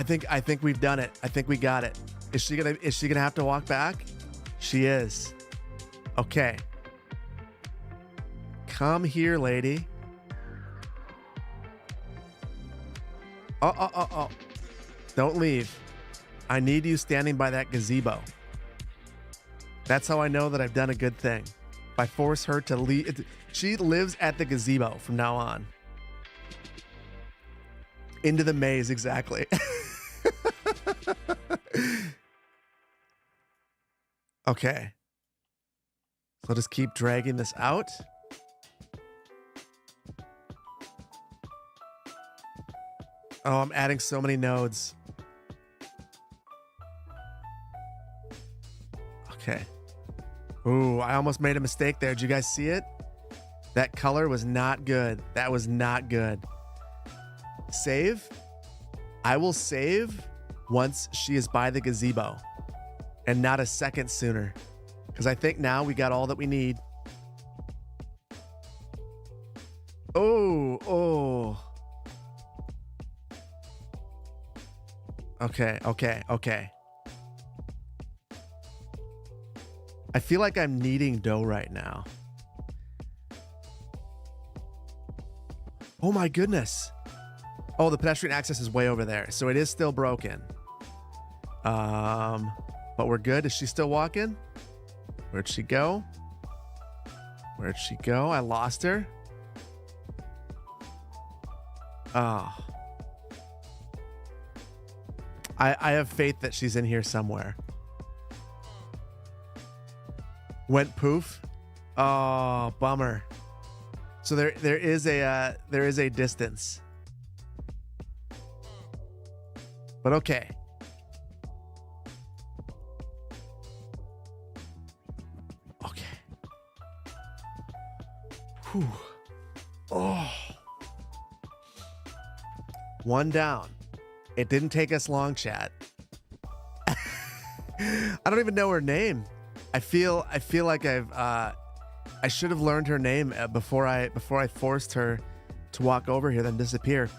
think we've done it. I think we got it. Is she gonna have to walk back? She is. Okay. Come here, lady. Oh. Don't leave. I need you standing by that gazebo. That's how I know that I've done a good thing. If I force her to leave. She lives at the gazebo from now on. Into the maze, exactly. Okay. So just keep dragging this out. Oh, I'm adding so many nodes. Okay. Ooh, I almost made a mistake there. Did you guys see it? That color was not good. That was not good. Save. I will save once she is by the gazebo and not a second sooner. Because I think now we got all that we need. Oh. Okay. I feel like I'm kneading dough right now. Oh my goodness. Oh, the pedestrian access is way over there. So it is still broken. But we're good. Is she still walking? Where'd she go? I lost her. Oh. I have faith that she's in here somewhere. Went poof. Oh, bummer. So there is a distance. But okay. Okay. Whew. Oh. One down. It didn't take us long, chat. I don't even know her name. I feel like I should have learned her name before I forced her to walk over here then disappear.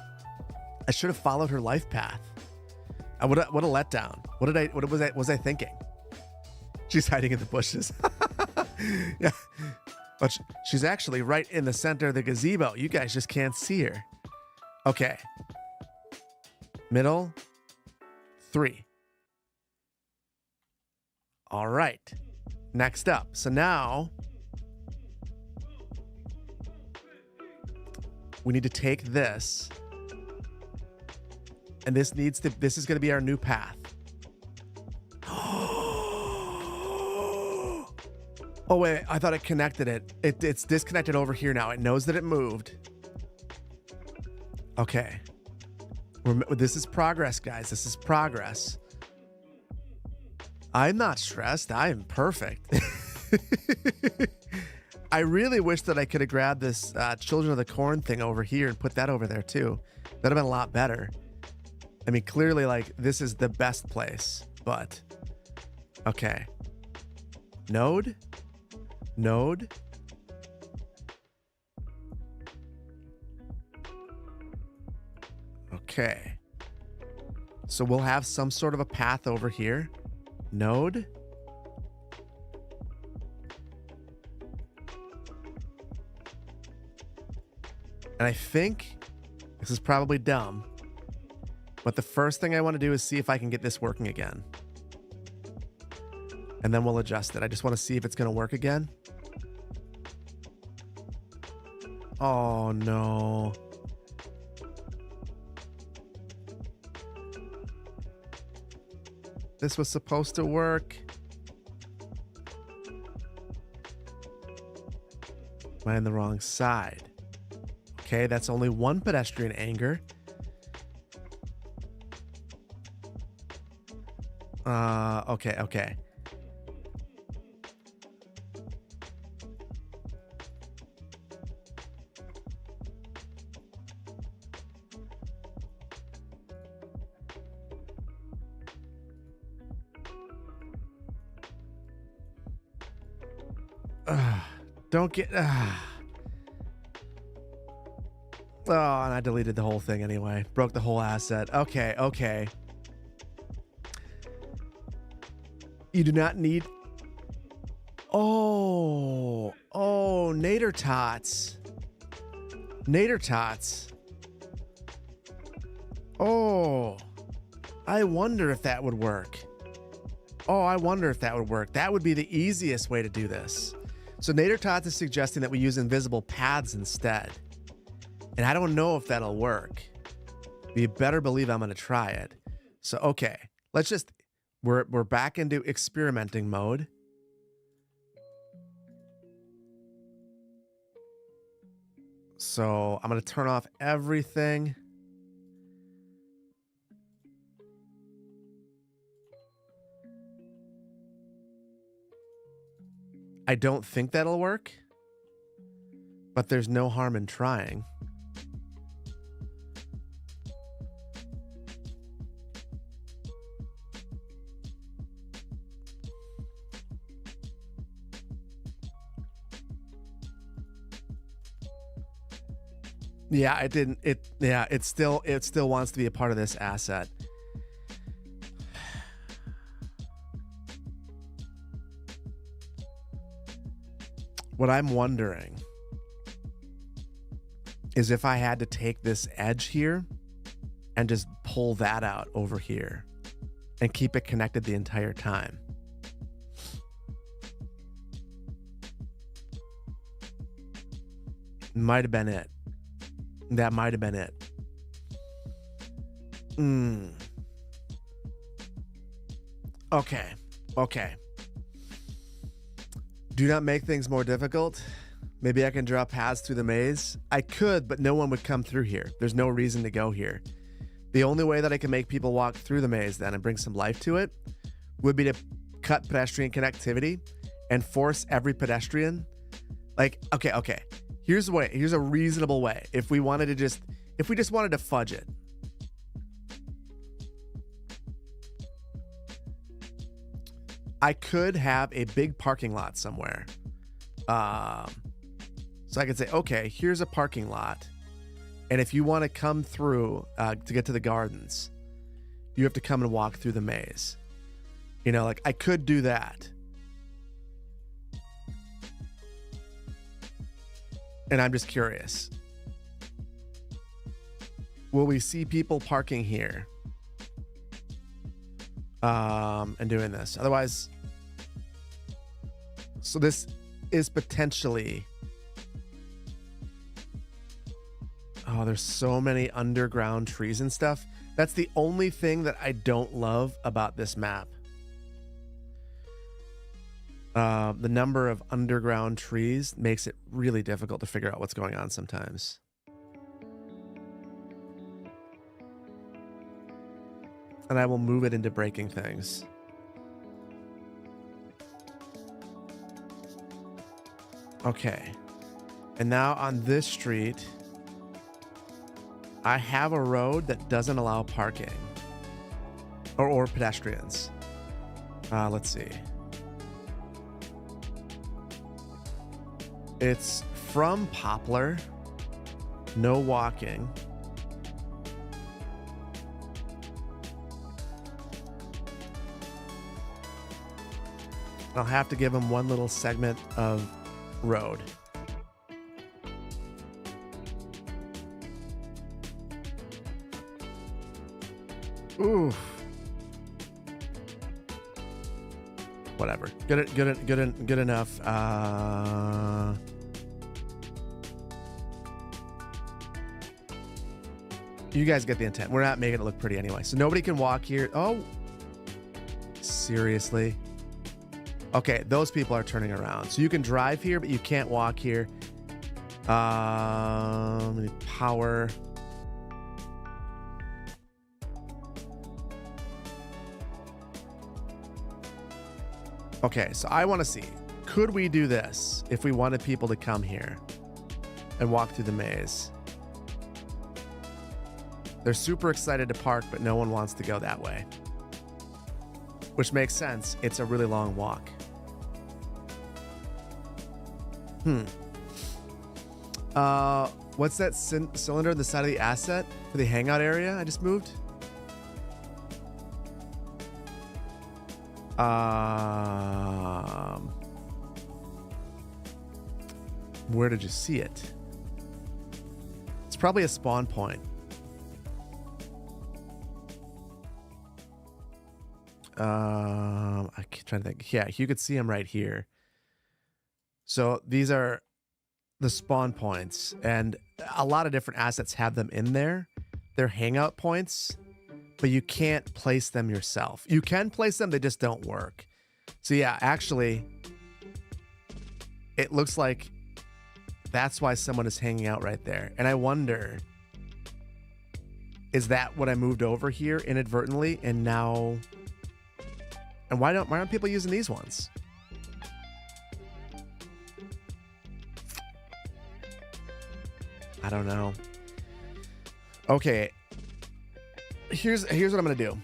I should have followed her life path. What a letdown. What was I thinking? She's hiding in the bushes. Yeah. But she's actually right in the center of the gazebo. You guys just can't see her. Okay. Middle. 3. All right. Next up. So now we need to take this. And this is going to be our new path. Oh, wait. I thought it connected it. It's disconnected over here now. It knows that it moved. Okay. This is progress, guys. This is progress. I'm not stressed. I am perfect. I really wish that I could have grabbed this Children of the Corn thing over here and put that over there too. That'd have been a lot better. I mean, clearly, like, this is the best place, but okay. Node. Okay. So we'll have some sort of a path over here. Node. And I think this is probably dumb, but the first thing I want to do is see if I can get this working again. And then we'll adjust it. I just want to see if it's going to work again. Oh, no. This was supposed to work. Am I on the wrong side? Okay, that's only one pedestrian anger. Okay. Don't get... Oh, and I deleted the whole thing anyway. Broke the whole asset. Okay, okay. You do not need... Oh, Nader Tots. Nader Tots. Oh, I wonder if that would work. Oh, I wonder if that would work. That would be the easiest way to do this. So Nader Tots is suggesting that we use invisible paths instead. And I don't know if that'll work. But you better believe I'm going to try it. So, okay, let's just... We're back into experimenting mode. So I'm going to turn off everything. I don't think that'll work, but there's no harm in trying. Yeah, it didn't. It still wants to be a part of this asset. What I'm wondering is if I had to take this edge here and just pull that out over here and keep it connected the entire time. Might have been it. That might have been it. Okay. Okay. Do not make things more difficult. Maybe I can draw paths through the maze. I could, but no one would come through here. There's no reason to go here. The only way that I can make people walk through the maze then and bring some life to it would be to cut pedestrian connectivity and force every pedestrian. Like, okay. Here's a way. Here's a reasonable way. If we just wanted to fudge it. I could have a big parking lot somewhere. So I could say, okay, here's a parking lot. And if you want to come through to get to the gardens, you have to come and walk through the maze. You know, like I could do that. And I'm just curious. Will we see people parking here? And doing this. Otherwise, so this is potentially... Oh, there's so many underground trees and stuff. That's the only thing that I don't love about this map. The number of underground trees makes it really difficult to figure out what's going on sometimes. And I will move it into breaking things. Okay. And now on this street, I have a road that doesn't allow parking or pedestrians. Let's see. It's from Poplar. No walking. I'll have to give him one little segment of road. Ooh. Whatever. Good enough. You guys get the intent. We're not making it look pretty anyway. So nobody can walk here. Oh. Seriously? Okay, those people are turning around. So you can drive here, but you can't walk here. Power. Okay, so I want to see. Could we do this if we wanted people to come here and walk through the maze? They're super excited to park, but no one wants to go that way. Which makes sense. It's a really long walk. What's that cylinder on the side of the asset for the hangout area I just moved? Where did you see it? It's probably a spawn point. I'm trying to think. Yeah, you could see them right here. So these are the spawn points, and a lot of different assets have them in there. They're hangout points, but you can't place them yourself. You can place them, they just don't work. So yeah, actually, it looks like that's why someone is hanging out right there. And I wonder, is that what I moved over here inadvertently? And now, and why aren't people using these ones? I don't know. Okay. Here's what I'm going to do.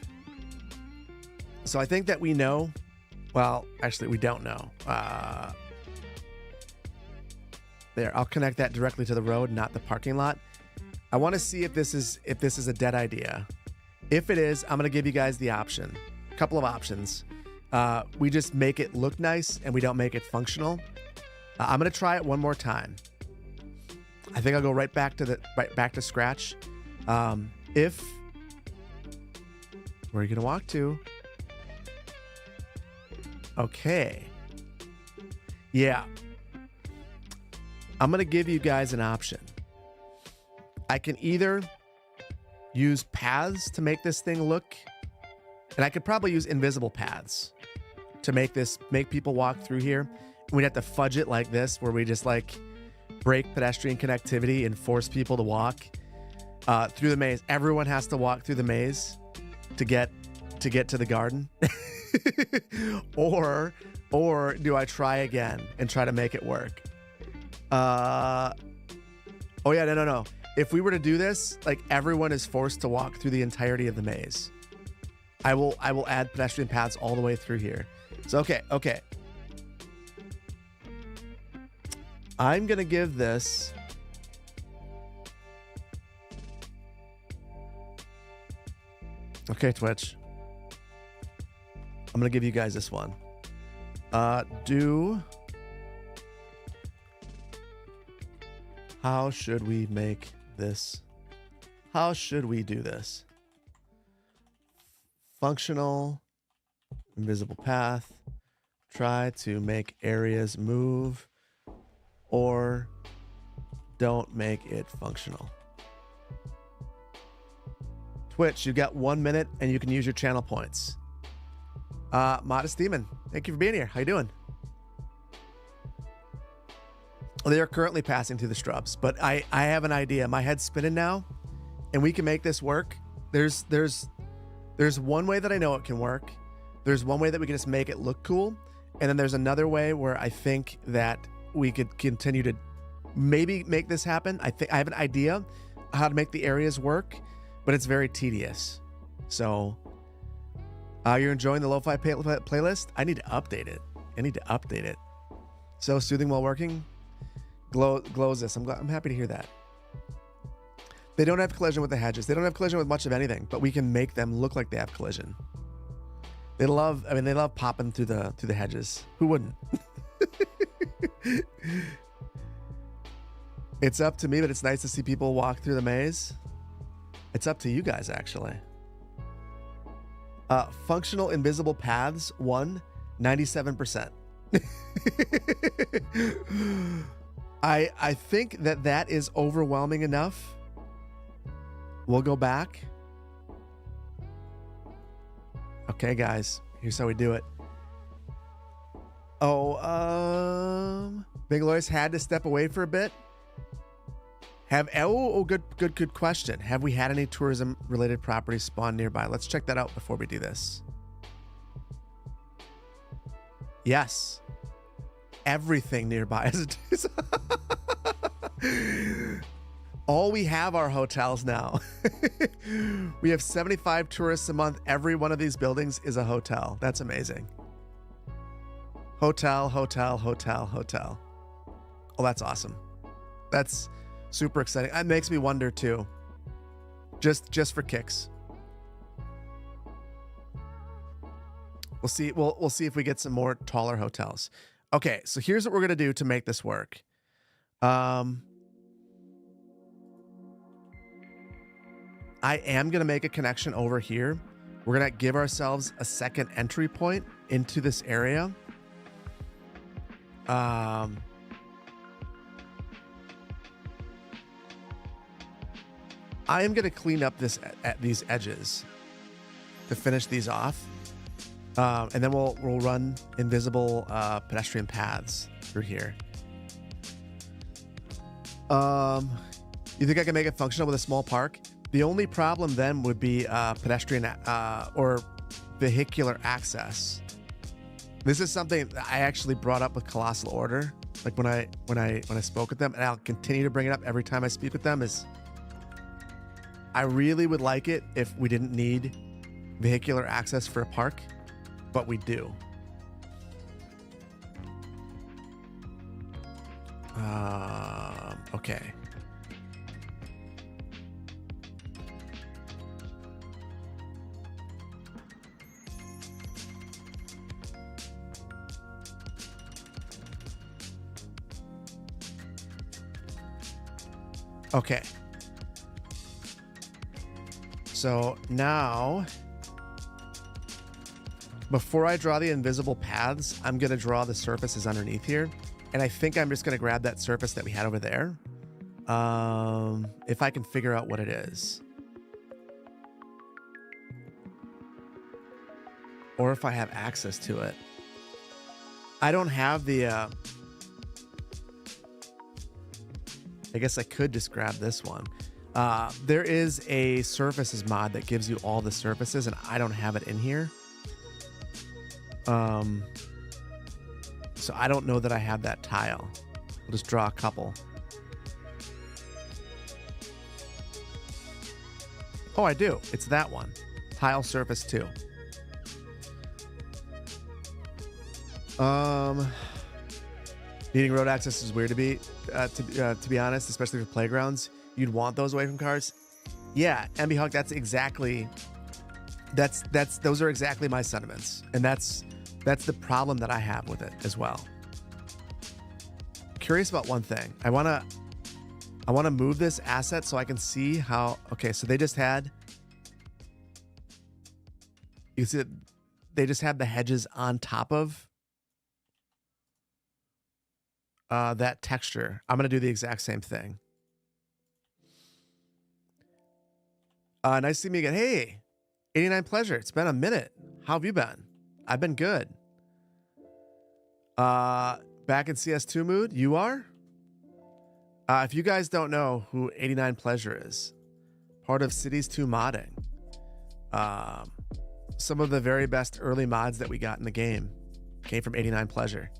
So I think that we know, well, actually we don't know. There, I'll connect that directly to the road, not the parking lot. I want to see if this is a dead idea. If it is, I'm going to give you guys the option. A couple of options. We just make it look nice and we don't make it functional. I'm going to try it one more time. I think I'll go right back to scratch. Where are you going to walk to? Okay. Yeah. I'm going to give you guys an option. I can either use paths to make this thing look, and I could probably use invisible paths to make people walk through here. We'd have to fudge it like this, where we just like break pedestrian connectivity and force people to walk through the maze. Everyone has to walk through the maze to get to the garden. or do I try again and try to make it work? Oh yeah, no. If we were to do this, like everyone is forced to walk through the entirety of the maze. I will add pedestrian paths all the way through here. So okay. I'm gonna give this Twitch. I'm gonna give you guys this one. How should we make this? How should we do this? Functional, invisible path. Try to make areas move, or don't make it functional. Twitch, you've got 1 minute and you can use your channel points. Modest Demon, thank you for being here. How you doing? They are currently passing through the shrubs, but I have an idea. My head's spinning now, and we can make this work. There's one way that I know it can work. There's one way that we can just make it look cool, and then there's another way where I think that we could continue to maybe make this happen. I have an idea how to make the areas work, but it's very tedious. So you're enjoying the lo-fi playlist? I need to update it. So soothing while working. Glows this. I'm happy to hear that. They don't have collision with the hedges. They don't have collision with much of anything, but we can make them look like they have collision. They love popping through the hedges. Who wouldn't? It's up to me, but it's nice to see people walk through the maze. It's up to you guys, actually. Functional invisible paths, 97%. I think that is overwhelming enough. We'll go back. Okay, guys, here's how we do it. Big Lois had to step away for a bit. Good question. Have we had any tourism related properties spawn nearby? Let's check that out before we do this. Yes. Everything nearby is all we have are hotels now. We have 75 tourists a month. Every one of these buildings is a hotel. That's amazing. Hotel. Oh, that's awesome. That's super exciting. That makes me wonder too. Just for kicks. We'll see. We'll see if we get some more taller hotels. Okay, so here's what we're gonna do to make this work. I am gonna make a connection over here. We're gonna give ourselves a second entry point into this area. I am gonna clean up at these edges to finish these off. And then we'll run invisible pedestrian paths through here. You think I can make it functional with a small park? The only problem then would be pedestrian or vehicular access. This is something I actually brought up with Colossal Order, like when I spoke with them, and I'll continue to bring it up every time I speak with them. Is I really would like it if we didn't need vehicular access for a park, but we do. Okay. Okay. So now, before I draw the invisible paths, I'm going to draw the surfaces underneath here. And I think I'm just going to grab that surface that we had over there. If I can figure out what it is. Or if I have access to it. I don't have the... I guess I could just grab this one. There is a surfaces mod that gives you all the surfaces, and I don't have it in here. So I don't know that I have that tile. I'll just draw a couple. Oh, I do. It's that one. Tile surface 2. Needing road access is weird to be honest, especially for playgrounds. You'd want those away from cars. Yeah, MB Hawk, those are exactly my sentiments. And that's the problem that I have with it as well. Curious about one thing. I wanna move this asset so I can see how. Okay, so they just had. You can see that they just have the hedges on top of that texture. I'm gonna do the exact same thing. Nice to see me again. Hey, 89 Pleasure. It's been a minute. How have you been? I've been good. Back in CS2 mood. You are? If you guys don't know who 89 Pleasure is, part of Cities 2 modding. Some of the very best early mods that we got in the game came from 89 Pleasure.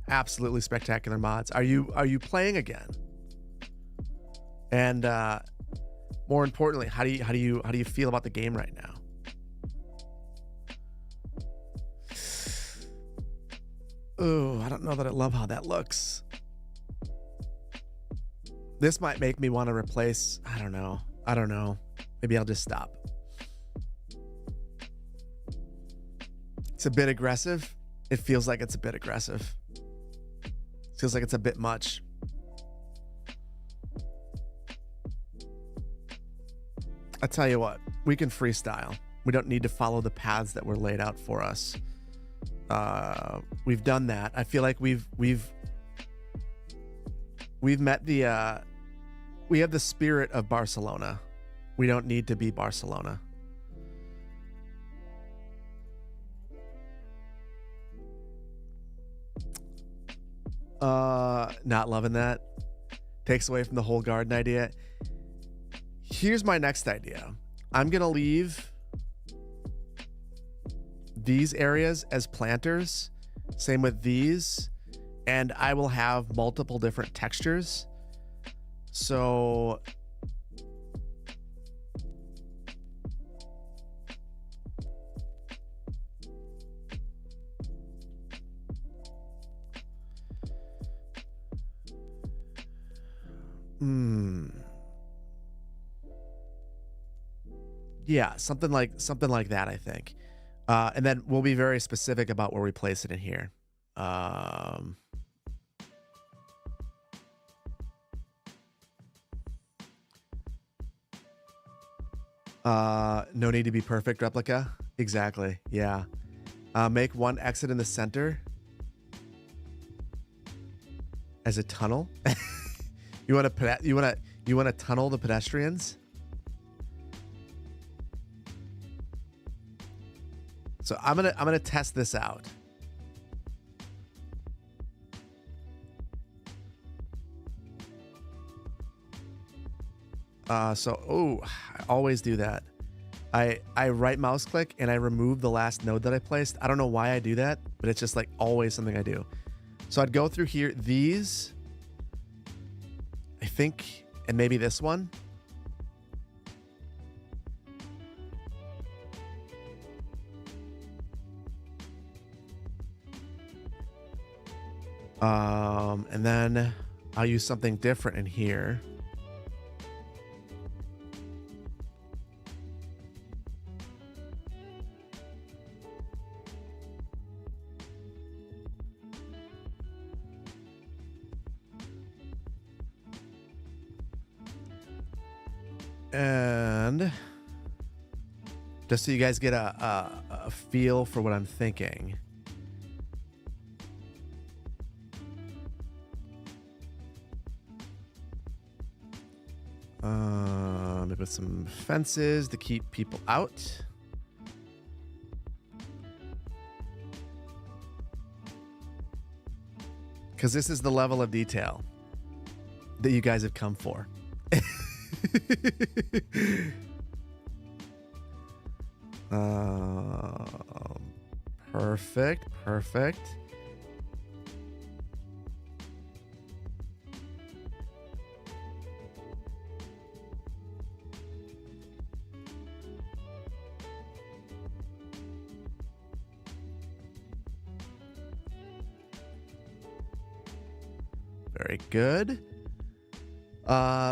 Absolutely spectacular mods. Are you playing again? And more importantly, how do you feel about the game right now? Oh, I don't know that I love how that looks. This might make me want to replace. I don't know. Maybe I'll just stop. It's a bit aggressive. It feels like it's a bit aggressive. Feels like it's a bit much. I tell you what, we can freestyle. We don't need to follow the paths that were laid out for us. We've done that. I feel like we've met the we have the spirit of Barcelona. We don't need to be Barcelona. Not loving that. Takes away from the whole garden idea. Here's my next idea. I'm gonna leave these areas as planters. Same with these. And I will have multiple different textures. So Yeah, something like that, I think. And then we'll be very specific about where we place it in here. Um, no need to be perfect replica. Exactly. Yeah. Make one exit in the center as a tunnel. You want to tunnel the pedestrians? So I'm gonna test this out. I always do that. I right mouse click and I remove the last node that I placed. I don't know why I do that, but it's just like always something I do. So I'd go through here, these, I think, and maybe this one. And then I'll use something different in here. And just so you guys get a feel for what I'm thinking. Maybe with some fences to keep people out. Because this is the level of detail that you guys have come for. Perfect. Very good.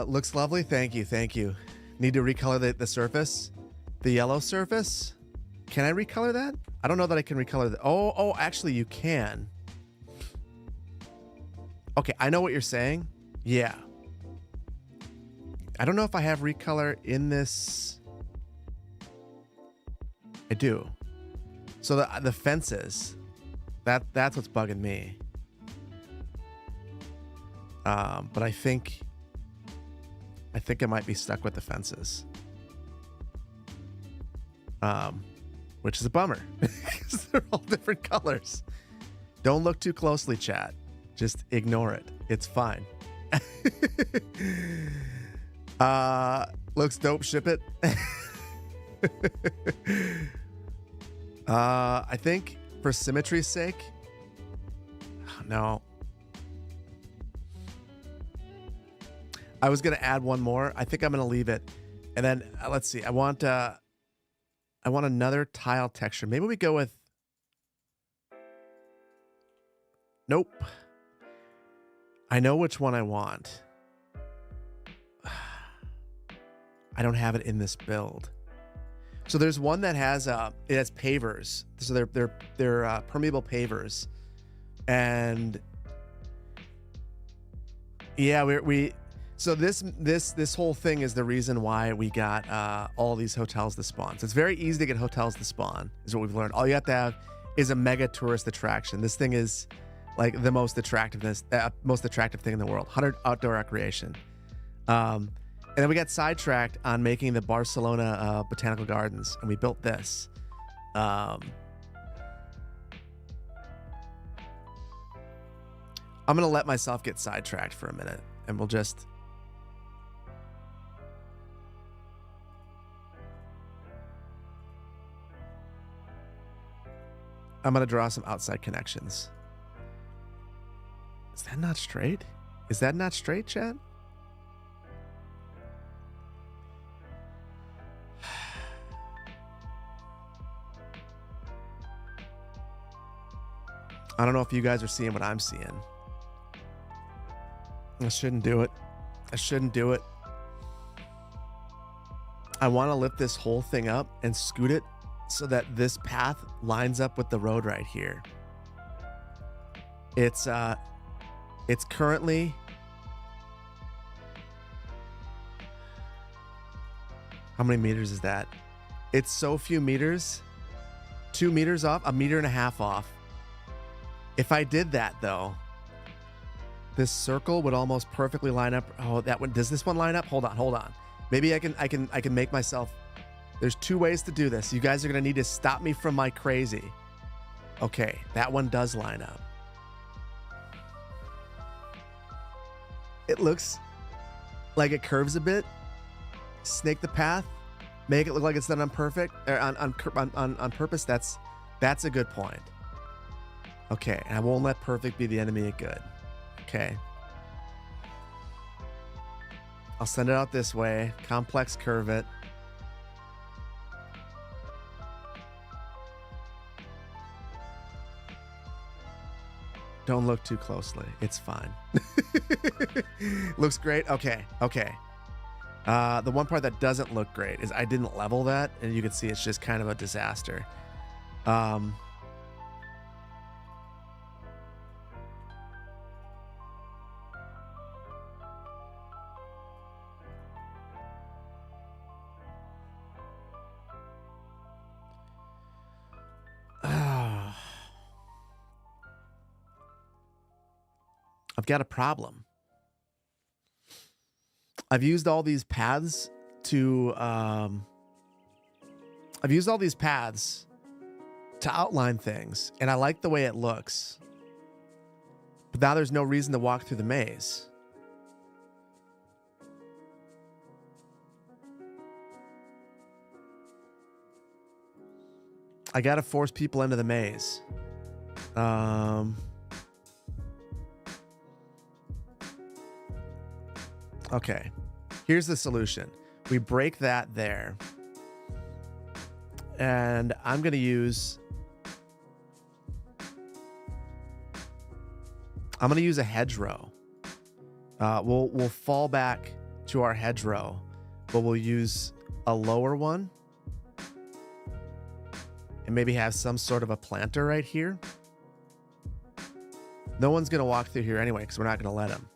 Looks lovely. Thank you. Need to recolor the surface, the yellow surface. Can I recolor that? I don't know that I can recolor that. Oh, actually you can. Okay, I know what you're saying. Yeah. I don't know if I have recolor in this. I do. So the fences, that's what's bugging me. But I think I might be stuck with the fences. Which is a bummer because they're all different colors. Don't look too closely, chat. Just ignore it. It's fine. Looks dope. Ship it. I think for symmetry's sake. No. I was gonna add one more. I think I'm gonna leave it, and then let's see. I want another tile texture. Maybe we go with. Nope. I know which one I want. I don't have it in this build. So there's one that has it has pavers. So they're permeable pavers, and yeah, we. So this whole thing is the reason why we got all these hotels to spawn. So it's very easy to get hotels to spawn, is what we've learned. All you have to have is a mega tourist attraction. This thing is like the most attractive thing in the world. 100 outdoor recreation. And then we got sidetracked on making the Barcelona Botanical Gardens, and we built this. I'm gonna let myself get sidetracked for a minute, and we'll just. I'm going to draw some outside connections. Is that not straight? Is that not straight, chat? I don't know if you guys are seeing what I'm seeing. I shouldn't do it. I shouldn't do it. I want to lift this whole thing up and scoot it so that this path lines up with the road right here. It's currently, how many meters is that? It's so few meters. 2 meters off, 1.5 meters off. If I did that though, this circle would almost perfectly line up. Oh, that one, does this one line up? Hold on. Maybe I can make myself, there's 2 ways to do this. You guys are gonna need to stop me from my crazy. Okay, that one does line up. It looks like it curves a bit. Snake the path, make it look like it's done on purpose. That's a good point. Okay, and I won't let perfect be the enemy of good. Okay. I'll send it out this way. Complex curve it. Don't look too closely. It's fine. Looks great. Okay. The one part that doesn't look great is I didn't level that, and you can see it's just kind of a disaster. I've got a problem. I've used all these paths to outline things, and I like the way it looks. But now there's no reason to walk through the maze. I gotta force people into the maze. Okay, here's the solution. We break that there. And I'm going to use... a hedgerow. We'll fall back to our hedgerow, but we'll use a lower one. And maybe have some sort of a planter right here. No one's going to walk through here anyway, because we're not going to let them.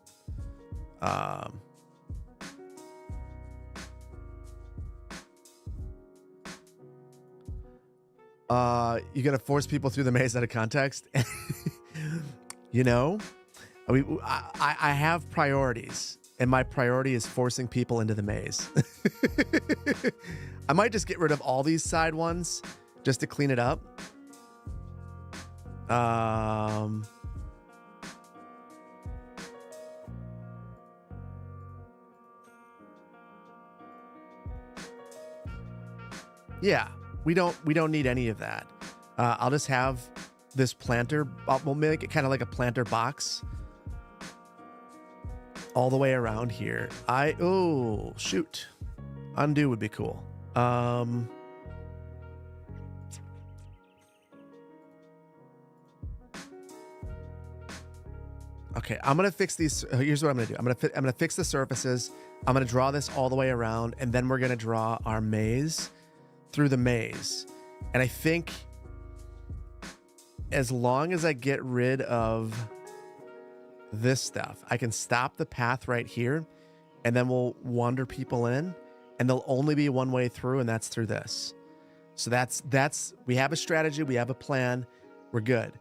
You're gonna force people through the maze out of context. You know, I have priorities, and my priority is forcing people into the maze. I might just get rid of all these side ones just to clean it up. Yeah. We don't need any of that. I'll just have this planter. We'll make it kind of like a planter box all the way around here. Oh, shoot. Undo would be cool. Okay, I'm going to fix these. Here's what I'm going to do. I'm going to fix the surfaces. I'm going to draw this all the way around, and then we're going to draw our maze through the maze. And I think as long as I get rid of this stuff, I can stop the path right here, and then we'll wander people in, and there'll only be one way through, and that's through this. So that's we have a strategy, we have a plan, we're good.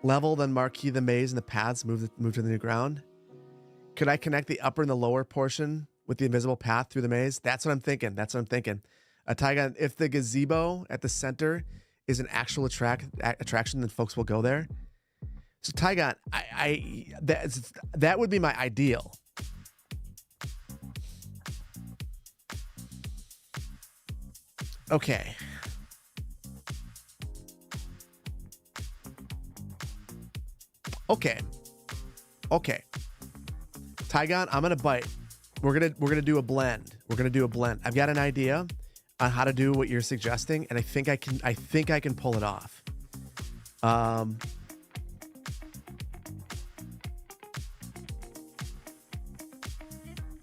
Level, then marquee the maze and the paths, move to the new ground. Could I connect the upper and the lower portion with the invisible path through the maze? That's what I'm thinking. Taiga, if the gazebo at the center is an actual attraction, then folks will go there. So Taiga, that would be my ideal. Okay. Tygon, I'm gonna bite. We're gonna do a blend. I've got an idea on how to do what you're suggesting, and I think I can pull it off.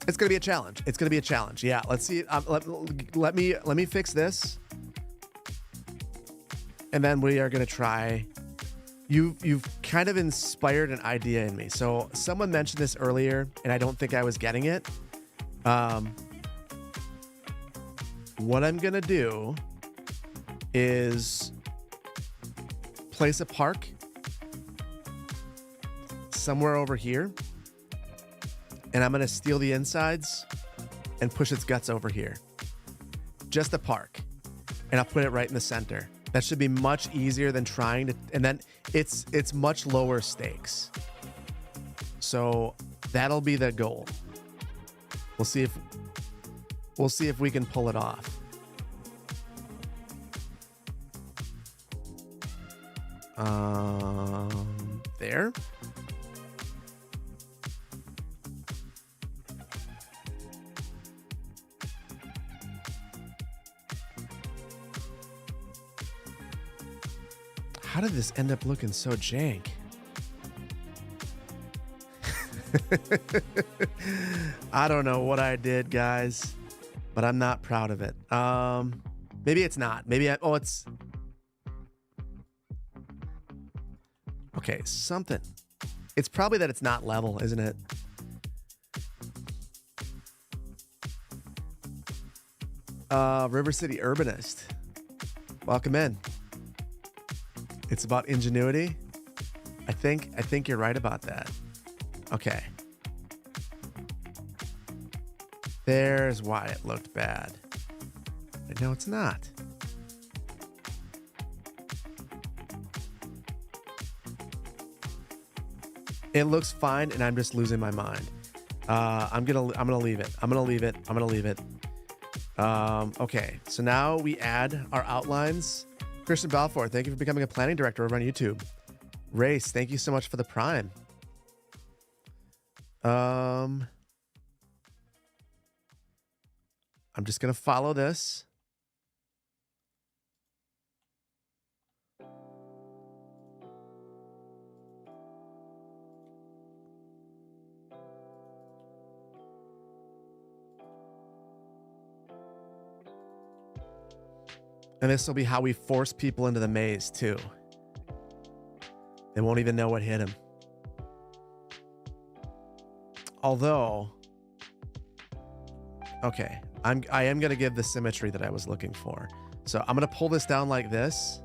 It's gonna be a challenge. It's gonna be a challenge. Yeah. Let's see. Let me fix this, and then we are gonna try. You've kind of inspired an idea in me. So someone mentioned this earlier, and I don't think I was getting it. What I'm gonna do is place a park somewhere over here, and I'm gonna steal the insides and push its guts over here. Just a park, and I'll put it right in the center. That should be much easier than trying to, and then it's much lower stakes. So that'll be the goal. We'll see if we can pull it off. There. How did this end up looking so jank? I don't know what I did, guys, but I'm not proud of it. Maybe it's not. Maybe it's okay. Something. It's probably that it's not level, isn't it? River City Urbanist. Welcome in. It's about ingenuity. I think you're right about that. Okay. There's why it looked bad. But no, it's not. It looks fine, and I'm just losing my mind. I'm gonna leave it. I'm gonna leave it. Okay, so now we add our outlines. Christian Balfour, thank you for becoming a planning director over on YouTube. Race, thank you so much for the Prime. I'm just gonna follow this. And this will be how we force people into the maze too. They won't even know what hit them. Although, okay, I am gonna give the symmetry that I was looking for. So I'm gonna pull this down like this.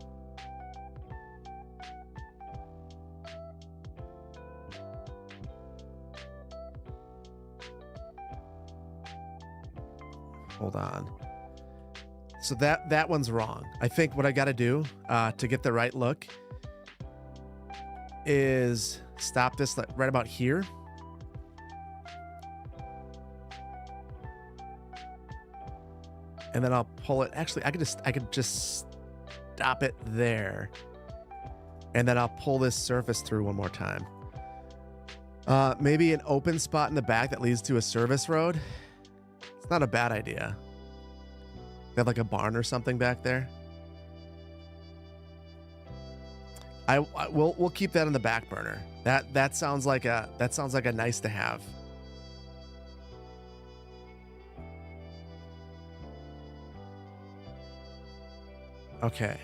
Hold on. So that one's wrong. I think what I got to do to get the right look is stop this right about here. And then I'll pull it. Actually, I could just stop it there. And then I'll pull this surface through one more time. Maybe an open spot in the back that leads to a service road. It's not a bad idea. Got like a barn or something back there. We'll keep that in the back burner. That sounds like a nice to have. Okay.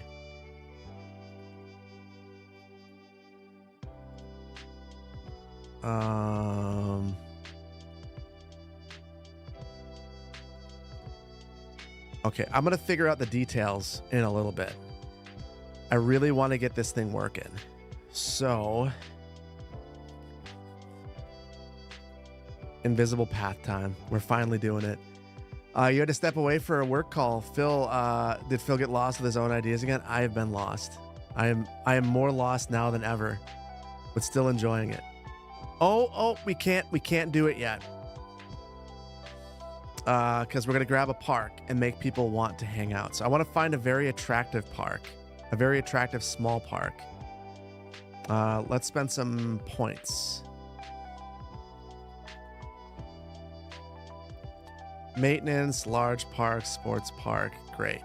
Okay, I'm gonna figure out the details in a little bit. I really want to get this thing working. So, invisible path time. We're finally doing it. You had to step away for a work call. Did Phil get lost with his own ideas again? I have been lost. I am more lost now than ever, but still enjoying it. Oh, we can't do it yet. Because we're going to grab a park and make people want to hang out. So I want to find a very attractive park, a very attractive small park. Let's spend some points. Maintenance, large park, sports park. Great.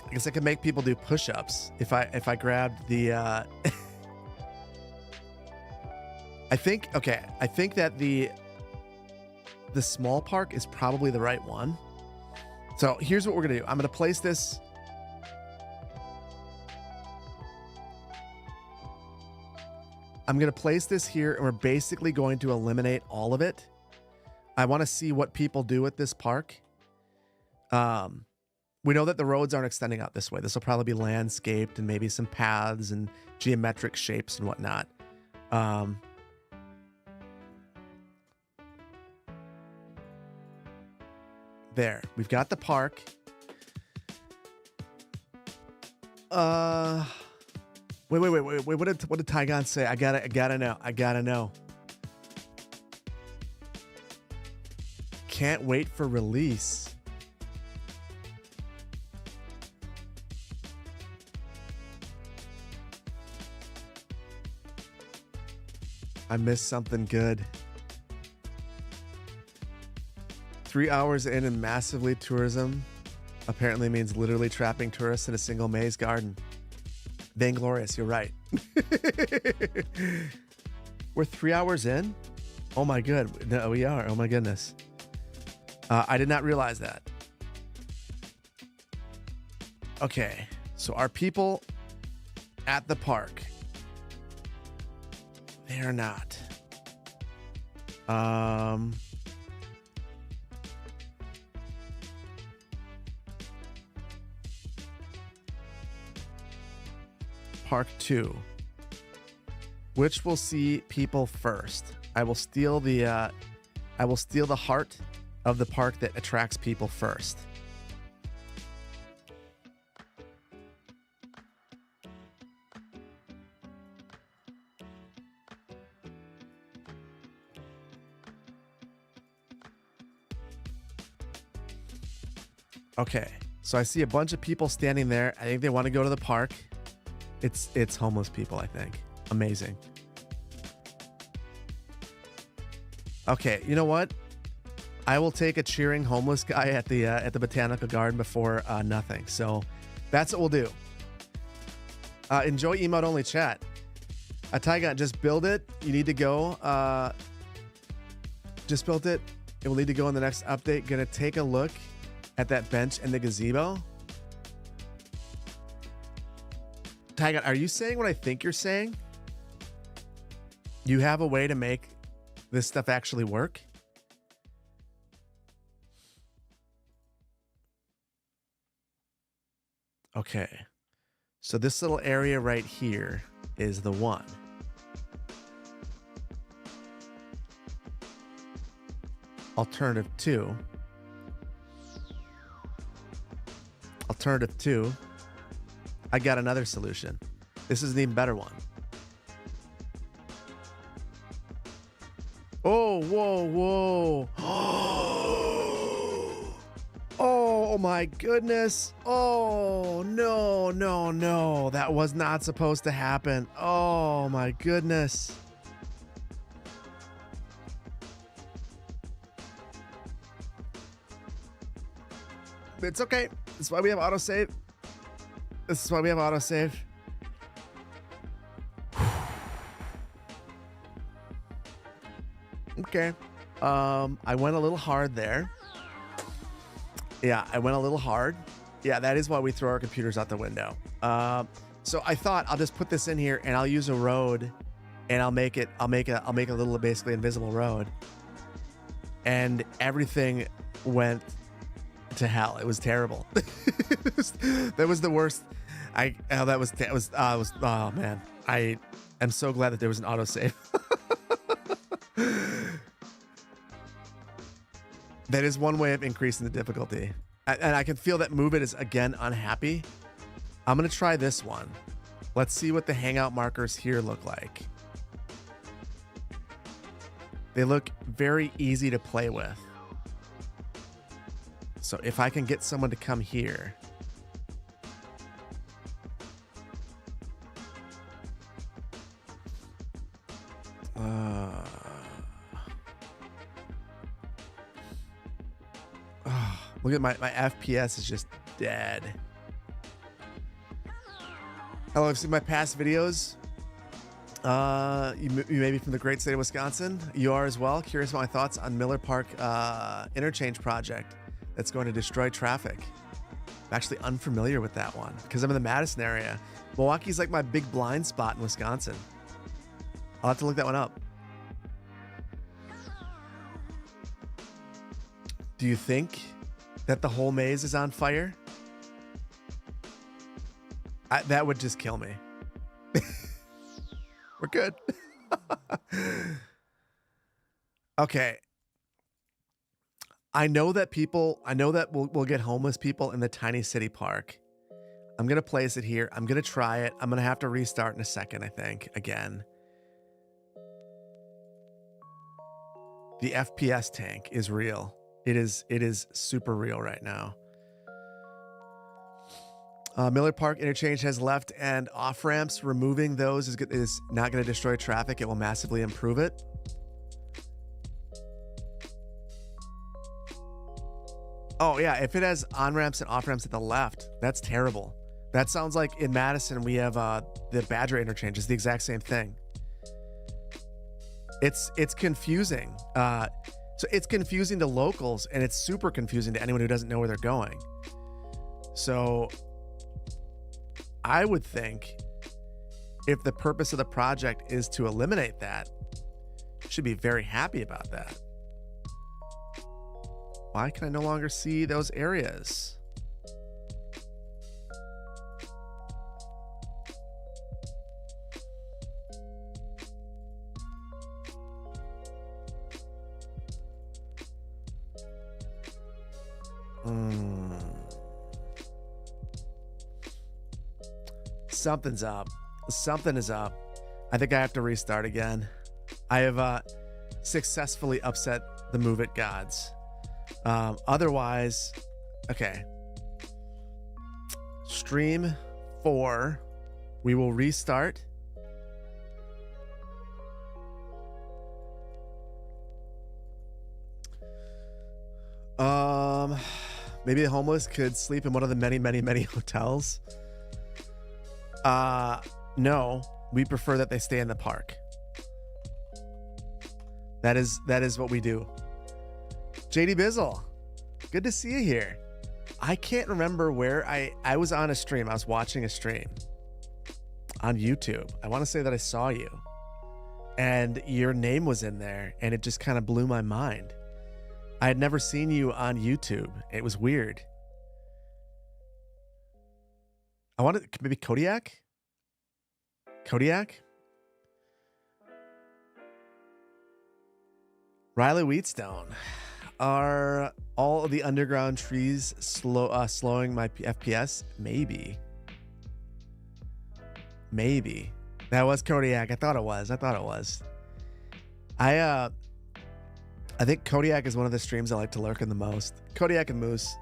I guess I could make people do push-ups if I grabbed the I think that the small park is probably the right one. So here's what we're gonna do. I'm gonna place this. I'm gonna place this here, and we're basically going to eliminate all of it. I want to see what people do with this park. We know that the roads aren't extending out this way. This will probably be landscaped and maybe some paths and geometric shapes and whatnot. There, we've got the park. Wait. What did Tygon say? I gotta know. Can't wait for release. I missed something good. 3 hours in and massively tourism apparently means literally trapping tourists in a single maze garden. Vainglorious, you're right. We're 3 hours in? Oh my good. No, we are. Oh my goodness. I did not realize that. Okay. So our people at the park. They are not. Park 2. Which will see people first? I will steal the heart of the park that attracts people first. Okay, so I see a bunch of people standing there. I think they want to go to the park. It's homeless people, I think. Amazing. Okay, you know what? I will take a cheering homeless guy at the botanical garden before nothing. So that's what we'll do. Enjoy emote only chat. Tygon, just build it. You need to go. Just built it. It will need to go in the next update. Gonna take a look at that bench and the gazebo. Tygon, are you saying what I think you're saying? You have a way to make this stuff actually work? Okay. So this little area right here is the one. Alternative two. Alternative two. I got another solution. This is an even better one. Oh, whoa. Oh my goodness. Oh, no. That was not supposed to happen. Oh my goodness. It's okay. That's why we have autosave. Okay. I went a little hard there. Yeah, I went a little hard. Yeah, that is why we throw our computers out the window. So I thought I'll just put this in here and I'll use a road and I'll make a little basically invisible road. And everything went to hell. It was terrible. That was the worst. Oh man. I am so glad that there was an autosave. That is one way of increasing the difficulty. And I can feel that Move It is again unhappy. I'm going to try this one. Let's see what the hangout markers here look like. They look very easy to play with. So if I can get someone to come here. Look at my FPS is just dead. Hello, I've seen my past videos. You may be from the great state of Wisconsin. You are as well. Curious about my thoughts on Miller Park interchange project that's going to destroy traffic. I'm actually unfamiliar with that one because I'm in the Madison area. Milwaukee's like my big blind spot in Wisconsin. I'll have to look that one up. Do you think that the whole maze is on fire? That would just kill me. We're good. Okay. I know that we'll get homeless people in the tiny city park. I'm going to place it here. I'm going to try it. I'm going to have to restart in a second, I think, again. The FPS tank is real. It is super real right now. Miller Park interchange has left and off ramps. Removing those is not going to destroy traffic. It will massively improve it. Oh yeah, if it has on ramps and off ramps at the left, that's terrible. That sounds like in Madison we have the Badger interchange. It's the exact same thing. It's confusing. So it's confusing to locals, and it's super confusing to anyone who doesn't know where they're going. So I would think if the purpose of the project is to eliminate that, you should be very happy about that. Why can I no longer see those areas? Something's up. Something is up. I think I have to restart again. I have successfully upset the Move It gods. Otherwise, okay. Stream 4. We will restart. Maybe the homeless could sleep in one of the many hotels. No, we prefer that they stay in the park. That is what we do. JD Bizzle, good to see you here. I can't remember where I was on a stream. I was watching a stream on YouTube. I want to say that I saw you and your name was in there, and it just kind of blew my mind. I had never seen you on YouTube. It was weird. I wanted maybe Kodiak? Riley Wheatstone. Are all of the underground trees slowing my FPS? Maybe. That was Kodiak. I thought it was. I think Kodiak is one of the streams I like to lurk in the most. Kodiak and Moose.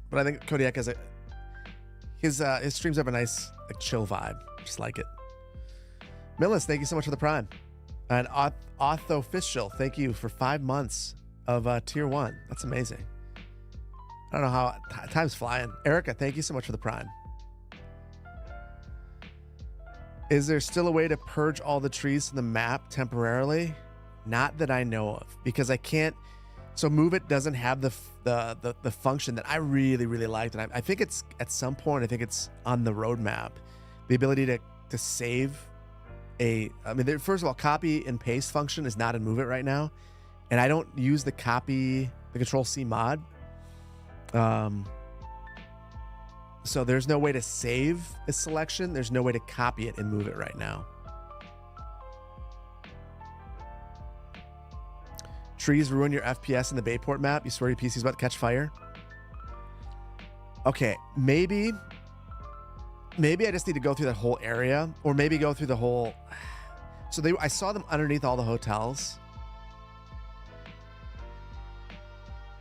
But I think Kodiak has his streams have a nice chill vibe. Just like it. Millis, thank you so much for the Prime. And Official, thank you for 5 months of tier 1. That's amazing. I don't know how time's flying. Erica, thank you so much for the Prime. Is there still a way to purge all the trees from the map temporarily? Not that I know of, because I can't. So Move It doesn't have the function that I really liked, and I think it's at some point. I think it's on the roadmap. The ability to save first of all, copy and paste function is not in Move It right now, and I don't use the Control C mod. So there's no way to save a selection. There's no way to copy it and move it right now. Trees ruin your FPS in the Bayport map. You swear your PC's about to catch fire. Okay, maybe I just need to go through that whole area, or maybe go through the whole. So I saw them underneath all the hotels.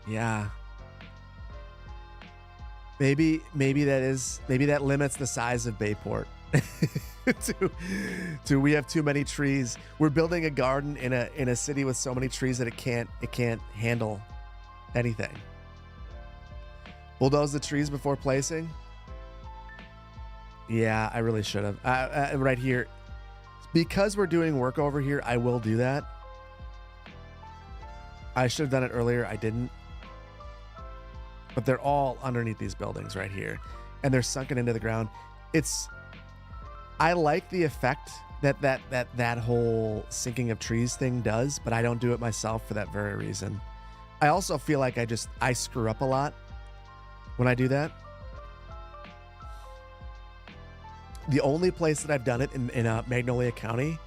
Yeah. Maybe that limits the size of Bayport. to we have too many trees. We're building a garden in a city with so many trees that it can't handle anything. Bulldoze the trees before placing. Yeah, I really should have. Right here. Because we're doing work over here, I will do that. I should have done it earlier. I didn't. But they're all underneath these buildings right here. And they're sunken into the ground. I like the effect that whole sinking of trees thing does, but I don't do it myself for that very reason. I also feel like I screw up a lot when I do that. The only place that I've done it in Magnolia County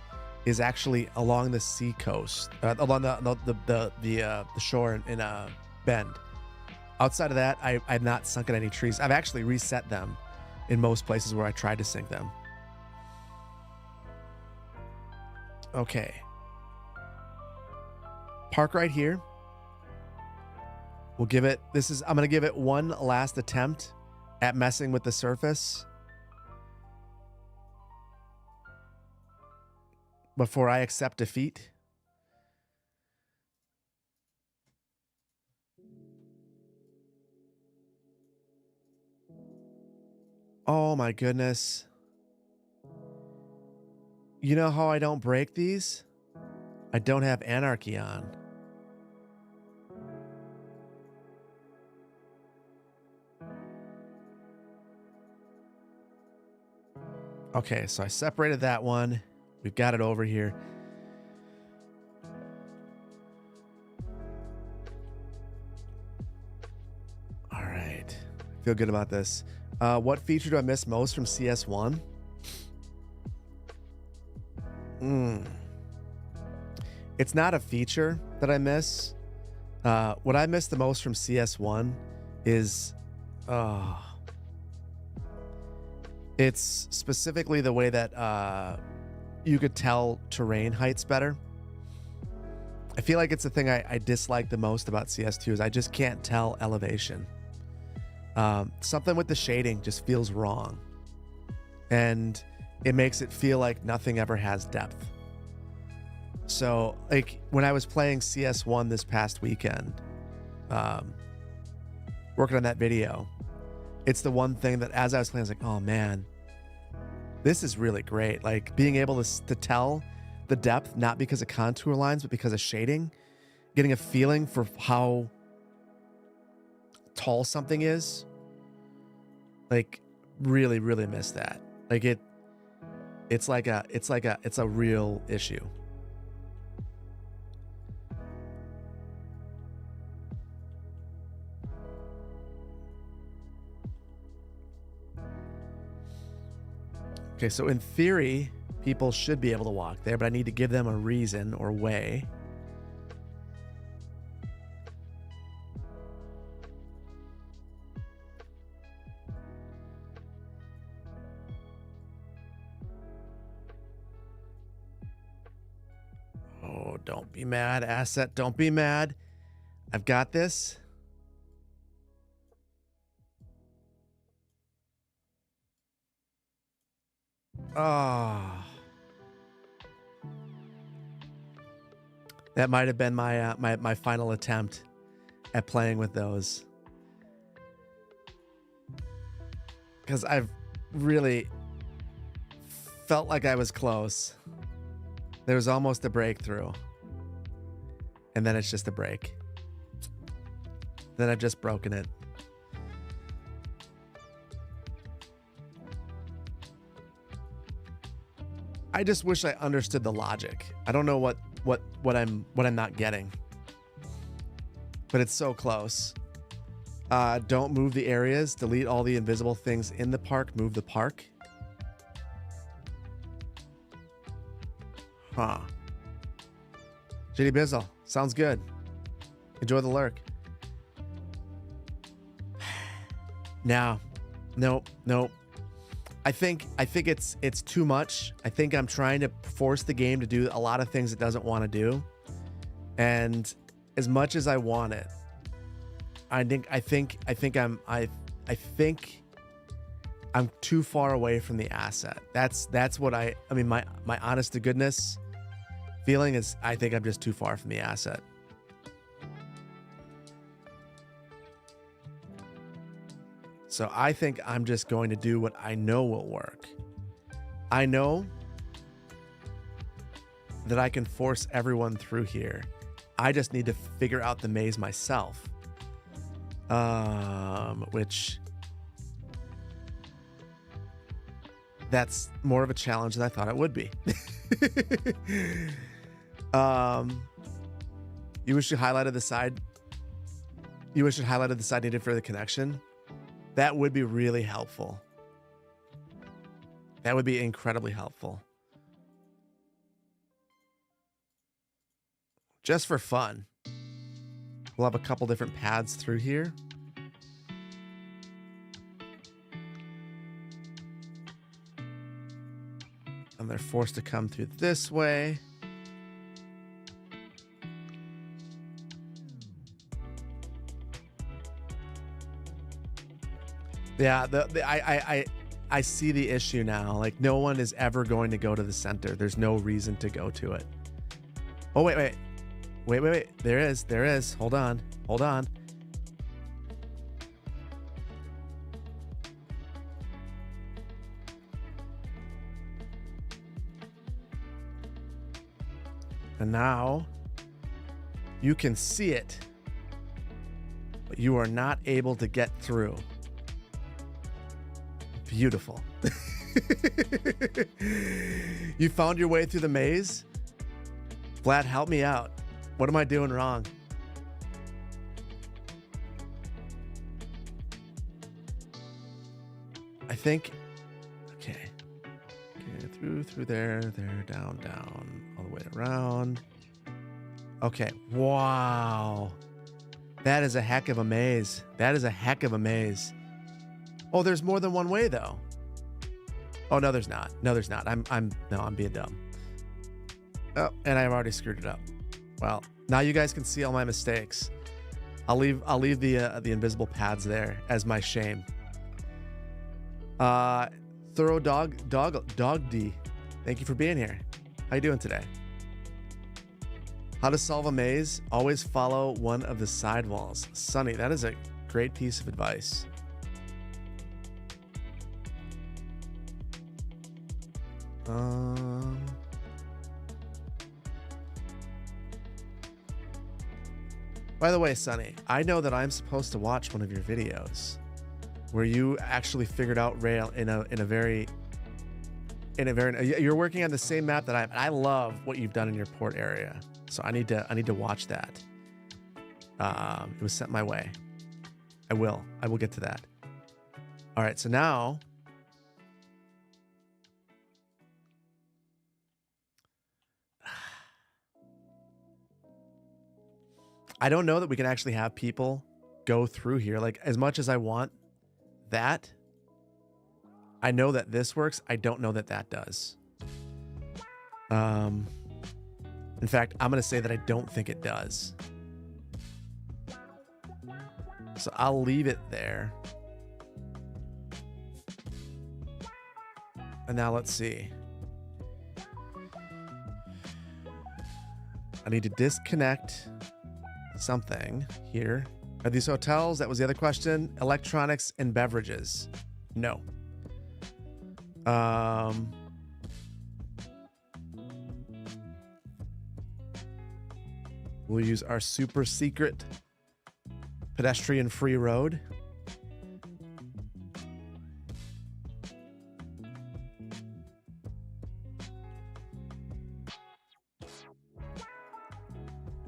is actually along the sea coast, along the shore in Bend. Outside of that, I've not sunken any trees. I've actually reset them in most places where I tried to sink them. Okay. Park right here. We'll give it, I'm going to give it one last attempt at messing with the surface before I accept defeat. Oh my goodness. You know how I don't break these? I don't have anarchy on. Okay, so I separated that one. We've got it over here. All right. Feel good about this. What feature do I miss most from CS1? It's not a feature that I miss. What I miss the most from CS1 is it's specifically the way that you could tell terrain heights better. I feel like it's the thing I dislike the most about CS2 is I just can't tell elevation. Something with the shading just feels wrong. And it makes it feel like nothing ever has depth. So, like, when I was playing CS1 this past weekend, working on that video, it's the one thing that as I was playing, I was like, oh man, this is really great. Like, being able to tell the depth, not because of contour lines, but because of shading, getting a feeling for how tall something is. Like, really, really miss that. Like, it's a real issue. Okay, so in theory, people should be able to walk there, but I need to give them a reason or way. Oh, don't be mad, asset. Don't be mad. I've got this. Oh. That might have been my my final attempt at playing with those. Because I've really felt like I was close. There was almost a breakthrough. And then it's just a break. Then I've just broken it. I just wish I understood the logic. I don't know what I'm not getting. But it's so close. Don't move the areas. Delete all the invisible things in the park. Move the park. Huh. JD Bizzle. Sounds good. Enjoy the lurk. No. Nope. I think it's too much. I think I'm trying to force the game to do a lot of things it doesn't want to do. And as much as I want it, I think I'm too far away from the asset. That's what I mean, my honest to goodness feeling is I think I'm just too far from the asset. So I think I'm just going to do what I know will work. I know that I can force everyone through here. I just need to figure out the maze myself. Which that's more of a challenge than I thought it would be. You wish you highlighted the side. You wish you highlighted the side needed for the connection. That would be really helpful. That would be incredibly helpful. Just for fun. We'll have a couple different paths through here. And they're forced to come through this way. Yeah, I see the issue now. Like, no one is ever going to go to the center. There's no reason to go to it. Oh, wait. There is. Hold on. And now you can see it, but you are not able to get through. Beautiful. You found your way through the maze? Vlad, help me out. What am I doing wrong? I think, okay, through there, down, all the way around. Okay, wow. That is a heck of a maze. Oh, there's more than one way though. Oh, no, there's not. I'm being dumb. Oh, and I've already screwed it up. Well, now you guys can see all my mistakes. I'll leave the invisible pads there as my shame. Thorough dog D. Thank you for being here. How you doing today? How to solve a maze? Always follow one of the side walls. Sunny, that is a great piece of advice. By the way, Sunny, I know that I'm supposed to watch one of your videos where you actually figured out rail in a very you're working on the same map that I love what you've done in your port area. So I need to watch that. It was sent my way. I will get to that. All right, so now I don't know that we can actually have people go through here. Like, as much as I want that, I know that this works. I don't know that that does. In fact, I'm going to say that I don't think it does. So I'll leave it there. And now let's see. I need to disconnect something here. Are these hotels? That was the other question. Electronics and beverages. No. We'll use our super secret pedestrian free road.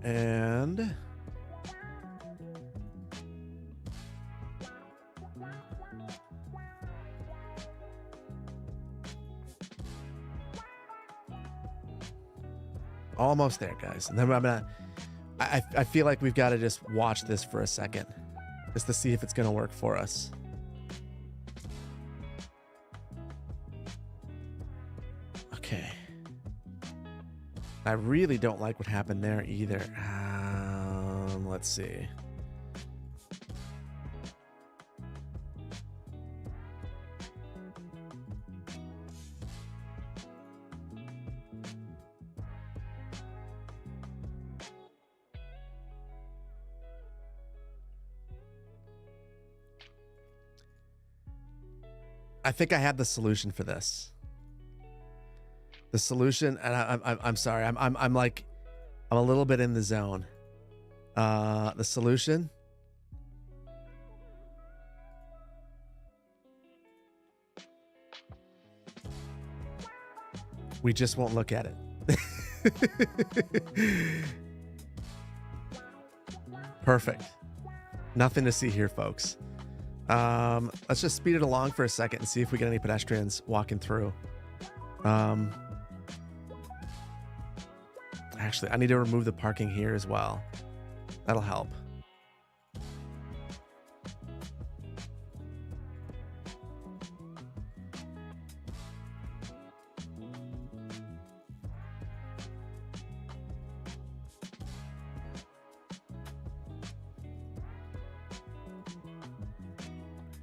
And almost there, guys. And then I feel like we've got to just watch this for a second, just to see if it's going to work for us. Okay. I really don't like what happened there either. Let's see. I think I have the solution for this. The solution, and I'm sorry, I'm like, I'm a little bit in the zone. The solution. We just won't look at it. Perfect. Nothing to see here, folks. Let's just speed it along for a second and see if we get any pedestrians walking through. Actually, I need to remove the parking here as well. That'll help.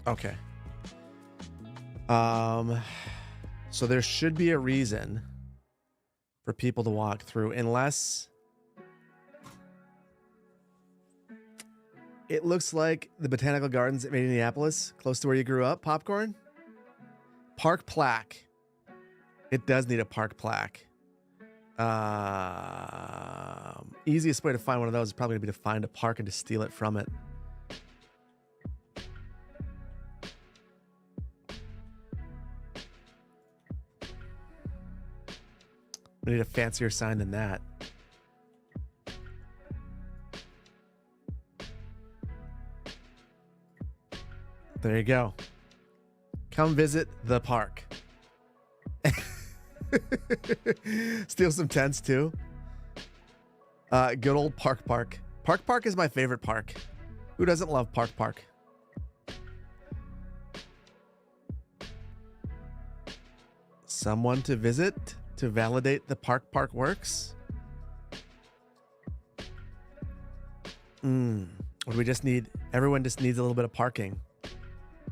Okay. So there should be a reason for people to walk through, unless it looks like the Botanical Gardens at Minneapolis, close to where you grew up, Popcorn. Park plaque. It does need a park plaque. Easiest way to find one of those is probably going to be to find a park and to steal it from it. We need a fancier sign than that. There you go. Come visit the park. Steal some tents too. Good old Park. Park is my favorite park. Who doesn't love Park? Someone to visit to validate the Park works. Or do we just need, everyone just needs a little bit of parking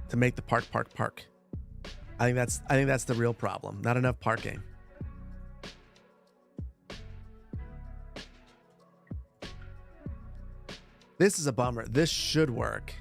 to make the park. I think that's the real problem. Not enough parking. This is a bummer. This should work.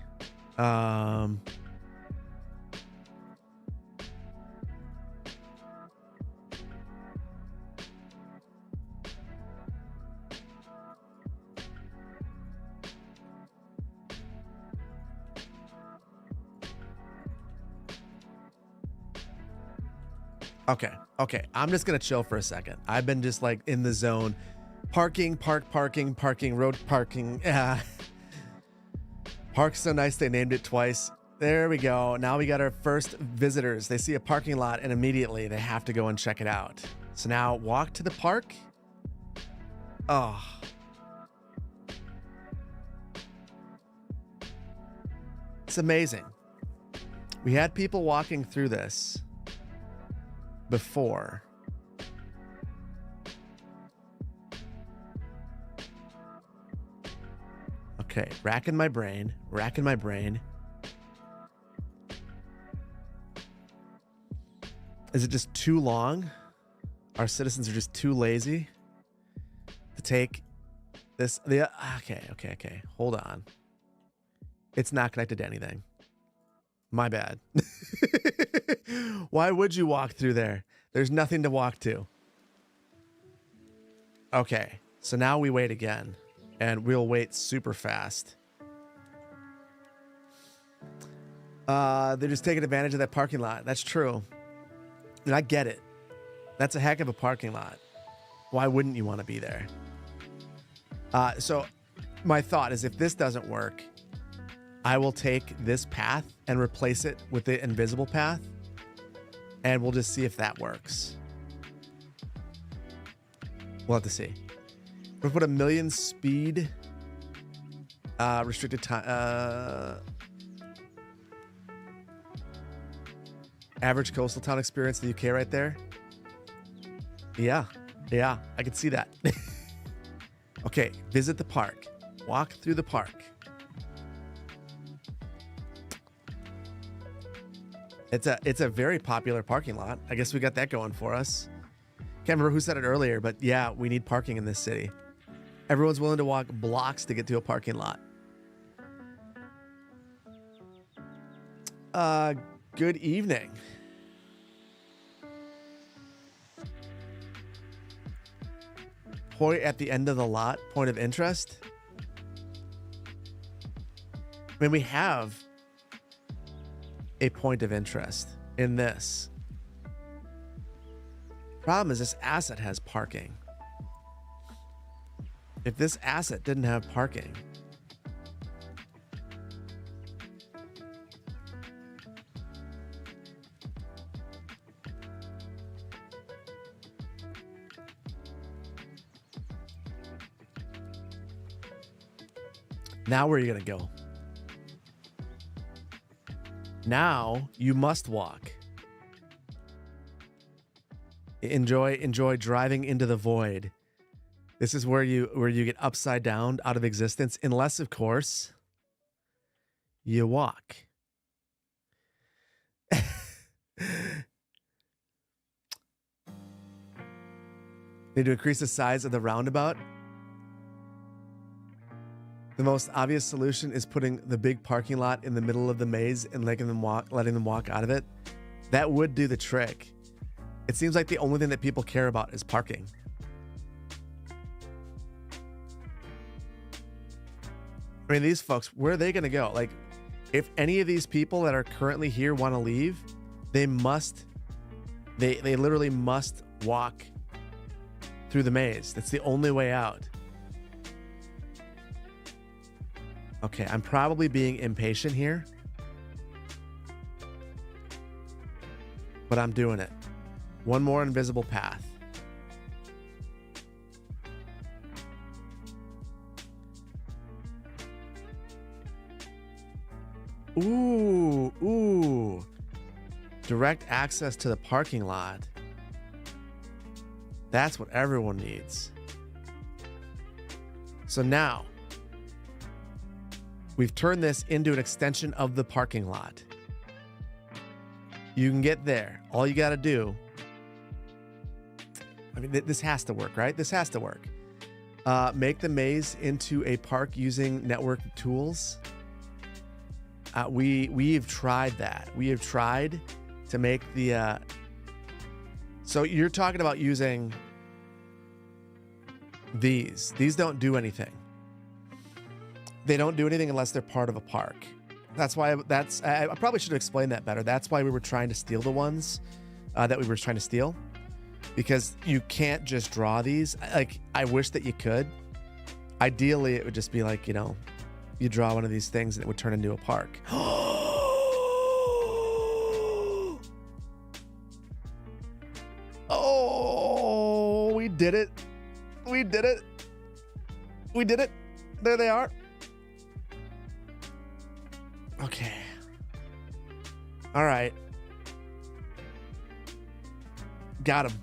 Okay. I'm just gonna chill for a second. I've been just like in the zone. Parking, road parking. Park's so nice they named it twice. There we go. Now we got our first visitors. They see a parking lot and immediately they have to go and check it out. So now walk to the park. Oh. It's amazing. We had people walking through this before. Okay, racking my brain. Is it just too long? Our citizens are just too lazy to take this. Okay. Hold on. It's not connected to anything. My bad. Why would you walk through there? There's nothing to walk to. Okay, so now we wait again, and we'll wait super fast. They're just taking advantage of that parking lot. That's true. And I get it. That's a heck of a parking lot. Why wouldn't you want to be there? So my thought is, if this doesn't work, I will take this path and replace it with the invisible path, and we'll just see if that works. We'll have to see. We'll put 1 million speed, restricted time, average coastal town experience in the UK right there. Yeah, I can see that. Okay, visit the park. Walk through the park. It's a very popular parking lot. I guess we got that going for us. Can't remember who said it earlier, but yeah, we need parking in this city. Everyone's willing to walk blocks to get to a parking lot. Good evening. point at the end of the lot, point of interest. I mean, we have a point of interest in this. Problem is this asset has parking. If this asset didn't have parking, now where are you gonna go? Now you must walk. Enjoy driving into the void. This is where you get upside down out of existence, unless of course you walk. Need to increase the size of the roundabout. The most obvious solution is putting the big parking lot in the middle of the maze and letting them walk out of it. That would do the trick. It seems like the only thing that people care about is parking. I mean, these folks, where are they going to go? Like, if any of these people that are currently here want to leave, they literally must walk through the maze. That's the only way out. Okay, I'm probably being impatient here, but I'm doing it. One more invisible path. Ooh. Direct access to the parking lot. That's what everyone needs. So now, we've turned this into an extension of the parking lot. You can get there. All you got to do, I mean, this has to work, right? This has to work. Make the maze into a park using network tools. We've tried that. We have tried to make the... So you're talking about using these. These don't do anything. They don't do anything unless they're part of a park. That's why I probably should have explained that better. That's why we were trying to steal the ones that we were trying to steal, because you can't just draw these. Like, I wish that you could. Ideally, it would just be like, you know, you draw one of these things and it would turn into a park. Oh, we did it. We did it. We did it. There they are. Okay. All right. Got him.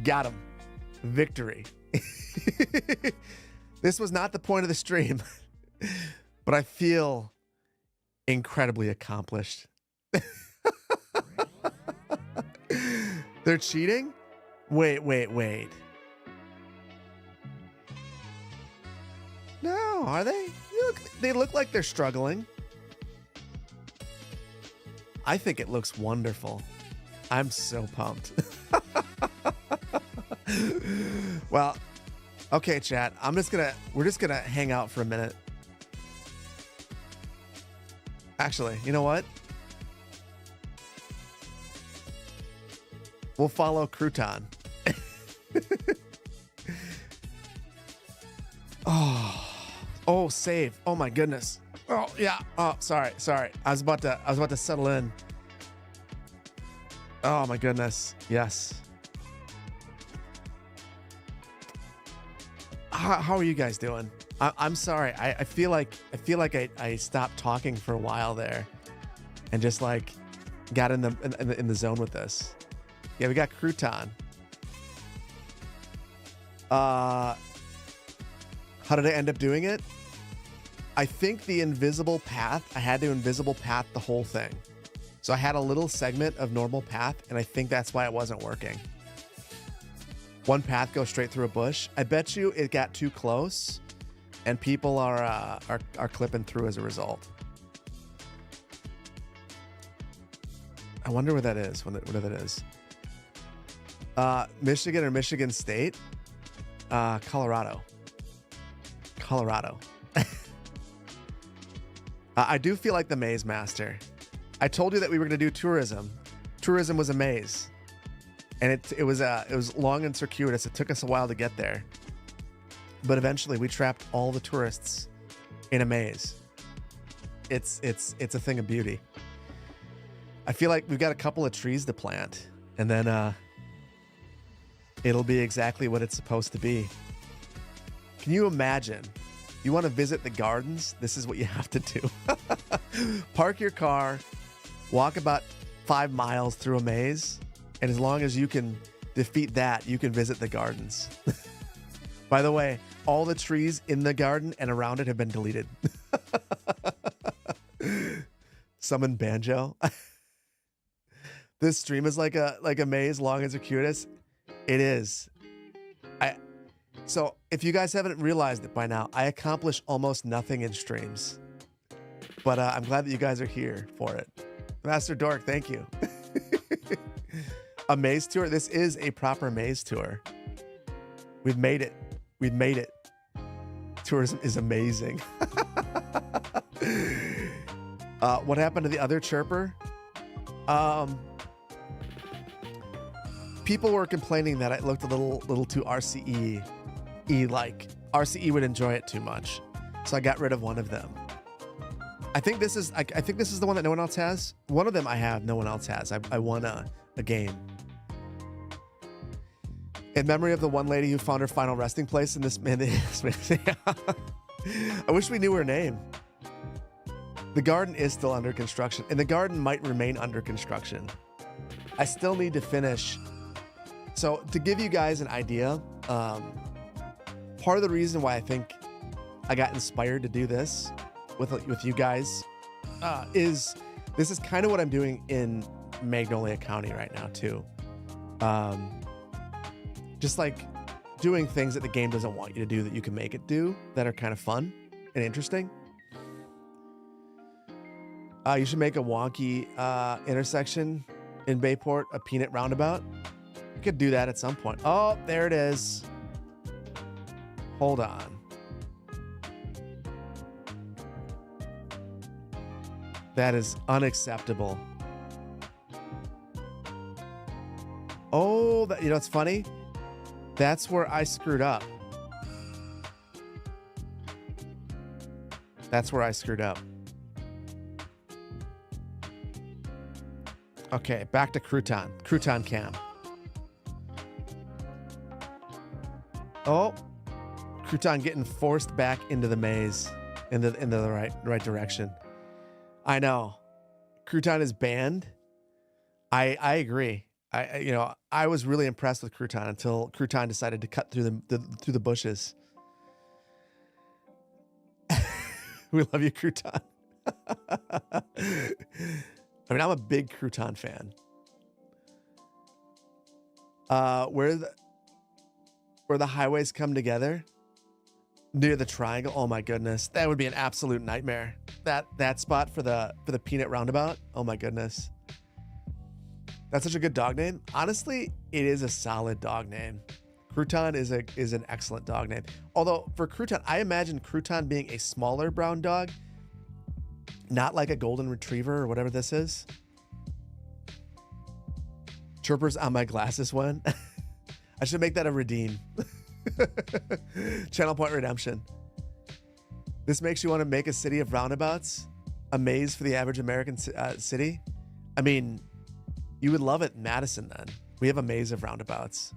Got him. Victory. This was not the point of the stream, but I feel incredibly accomplished. They're cheating? Wait. No, are they? They look like they're struggling. I think it looks wonderful. I'm so pumped. Well, okay, chat. We're just gonna hang out for a minute. Actually, you know what? We'll follow Crouton. Oh, save. Oh my goodness. Oh yeah. Oh, sorry. I was about to settle in. Oh my goodness. Yes. How are you guys doing? I'm sorry. I feel like I stopped talking for a while there, and just like got in the zone with this. Yeah, we got Crouton. How did I end up doing it? I think the invisible path, I had to invisible path the whole thing. So I had a little segment of normal path, and I think that's why it wasn't working. One path goes straight through a bush. I bet you it got too close, and people are clipping through as a result. I wonder where that is. Where that is. Michigan or Michigan State? Colorado. Colorado. I do feel like the maze master. I told you that we were going to do tourism. Tourism was a maze, and it was long and circuitous. It took us a while to get there, but eventually we trapped all the tourists in a maze. It's a thing of beauty. I feel like we've got a couple of trees to plant, and then it'll be exactly what it's supposed to be. Can you imagine? You want to visit the gardens? This is what you have to do. Park your car, walk about 5 miles through a maze, and as long as you can defeat that, you can visit the gardens. By the way, all the trees in the garden and around it have been deleted. Summon Banjo. This stream is like a maze, long and circuitous. It is. So if you guys haven't realized it by now, I accomplish almost nothing in streams. But I'm glad that you guys are here for it. Master Dork, thank you. A maze tour. This is a proper maze tour. We've made it. We've made it. Tourism is amazing. What happened to the other chirper? People were complaining that it looked a little too RCE-like. RCE would enjoy it too much, so I got rid of one of them. I think this is the one that no one else has. One of them I have, no one else has. I won a game. In memory of the one lady who found her final resting place in this. I wish we knew her name. The garden is still under construction, and the garden might remain under construction. I still need to finish. So to give you guys an idea, part of the reason why I think I got inspired to do this with you guys is this is kind of what I'm doing in Magnolia County right now too. Just like doing things that the game doesn't want you to do that you can make it do that are kind of fun and interesting. You should make a wonky intersection in Bayport, a peanut roundabout. You could do that at some point. Oh, there it is. Hold on. That is unacceptable. Oh, you know what's funny? That's where I screwed up. That's where I screwed up. Okay, back to Crouton. Crouton Cam. Oh, Crouton getting forced back into the maze, into the right direction. I know. Crouton is banned. I agree. I was really impressed with Crouton until Crouton decided to cut through the bushes. We love you, Crouton. I mean, I'm a big Crouton fan. Where the highways come together near the triangle. Oh my goodness, that would be an absolute nightmare. That spot for the peanut roundabout. Oh my goodness, that's such a good dog name. Honestly, it is a solid dog name. Crouton is an excellent dog name. Although for Crouton, I imagine Crouton being a smaller brown dog. Not like a golden retriever or whatever this is. Chirpers on my glasses one. I should make that a redeem. Channel point redemption. This makes you want to make a city of roundabouts? A maze for the average American city? I mean, you would love it in Madison then. We have a maze of roundabouts.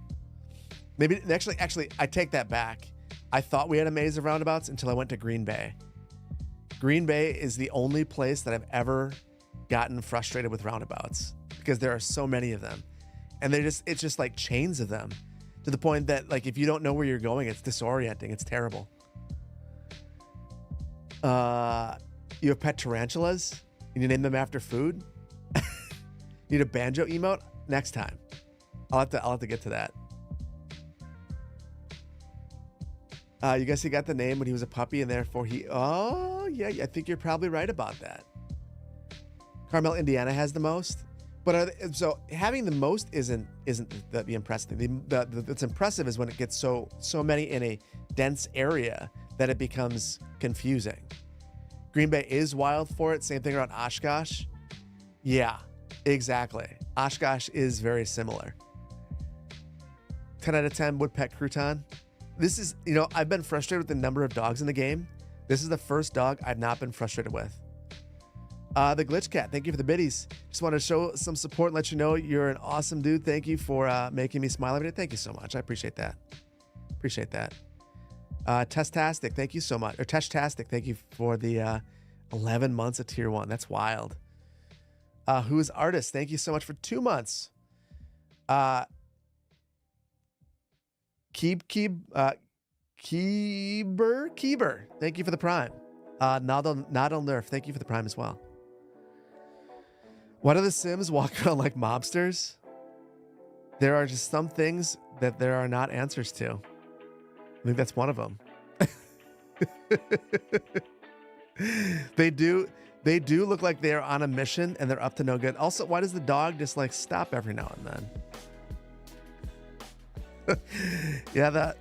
Maybe, actually, I take that back. I thought we had a maze of roundabouts until I went to Green Bay. Green Bay is the only place that I've ever gotten frustrated with roundabouts because there are so many of them. And it's just like chains of them to the point that like, if you don't know where you're going, it's disorienting. It's terrible. You have pet tarantulas and you name them after food. Need a banjo emote? Next time. I'll have to get to that. You guess he got the name when he was a puppy and therefore oh yeah, I think you're probably right about that. Carmel, Indiana has the most. But so having the most isn't the impressive thing. That's impressive is when it gets so many in a dense area that it becomes confusing. Green Bay is wild for it. Same thing around Oshkosh. Yeah, exactly. Oshkosh is very similar. 10 out of 10 woodpeck crouton. This is, I've been frustrated with the number of dogs in the game. This is the first dog I've not been frustrated with. The Glitch Cat, thank you for the biddies. Just want to show some support and let you know you're an awesome dude. Thank you for making me smile every day. Thank you so much. I appreciate that. Appreciate that. Testastic, thank you so much. Or Teshtastic, thank you for the 11 months of tier 1. That's wild. Who is Artist? Thank you so much for 2 months. Keeber, thank you for the prime. Nadal Nerf, thank you for the prime as well. Why do the Sims walk around like mobsters? There are just some things that there are not answers to. I think that's one of them. They do look like they're on a mission and they're up to no good. Also, why does the dog just like stop every now and then? Yeah,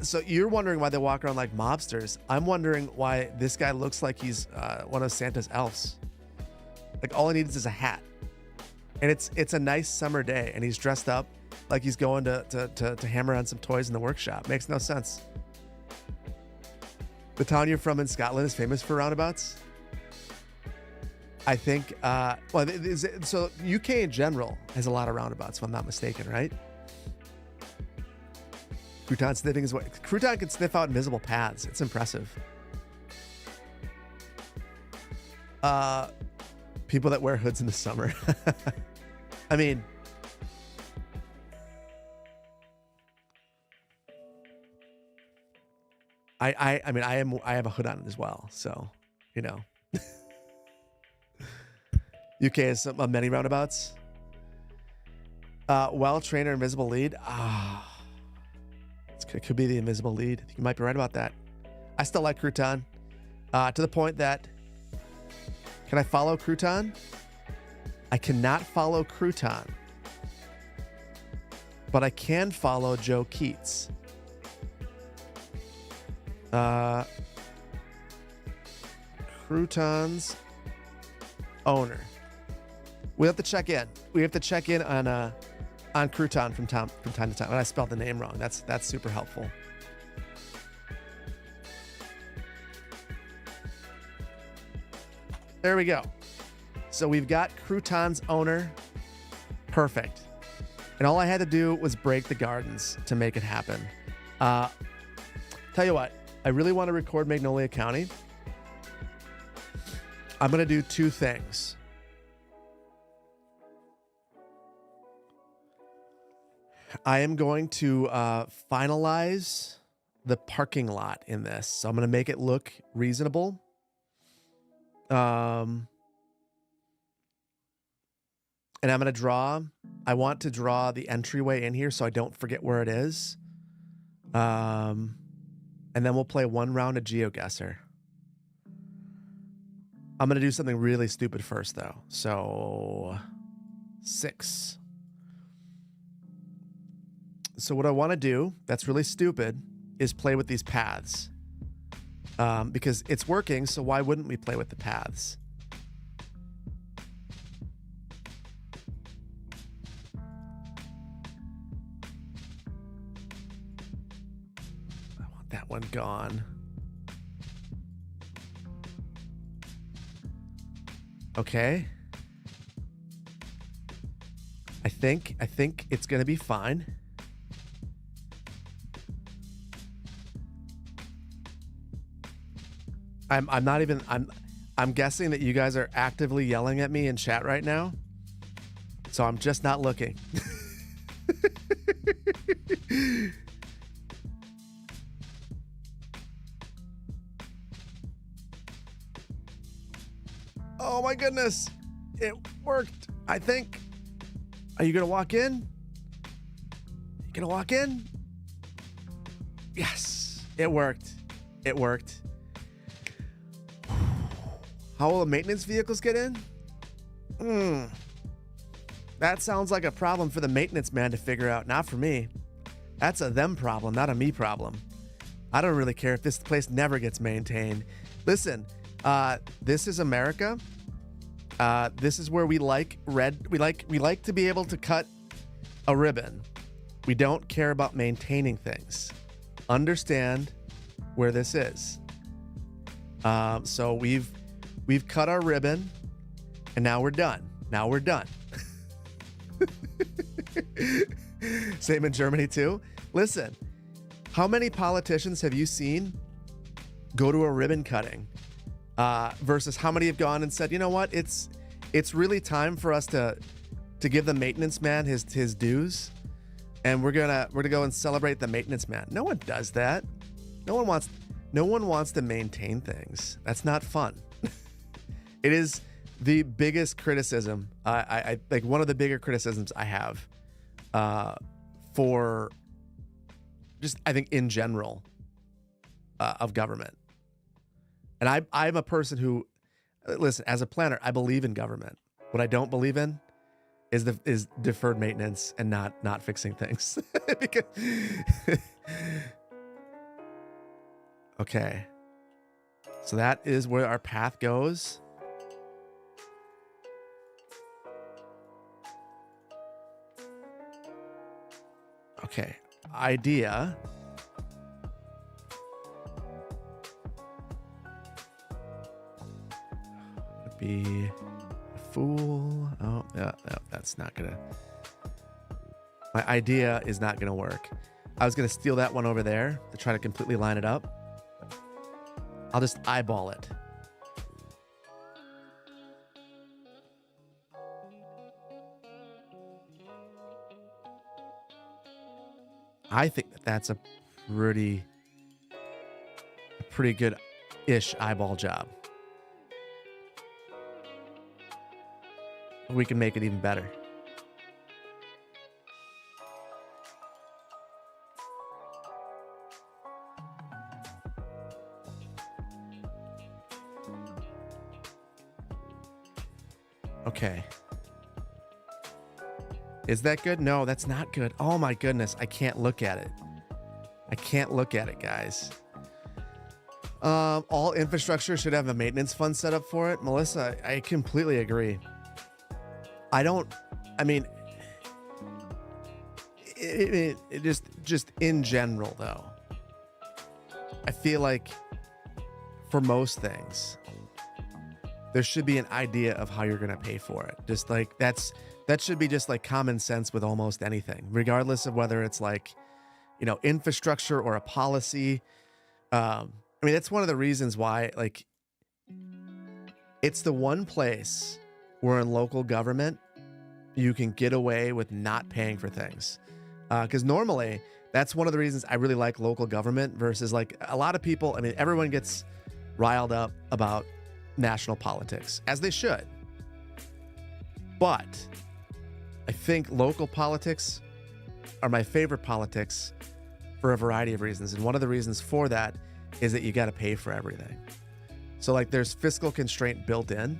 so you're wondering why they walk around like mobsters. I'm wondering why this guy looks like he's one of Santa's elves. Like all he needs is a hat. And it's a nice summer day and he's dressed up like he's going to hammer on some toys in the workshop. Makes no sense. The town you're from in Scotland is famous for roundabouts. I think, so UK in general has a lot of roundabouts, if I'm not mistaken, right? Crouton sniffing is what Crouton can sniff out invisible paths. It's impressive. People that wear hoods in the summer. I mean, I have a hood on it as well, so UK has many roundabouts. Well, trainer, invisible lead. It could be the invisible lead. I think you might be right about that. I still like Crouton. To the point that, can I follow Crouton? I cannot follow Crouton. But I can follow Joe Keats. Crouton's owner. We have to check in. We have to check in on Crouton from time to time. And I spelled the name wrong. That's super helpful. There we go. So we've got Crouton's owner. Perfect. And all I had to do was break the gardens to make it happen. Tell you what, I really want to record Magnolia County. I'm going to do 2 things. I am going to finalize the parking lot in this. So I'm going to make it look reasonable. And I'm going to I want to draw the entryway in here so I don't forget where it is. And then we'll play 1 round of GeoGuessr. I'm going to do something really stupid first, though. So 6. So what I want to do that's really stupid is play with these paths. Because it's working, so why wouldn't we play with the paths? I want that one gone. Okay. I think it's gonna be fine. I'm guessing that you guys are actively yelling at me in chat right now. So I'm just not looking. Oh my goodness. It worked, I think. Are you going to walk in? You going to walk in? Yes, it worked. It worked. How will the maintenance vehicles get in? That sounds like a problem for the maintenance man to figure out, not for me. That's a them problem, not a me problem. I don't really care if this place never gets maintained. Listen, this is America. This is where we like we like to be able to cut a ribbon. We don't care about maintaining things. Understand where this is. So we've cut our ribbon, and now we're done. Now we're done. Same in Germany too. Listen, how many politicians have you seen go to a ribbon cutting versus how many have gone and said, you know what, it's really time for us to give the maintenance man his dues, and we're gonna go and celebrate the maintenance man. No one does that. No one wants to maintain things. That's not fun. It is the biggest criticism. I like one of the bigger criticisms I have for just, I think in general, of government. And I'm a person who, listen, as a planner, I believe in government. What I don't believe in is deferred maintenance and not fixing things. Because okay. So that is where our path goes. Okay. Idea. Would be a fool. Oh, no, that's not gonna. My idea is not gonna work. I was gonna steal that one over there to try to completely line it up. I'll just eyeball it. I think that that's a pretty good-ish eyeball job. We can make it even better. Okay. Is that good? No, that's not good. Oh my goodness, I can't look at it. I can't look at it, guys. All infrastructure should have a maintenance fund set up for it. Melissa, I completely agree. I mean, it just in general though, I feel like for most things, there should be an idea of how you're going to pay for it. Just like that should be just like common sense with almost anything, regardless of whether it's like, you know, infrastructure or a policy. I mean, that's one of the reasons why, like, it's the one place where in local government you can get away with not paying for things. Because normally that's one of the reasons I really like local government versus like a lot of people. I mean, everyone gets riled up about national politics, as they should. But I think local politics are my favorite politics for a variety of reasons. And one of the reasons for that is that you got to pay for everything. So like there's fiscal constraint built in.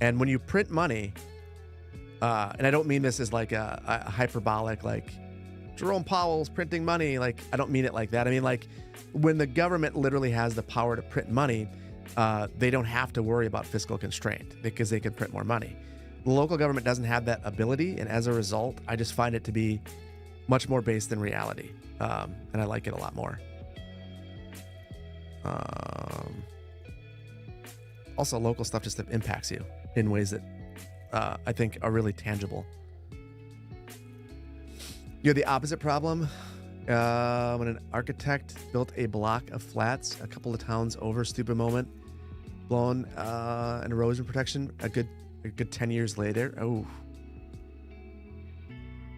And when you print money, and I don't mean this as like a hyperbolic, like Jerome Powell's printing money. Like, I don't mean it like that. I mean, like when the government literally has the power to print money, they don't have to worry about fiscal constraint because they can print more money. The local government doesn't have that ability, and as a result, I just find it to be much more based in reality, and I like it a lot more. Also, local stuff just impacts you in ways that I think are really tangible. You have the opposite problem. When an architect built a block of flats a couple of towns over, stupid moment, blown an erosion protection a good 10 years later. Oh,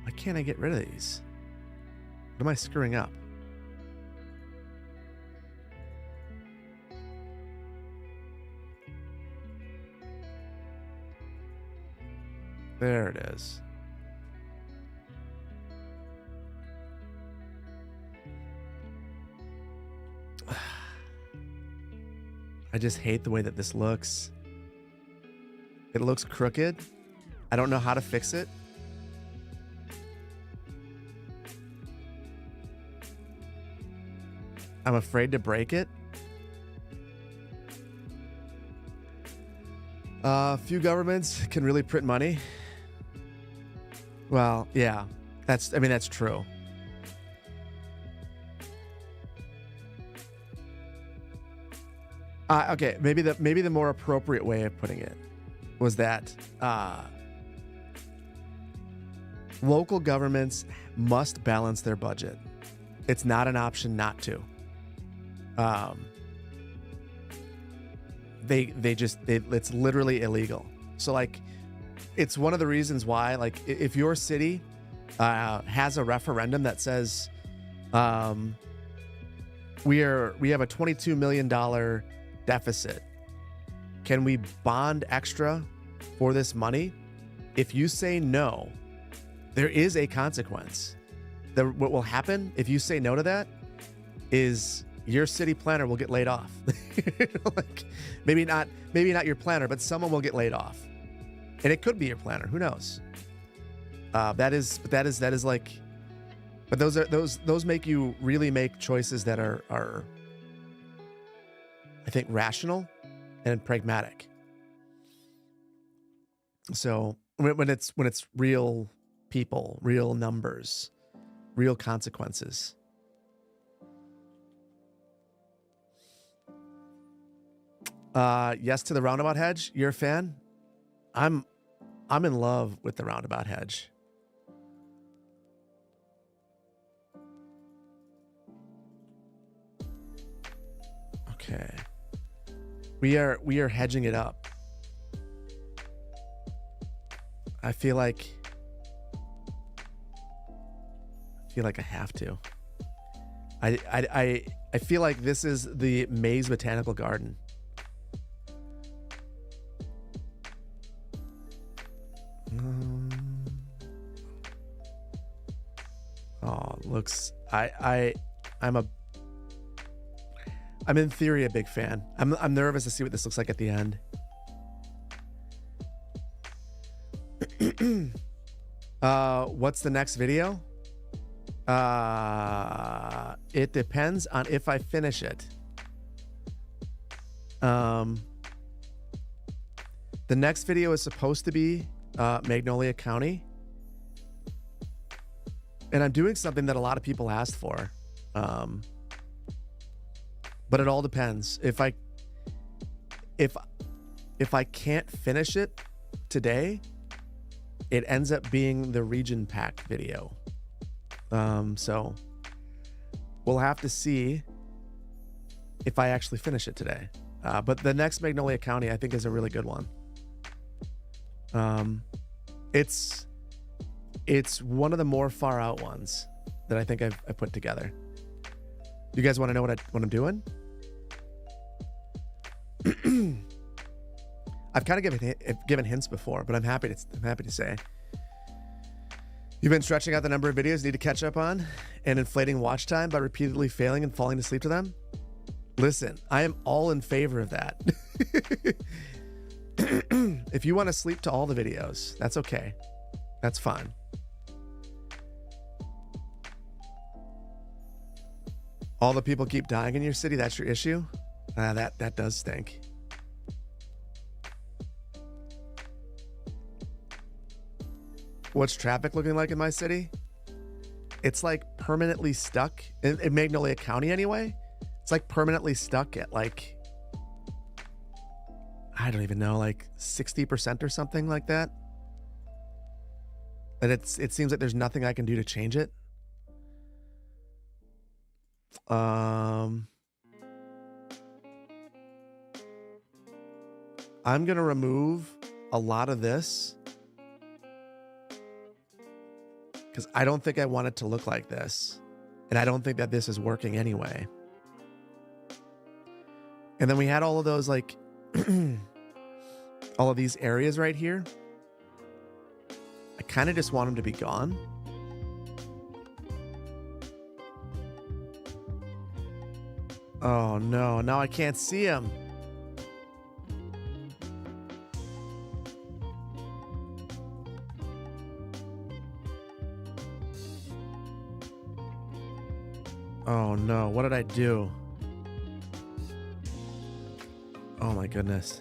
why can't I get rid of these? What am I screwing up? There it is. I just hate the way that this looks. It looks crooked. I don't know how to fix it. I'm afraid to break it. Few governments can really print money. Well, yeah, that's true. Okay, maybe the more appropriate way of putting it was that local governments must balance their budget. It's not an option not to. It's literally illegal. So like, it's one of the reasons why, like, if your city has a referendum that says we have a $22 million deficit, can we bond extra for this money? If you say no, there is a consequence. What will happen if you say no to that is your city planner will get laid off. Like, maybe not your planner, but someone will get laid off, and it could be your planner. Who knows? That is like, but those make you really make choices that are I think rational and pragmatic. So when it's real people, real numbers, real consequences. Yes to the roundabout hedge. You're a fan? I'm in love with the roundabout hedge. Okay. We are hedging it up. I feel like I have to. I feel like this is the Maze Botanical Garden. Oh, looks. I'm in theory a big fan. I'm nervous to see what this looks like at the end. What's the next video? It depends on if I finish it. The next video is supposed to be Magnolia County. And I'm doing something that a lot of people asked for. But it all depends. If I can't finish it today, it ends up being the region pack video. So we'll have to see if I actually finish it today. But the next Magnolia County, I think, is a really good one. It's one of the more far out ones that I think I've put together. You guys want to know what I'm doing? I've kind of given hints before, but I'm happy to say. You've been stretching out the number of videos you need to catch up on and inflating watch time by repeatedly failing and falling asleep to them. Listen, I am all in favor of that. If you want to sleep to all the videos, that's okay. That's fine. All the people keep dying in your city, that's your issue? That does stink. What's traffic looking like in my city? It's like permanently stuck in Magnolia County anyway. It's like permanently stuck at like, I don't even know, like 60% or something like that. And it seems like there's nothing I can do to change it. I'm going to remove a lot of this because I don't think I want it to look like this. And I don't think that this is working anyway. And then we had all of those, like, all of these areas right here. I kind of just want them to be gone. Oh no, now I can't see them. Oh no, what did I do? Oh my goodness.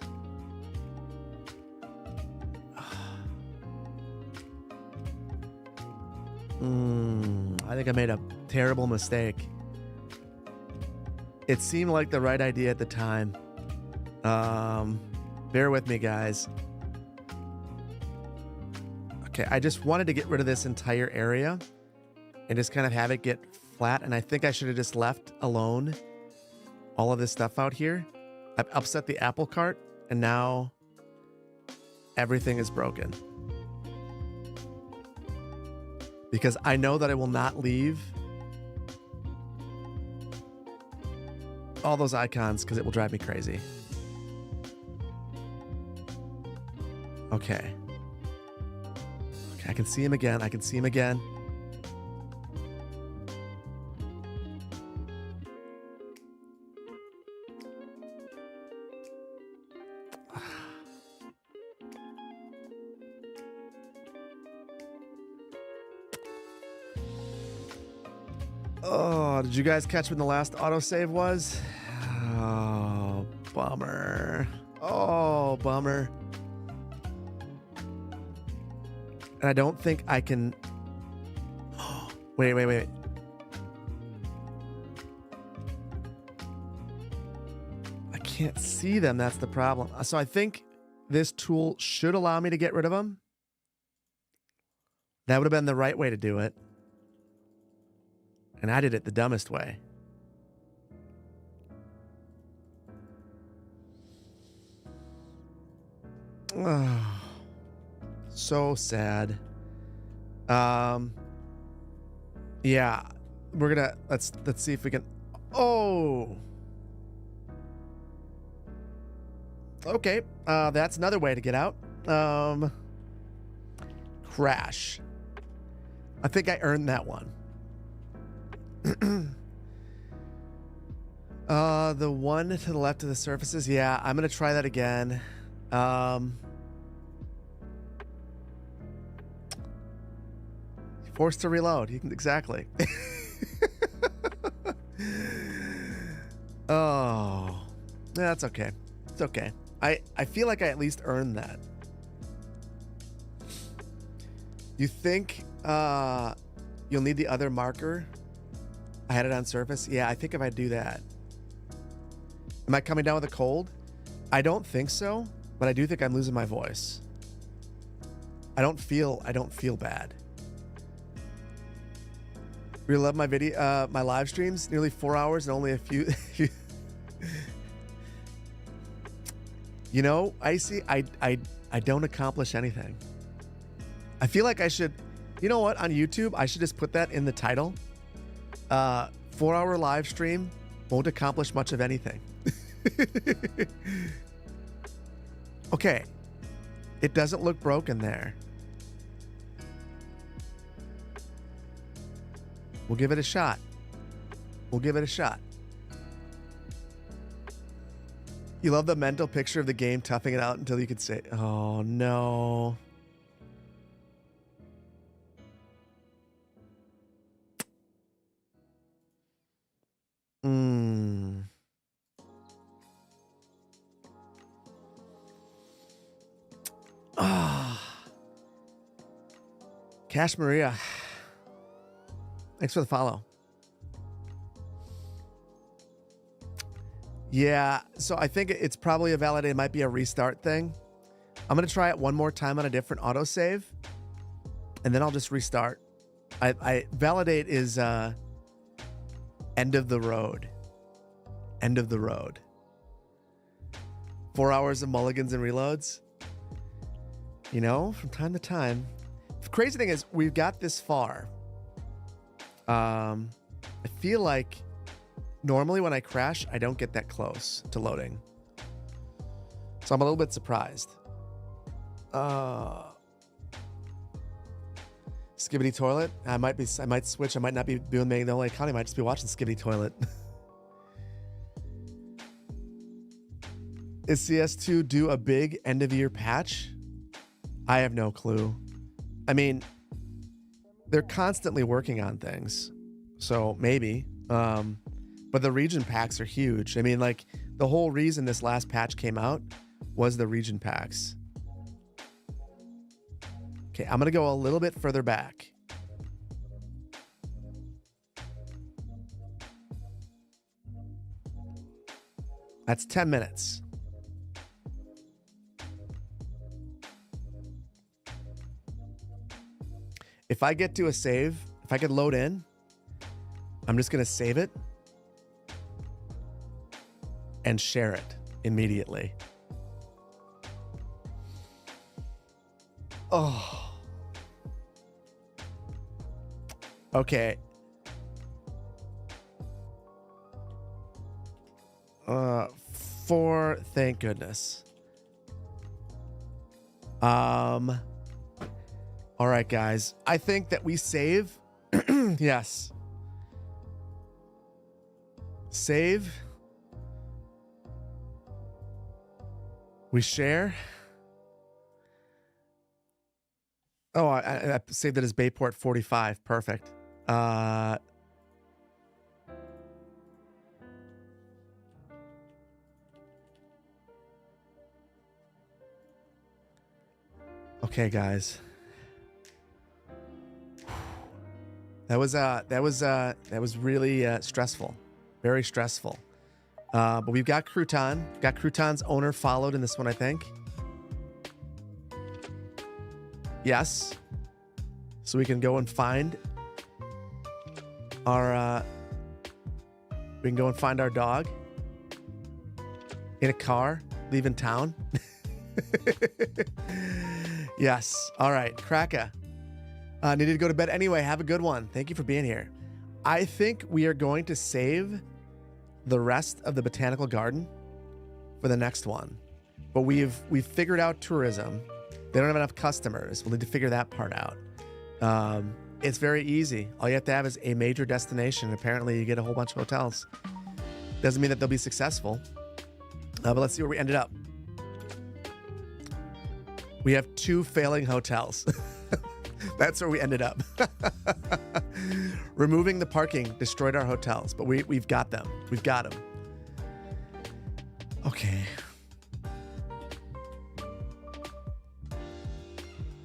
I think I made a terrible mistake. It seemed like the right idea at the time. Bear with me, guys. Okay, I just wanted to get rid of this entire area and just kind of have it get flat. And I think I should have just left alone all of this stuff out here. I've upset the apple cart and now everything is broken. Because I know that I will not leave all those icons because it will drive me crazy. Okay. Okay, I can see him again. I can see him again. Oh, did you guys catch when the last autosave was? Oh, bummer. Oh, bummer. And I don't think I can... Wait. I can't see them. That's the problem. So I think this tool should allow me to get rid of them. That would have been the right way to do it. And I did it the dumbest way. Oh, so sad. Yeah, we're gonna let's see if we can. Oh, okay. That's another way to get out. Crash. I think I earned that one. The one to the left of the surfaces. Yeah, I'm gonna try that again. Forced to reload. You can exactly. Oh, that's okay. It's okay. I feel like I at least earned that. You think you'll need the other marker? I had it on surface. Yeah, I think if I do that. Am I coming down with a cold? I don't think so, but I do think I'm losing my voice. I don't feel bad. Really love my video, my live streams. Nearly 4 hours and only a few. You know, Icy, I don't accomplish anything. I feel like I should. You know what? On YouTube, I should just put that in the title. 4-hour live stream won't accomplish much of anything. Okay. It doesn't look broken there. We'll give it a shot. We'll give it a shot. You love the mental picture of the game toughing it out until you could say, oh no. Cash Maria. Thanks for the follow. Yeah, so I think it's probably a validate. It might be a restart thing. I'm going to try it one more time on a different autosave, and then I'll just restart. I validate is end of the road. End of the road. 4 hours of mulligans and reloads. You know, from time to time. The crazy thing is, we've got this far. I feel like normally when I crash, I don't get that close to loading. So I'm a little bit surprised. Skibbity Toilet. I might switch. I might not be doing the only account. I might just be watching Skibbity Toilet. Is CS2 due a big end of year patch? I have no clue. I mean, they're constantly working on things. So maybe. But the region packs are huge. I mean, like, the whole reason this last patch came out was the region packs. Okay, I'm going to go a little bit further back. That's 10 minutes. If I get to a save, if I could load in, I'm just going to save it and share it immediately. Oh. Okay. Thank goodness. All right, guys. I think that we save. Yes. Save. We share. Oh, I saved it as Bayport 45. Perfect. Okay, guys. That was really stressful. Very stressful. But we've got Crouton. Got Crouton's owner followed in this one, I think. Yes. So we can go and find our we can go and find our dog in a car leaving town. Yes. All right, Kraka. Needed to go to bed anyway. Have a good one. Thank you for being here. I think we are going to save the rest of the botanical garden for the next one. But we've figured out tourism. They don't have enough customers. We'll need to figure that part out. It's very easy. All you have to have is a major destination. Apparently, you get a whole bunch of hotels. Doesn't mean that they'll be successful. But let's see where we ended up. We have 2 failing hotels. That's where we ended up. Removing the parking destroyed our hotels, but we've got them. We've got them. Okay.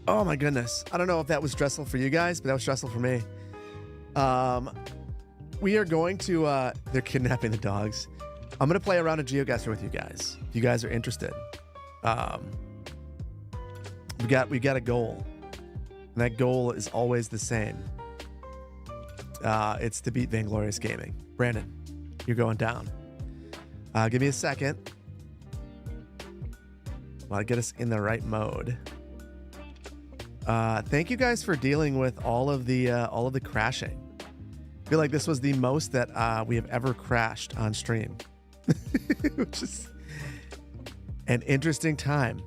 Oh my goodness. I don't know if that was stressful for you guys, but that was stressful for me. We are going to, they're kidnapping the dogs. I'm going to play around a GeoGuessr with you guys, if you guys are interested. We got a goal. And that goal is always the same. It's to beat Vainglorious Gaming. Brandon, you're going down. Give me a second. I'll get us in the right mode. Thank you guys for dealing with all of the crashing. I feel like this was the most that we have ever crashed on stream, which is an interesting time.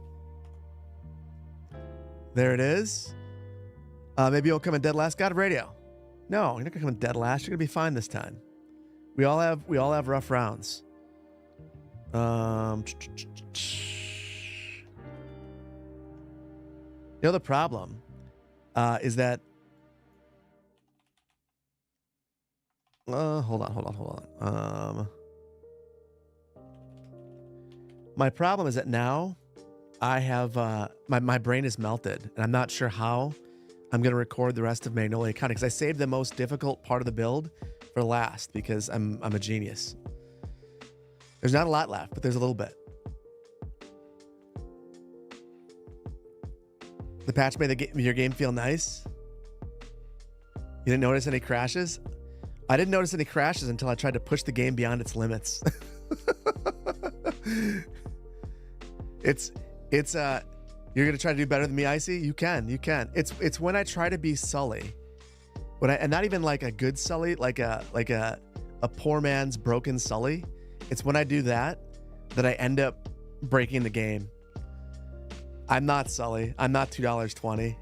There it is. Maybe you'll come in dead last. God of Radio. No, you're not gonna come in dead last. You're gonna be fine this time. We all have rough rounds. You know the problem is that. Hold on. My problem is that now I have my brain is melted, and I'm not sure how I'm going to record the rest of Magnolia County because I saved the most difficult part of the build for last because I'm a genius. There's not a lot left, but there's a little bit. The patch made your game feel nice. You didn't notice any crashes? I didn't notice any crashes until I tried to push the game beyond its limits. You're gonna try to do better than me, Icy? You can. It's when I try to be Sully, and not even like a good Sully, like a poor man's broken Sully. It's when I do that I end up breaking the game. I'm not Sully. I'm not $2.20.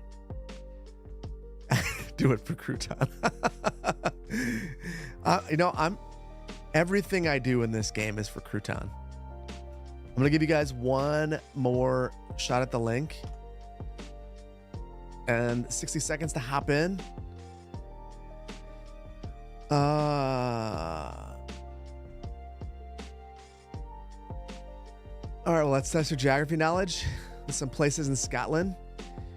Do it for Crouton. Everything I do in this game is for Crouton. I'm gonna give you guys one more shot at the link and 60 seconds to hop in. All right, well, let's test your geography knowledge with some places in Scotland.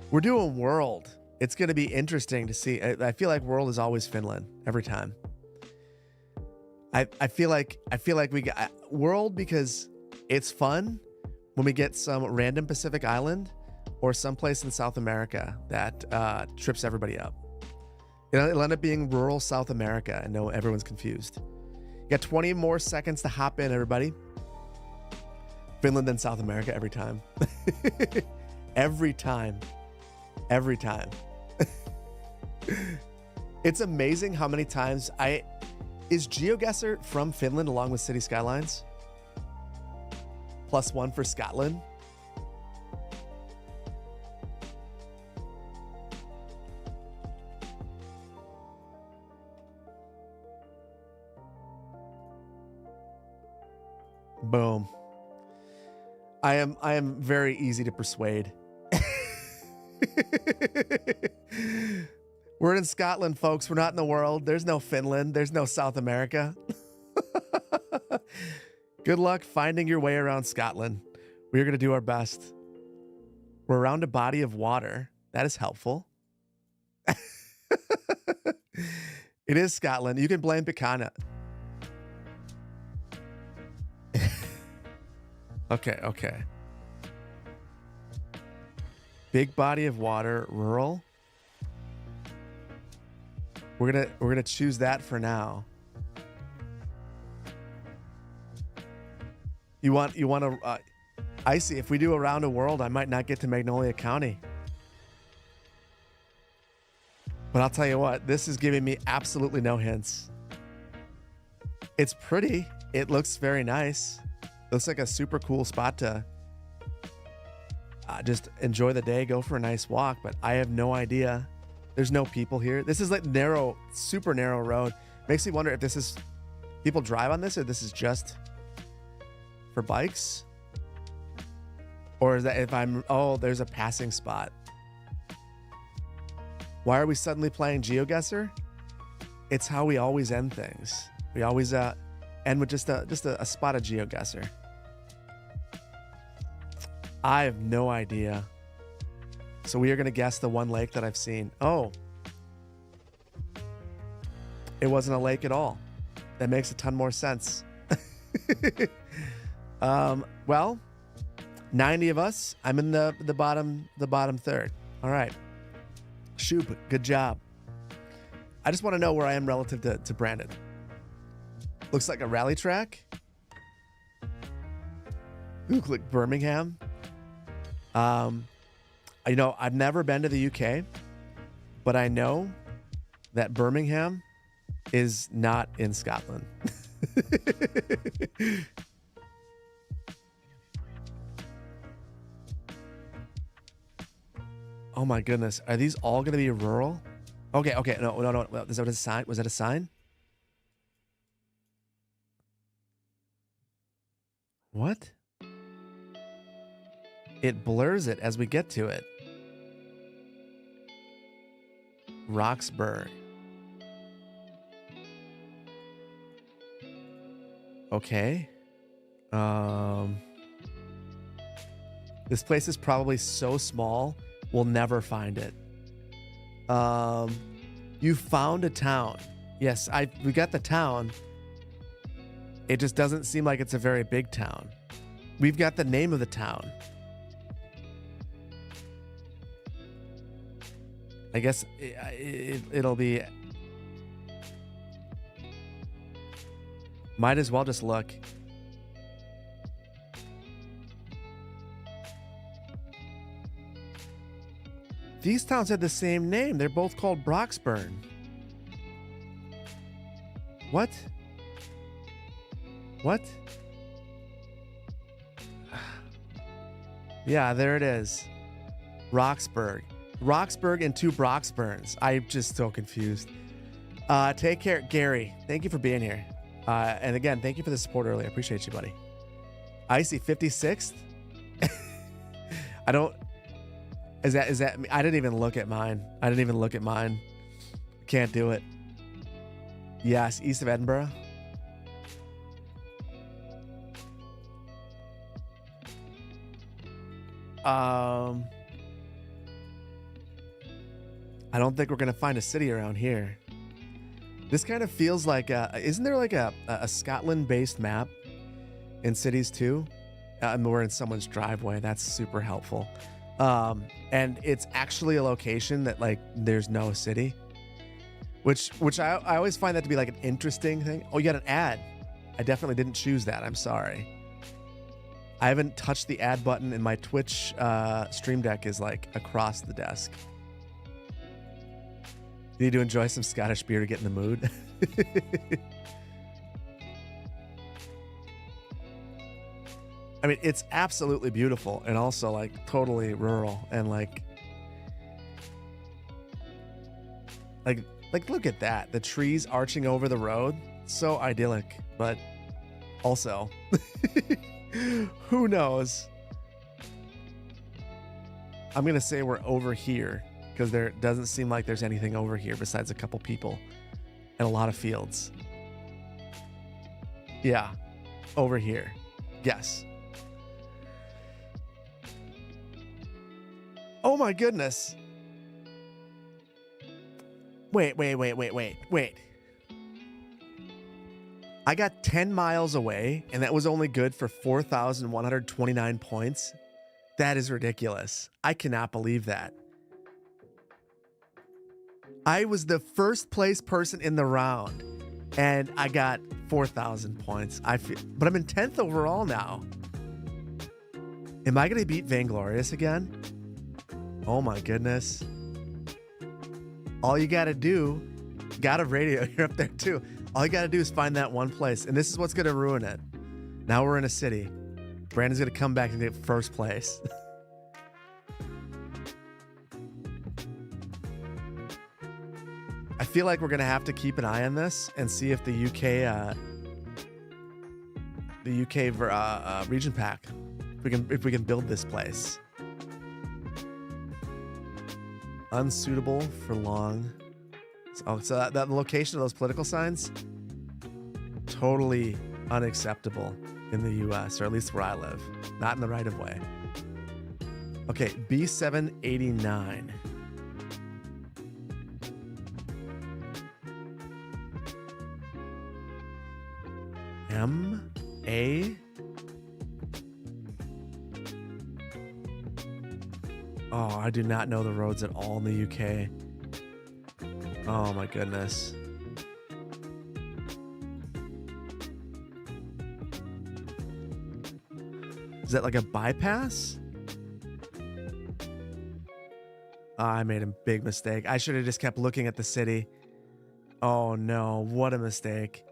We're doing world. It's going to be interesting to see. I feel like world is always Finland every time. I feel like we got world because it's fun when we get some random Pacific island or someplace in South America that trips everybody up. It'll end up being rural South America, and no, everyone's confused. You got 20 more seconds to hop in, everybody. Finland and South America every time. Every time. Every time. It's amazing how many times is GeoGuessr from Finland along with Cities Skylines? +1 for Scotland. Boom. I am very easy to persuade. We're in Scotland, folks. We're not in the world. There's no Finland. There's no South America. Good luck finding your way around Scotland. We're going to do our best. We're around a body of water. That is helpful. It is Scotland. You can blame Picana. Okay. Big body of water, rural. We're gonna choose that for now. You want to Icy, if we do around a world, I might not get to Magnolia County. But I'll tell you what, this is giving me absolutely no hints. It's pretty. It looks very nice. Looks like a super cool spot to just enjoy the day, go for a nice walk, but I have no idea. There's no people here. This is like narrow, super narrow road. Makes me wonder if this is people drive on this or this is just for bikes. Or is that there's a passing spot. Why are we suddenly playing GeoGuessr? It's how we always end things. We always end with just a spot of GeoGuessr. I have no idea. So we are going to guess the one lake that I've seen. Oh. It wasn't a lake at all. That makes a ton more sense. Well, 90 of us. I'm in the bottom third. All right. Shoop, good job. I just want to know where I am relative to Brandon. Looks like a rally track. Look like Birmingham. I've never been to the UK, but I know that Birmingham is not in Scotland. Oh my goodness. Are these all going to be rural? Okay. No. Is that a sign? Was that a sign? What? It blurs it as we get to it. Roxburgh. Okay. This place is probably so small, we'll never find it. You found a town. Yes, we got the town. It just doesn't seem like it's a very big town. We've got the name of the town. I guess it'll be... Might as well just look. These towns have the same name. They're both called Broxburn. What? What? Yeah, there it is. Roxburgh. Roxburgh and 2 Broxburns. I'm just so confused. Take care, Gary. Thank you for being here. And again, thank you for the support earlier. I appreciate you, buddy. Icy 56th. Is that? I didn't even look at mine. Can't do it. Yes, east of Edinburgh. I don't think we're gonna find a city around here. This kind of feels like isn't there like a Scotland-based map in Cities too? And we're in someone's driveway. That's super helpful. And it's actually a location that like there's no city, which I always find that to be like an interesting thing. Oh, you got an ad. I definitely didn't choose that. I'm sorry. I haven't touched the ad button, and my Twitch stream deck is like across the desk. You need to enjoy some Scottish beer to get in the mood. I mean, it's absolutely beautiful and also like totally rural and like look at that. The trees arching over the road. So idyllic, but also who knows? I'm going to say we're over here because there doesn't seem like there's anything over here besides a couple people and a lot of fields. Yeah, over here. Yes. Oh my goodness. Wait. I got 10 miles away, and that was only good for 4,129 points. That is ridiculous. I cannot believe that. I was the first place person in the round, and I got 4,000 points. But I'm in 10th overall now. Am I going to beat Vainglorious again? Oh my goodness. All you got to do, got a radio, you're up there too. All you got to do is find that one place. And this is what's going to ruin it. Now we're in a city. Brandon's going to come back and get first place. I feel like we're going to have to keep an eye on this and see if the UK region pack, if we can build this place. Unsuitable for long. Oh, so that location of those political signs, totally unacceptable in the US, or at least where I live. Not in the right of way. Okay, B789. M-A? Oh, I do not know the roads at all in the UK. Oh my goodness. Is that like a bypass? Oh, I made a big mistake. I should have just kept looking at the city. Oh no, what a mistake.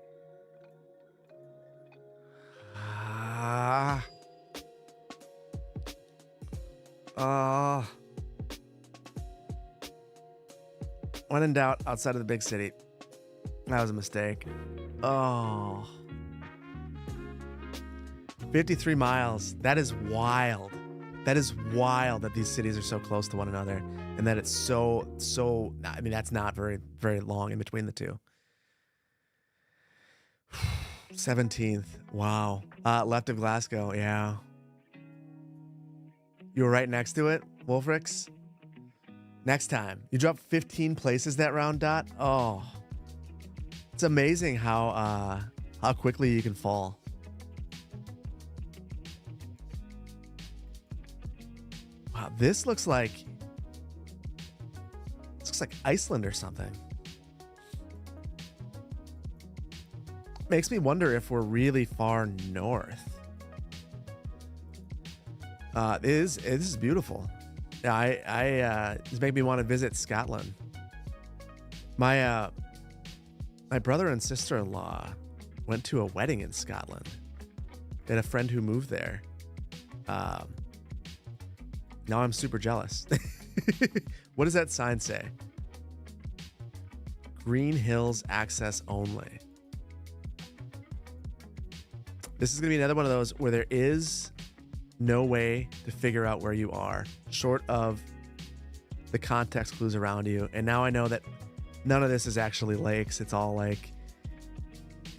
When in doubt, outside of the big city. That was a mistake. Oh. 53 miles. That is wild. That is wild that these cities are so close to one another and that it's so, I mean, that's not very, very long in between the two. 17th. Wow. Left of Glasgow. Yeah. You were right next to it, Wolfrix. Next time. You dropped 15 places that round, Dot. Oh. It's amazing how quickly you can fall. Wow, this looks like Iceland or something. Makes me wonder if we're really far north. This is beautiful. This made me want to visit Scotland. My brother and sister-in-law went to a wedding in Scotland. They had a friend who moved there. Now I'm super jealous. What does that sign say? Green Hills access only. This is going to be another one of those where there is no way to figure out where you are short of the context clues around you. And now I know that none of this is actually lakes. It's all like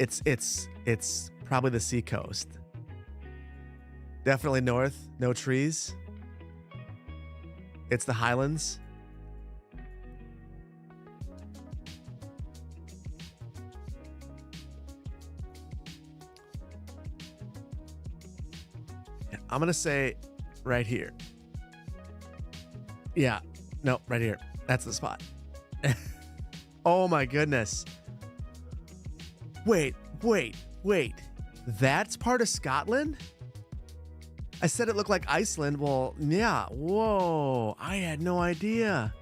It's probably the sea coast. Definitely north, no trees. It's the Highlands. I'm gonna say right here. Yeah, no, right here. That's the spot. Oh my goodness. Wait. That's part of Scotland? I said it looked like Iceland. Well, yeah. Whoa. I had no idea.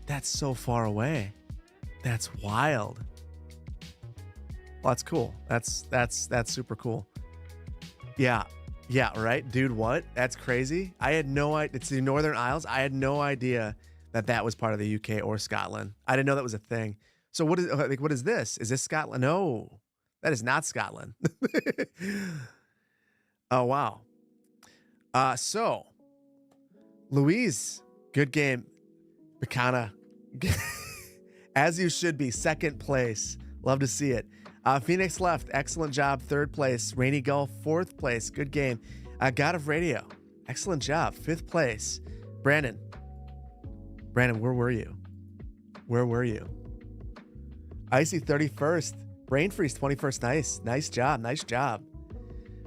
That's so far away. That's wild. Well, that's cool. That's super cool. Yeah, right, dude. What? That's crazy. I had no idea. It's the Northern Isles. I had no idea that was part of the UK or Scotland. I didn't know that was a thing. So what is this? Is this Scotland? No, that is not Scotland. Oh wow. So Louise, good game. Bacana, as you should be. Second place. Love to see it. Phoenix left. Excellent job. Third place. Rainy Gulf. Fourth place. Good game. God of Radio. Excellent job. Fifth place. Brandon, where were you? Where were you? Icy 31st. Brain Freeze 21st. Nice job.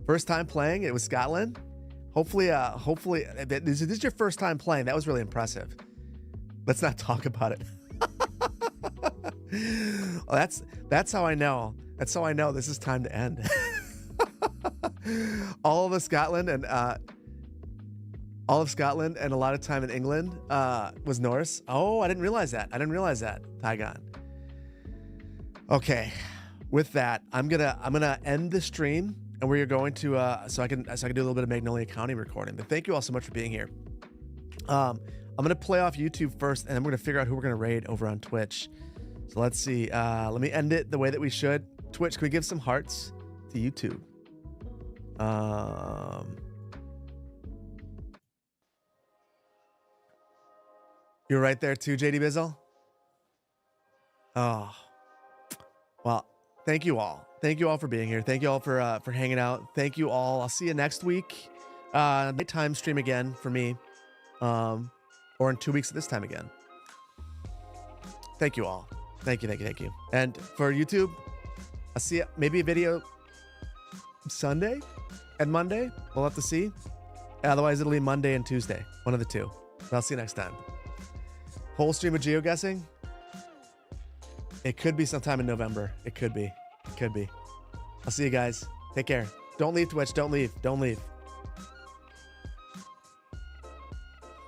First time playing. It was Scotland. Hopefully, this is your first time playing. That was really impressive. Let's not talk about it. Well, that's how I know. That's how I know this is time to end. all of Scotland and a lot of time in England was Norse. Oh, I didn't realize that. Tygon. Okay, with that, I'm gonna end the stream, and we're going to so I can do a little bit of Magnolia County recording. But thank you all so much for being here. I'm gonna play off YouTube first, and then we're gonna figure out who we're gonna raid over on Twitch. So let's see. Let me end it the way that we should. Twitch, can we give some hearts to YouTube? You're right there too, JD Bizzle. Oh, well, thank you all. Thank you all for being here. Thank you all for hanging out. Thank you all. I'll see you next week. Nighttime stream again for me, or in 2 weeks at this time again. Thank you all. Thank you. And for YouTube, I'll see you, maybe a video Sunday and Monday. We'll have to see. Otherwise, it'll be Monday and Tuesday. One of the two. But I'll see you next time. Whole stream of geoguessing? It could be sometime in November. It could be. I'll see you guys. Take care. Don't leave Twitch. Don't leave.